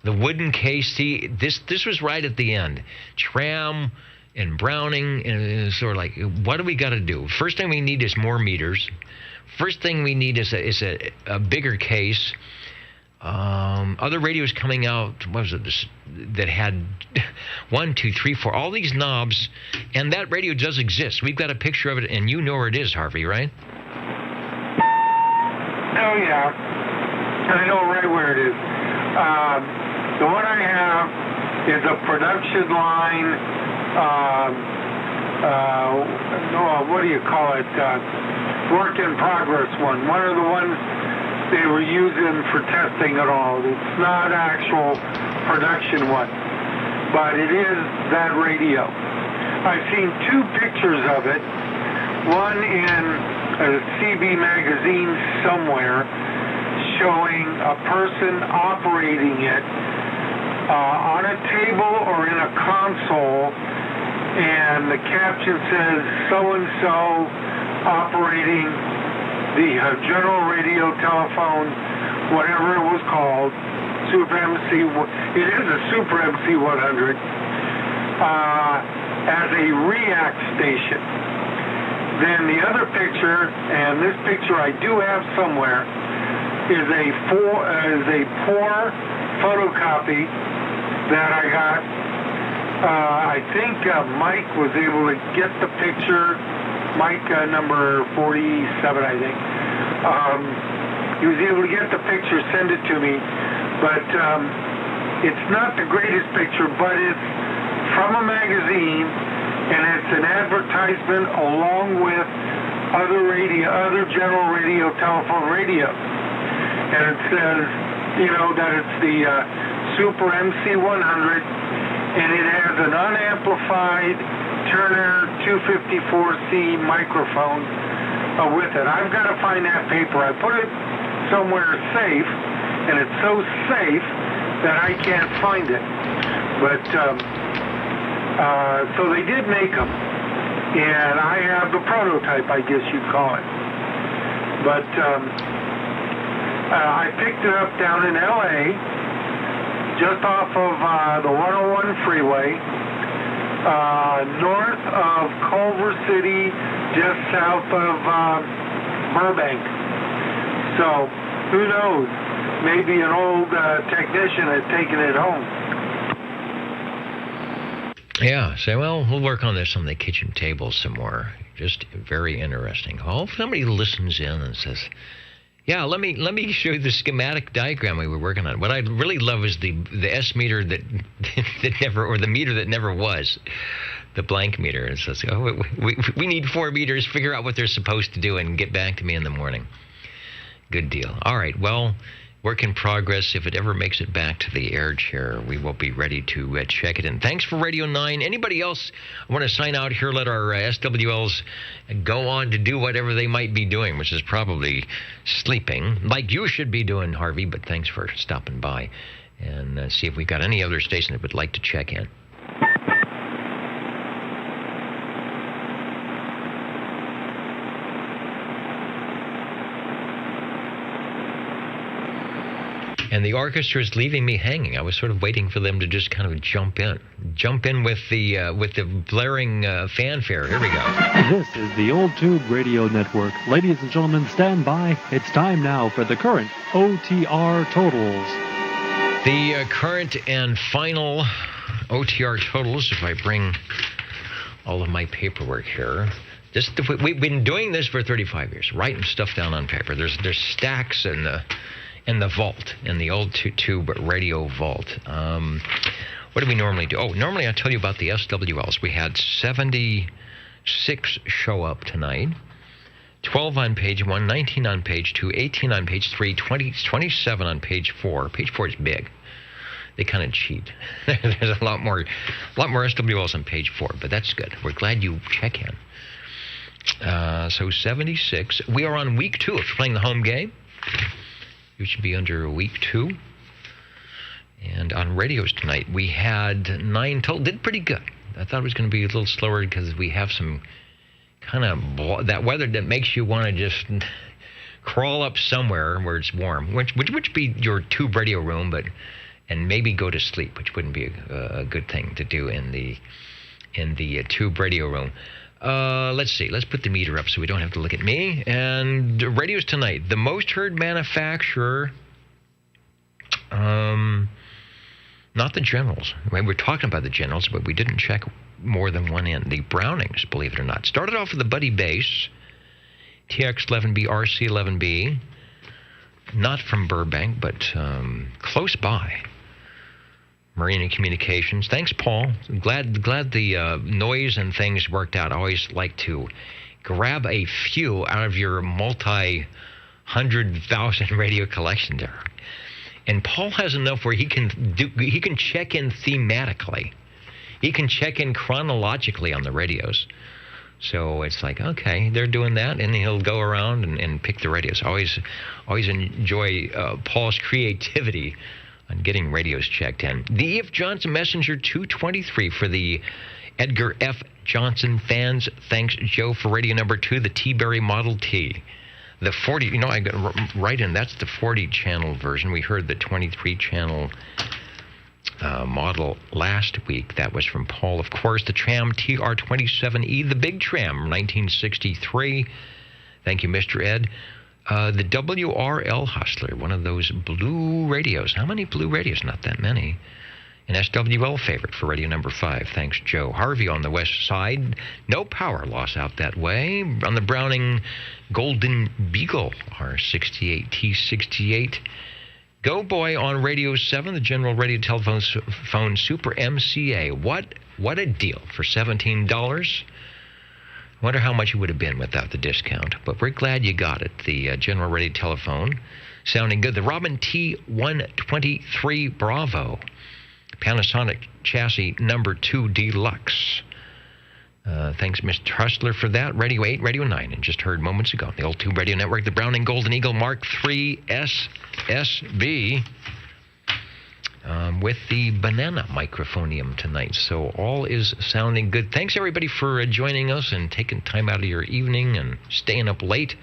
The wooden case. See, this was right at the end. Tram and Browning, and it's sort of like, what do we got to do? First thing we need is more meters. First thing we need is a bigger case. Other radios coming out, what was it, that had 1, 2, 3, 4, all these knobs, and that radio does exist. We've got a picture of it, and you know where it is, Harvey, right? Oh, yeah. I know right where it is. The one I have is a production line, what do you call it, work in progress one. One of the ones they were using for testing it all. It's not actual production one, but it is that radio. I've seen 2 pictures of it, one in a CB magazine somewhere showing a person operating it on a table or in a console, and the caption says so-and-so operating the General Radio Telephone, whatever it was called, Super MC, it is a Super MC 100, as a react station. Then the other picture, and this picture I do have somewhere, is a poor photocopy that I got. I think Mike was able to get the picture. Mike number 47, I think. He was able to get the picture, send it to me, but it's not the greatest picture, but it's from a magazine, and it's an advertisement along with other General Radio Telephone radio, and it says, that it's the Super MC 100, and it has an unamplified Turner 254C microphone with it. I've got to find that paper. I put it somewhere safe, and it's so safe that I can't find it. But so they did make them, and I have the prototype, I guess you'd call it. But I picked it up down in L.A., just off of the 101 freeway, north of Culver City, just south of Burbank. So, who knows? Maybe an old technician had taken it home. Yeah, so, well, we'll work on this on the kitchen table some more. Just very interesting. Oh, if somebody listens in and says, yeah, let me show you the schematic diagram we were working on. What I really love is the S meter that never, or the meter that never was, the blank meter. It says, we need 4 meters, figure out what they're supposed to do, and get back to me in the morning. Good deal. All right, well, work in progress. If it ever makes it back to the air chair, we will be ready to check it in. Thanks for Radio 9. Anybody else want to sign out here? Let our SWLs go on to do whatever they might be doing, which is probably sleeping, like you should be doing, Harvey, but thanks for stopping by. And see if we've got any other station that would like to check in. And the orchestra is leaving me hanging. I was sort of waiting for them to just kind of jump in with the blaring fanfare. Here we go. This is the Old Tube Radio Network. Ladies and gentlemen, stand by. It's time now for the current OTR Totals. The current and final OTR Totals, if I bring all of my paperwork here. We've been doing this for 35 years, writing stuff down on paper. There's stacks in the vault, in the old tube radio vault. What do we normally do? Oh, normally I tell you about the SWLs. We had 76 show up tonight. 12 on page 1, 19 on page 2, 18 on page 3, 27 on page 4. Page 4 is big. They kind of cheat. There's a lot more SWLs on page 4, but that's good. We're glad you check in. So 76. We are on week 2 if you're playing the home game. You should be under week 2. And on radios tonight, we had 9 total. Did pretty good. I thought it was going to be a little slower because we have some kind of that weather that makes you want to just crawl up somewhere where it's warm, which be your tube radio room, and maybe go to sleep, which wouldn't be a good thing to do in the tube radio room. Let's see. Let's put the meter up so we don't have to look at me. And radios tonight. The most heard manufacturer, not the Generals. We're talking about the Generals, but we didn't check more than one in. The Brownings, believe it or not. Started off with the Buddy Bass, TX11B, RC11B. Not from Burbank, but close by. Marina Communications. Thanks, Paul. Glad the noise and things worked out. I always like to grab a few out of your multi-100,000 radio collection there. And Paul has enough where he can check in thematically. He can check in chronologically on the radios. So it's like, okay, they're doing that, and he'll go around and pick the radios. Always enjoy Paul's creativity on getting radios checked in. The E.F. Johnson Messenger 223 for the Edgar F. Johnson fans. Thanks, Joe, for radio number 2, the Teaberry Model T. The 40, I got right in, that's the 40-channel version. We heard the 23-channel model last week. That was from Paul. Of course, the Tram TR27E, the big Tram, 1963. Thank you, Mr. Ed. The WRL Hustler, one of those blue radios. How many blue radios? Not that many. An SWL favorite for radio number 5. Thanks, Joe. Harvey on the west side. No power loss out that way. On the Browning Golden Beagle, R68 T68. Go Boy on Radio 7, the General Radio Telephone Super MCA. What a deal for $17. Wonder how much it would have been without the discount, but we're glad you got it. The General Radio Telephone, sounding good. The Robin T123 Bravo, Panasonic chassis number 2 Deluxe. Thanks, Mr. Hustler, for that. Radio 8, Radio 9, and just heard moments ago. The Old Tube Radio Network, the Browning Golden Eagle Mark III SSB. With the banana microphonium tonight. So all is sounding good. Thanks, everybody, for joining us and taking time out of your evening and staying up late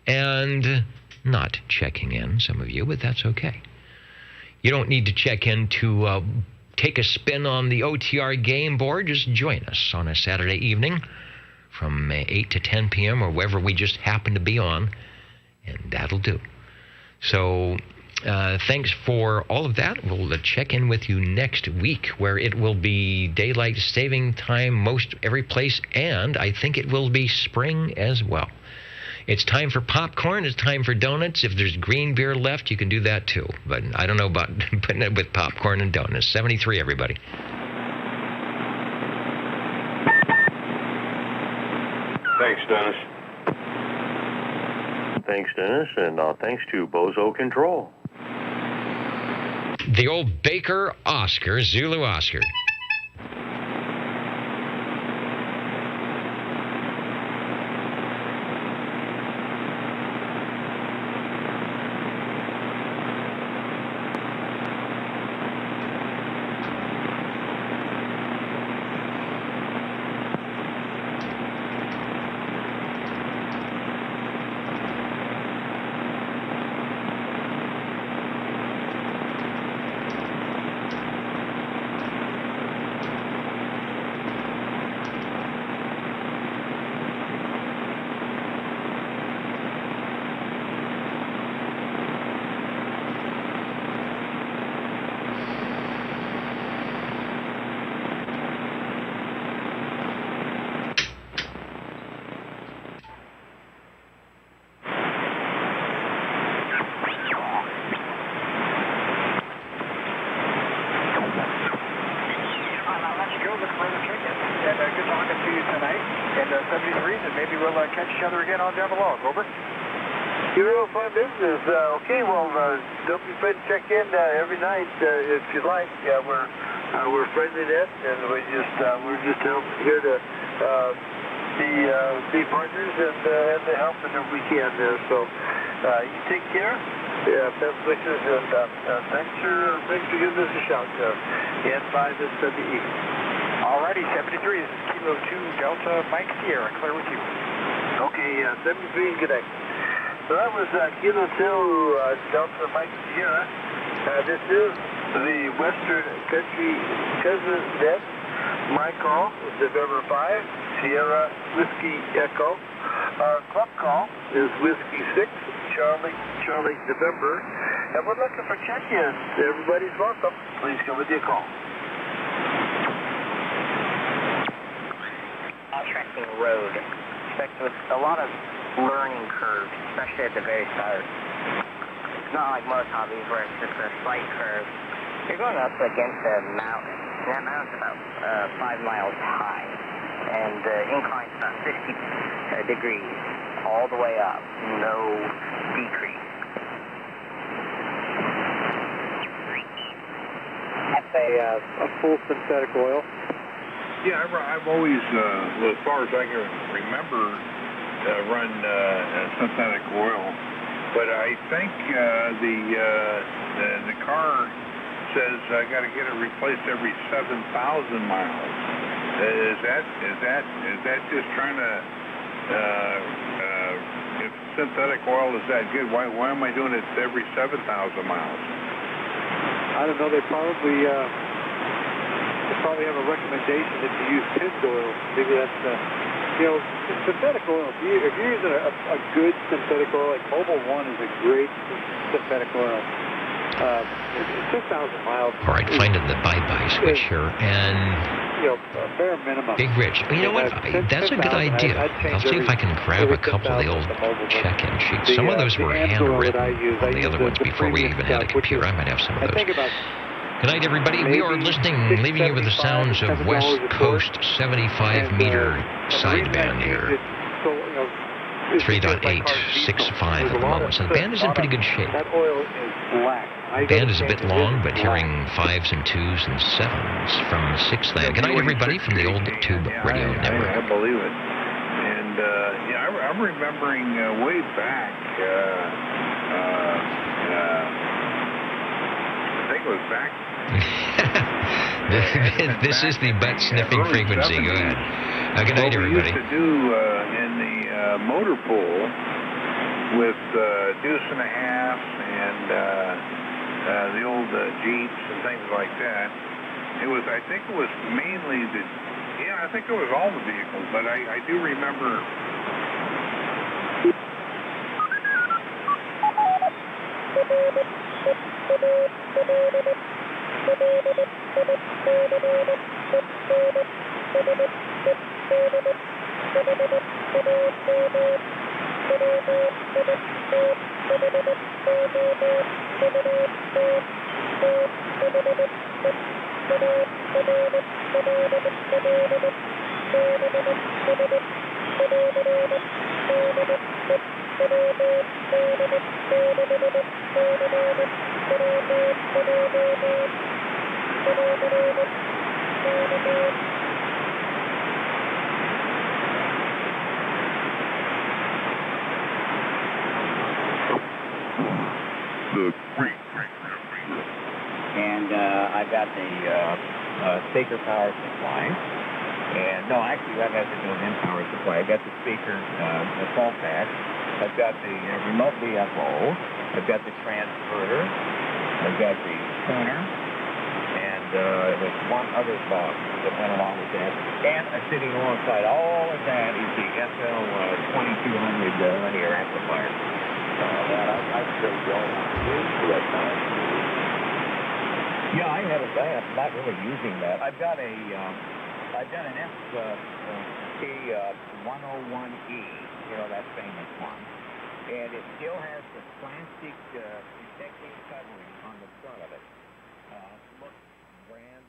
and not checking in, some of you, but that's okay. You don't need to check in to take a spin on the OTR game board. Just join us on a Saturday evening from 8 to 10 p.m. or wherever we just happen to be on, and that'll do. So thanks for all of that. We'll check in with you next week, where it will be daylight saving time most every place, and I think it will be spring as well. It's time for popcorn. It's time for donuts. If there's green beer left, you can do that too. But I don't know about putting it with popcorn and donuts. 73, everybody. Thanks, Dennis. Thanks, Dennis, and thanks to Bozo Control. The old Baker Oscar, Zulu Oscar. Okay, well, don't be afraid to check in every night if you like. We're friendly net, and we're just here to be partners and to help whenever we can. So you take care. Yeah, best wishes, and thanks for giving us a shout. N5SWE. Alrighty, 73. This is Kilo 2 Delta Mike Sierra. Clear with you. Okay, 73 and good night. So that was Kilo 2 Delta Mike Sierra. This is the Western Country Cousin Net. My call is November 5, Sierra Whiskey Echo. Our club call is Whiskey 6, Charlie November. And we're looking for check-ins. Everybody's welcome. Please come with your call. Interesting road. With a lot of learning curves, especially at the very start. It's not like most hobbies where it's just a slight curve. You're going up against a mountain, and that mountain's about 5 miles high, and the incline's about 60 degrees all the way up, no decrease. That's a full synthetic oil. Yeah, I've always, as far as I can remember, run synthetic oil, but I think the car says I got to get it replaced every 7,000 miles. Is that just trying to? If synthetic oil is that good, why am I doing it every 7,000 miles? I don't know. They probably have a recommendation that you use pinned oil. Maybe that's, synthetic oil. If you're using a good synthetic oil, like Mobile One is a great synthetic oil. 6,000 miles. All right, finding the bye-bye switch here, and bare minimum. Big Rich. You know what? That's a good idea. I'll see if I can grab a couple of the old check-in sheets. Some of those were handwritten on the other ones before we even had a computer. I might have some of those. Good night, everybody. We are listening, leaving you with the sounds of West Coast 75-meter sideband here. 3.865 at the moment. So the band is in pretty good shape. That oil is black. The band is a bit long, but hearing 5s and 2s and 7s from 6th land. Good night, everybody, from the old Tube Radio Network. I believe it. And, I'm remembering way back, I think it was back. This is the butt-sniffing frequency. Go ahead. Good night, everybody. What we used to do in the motor pool with deuce and a half and the old Jeeps and things like that, I think it was mainly I think it was all the vehicles, but I do remember. And I've got the Staker power supply. And no, actually that has to do with power supply. I've got the speaker, the fault patch. I've got the remote VFO. I've got the transverter. I've got the tuner. And there's one other box that went along with that. And sitting alongside all of that is the SL 2200 linear amplifier. I still don't use that time. Yeah, I haven't. I'm not really using that. I've got an SK101E, that famous one. And it still has the plastic protective covering on the front of it. Looks brand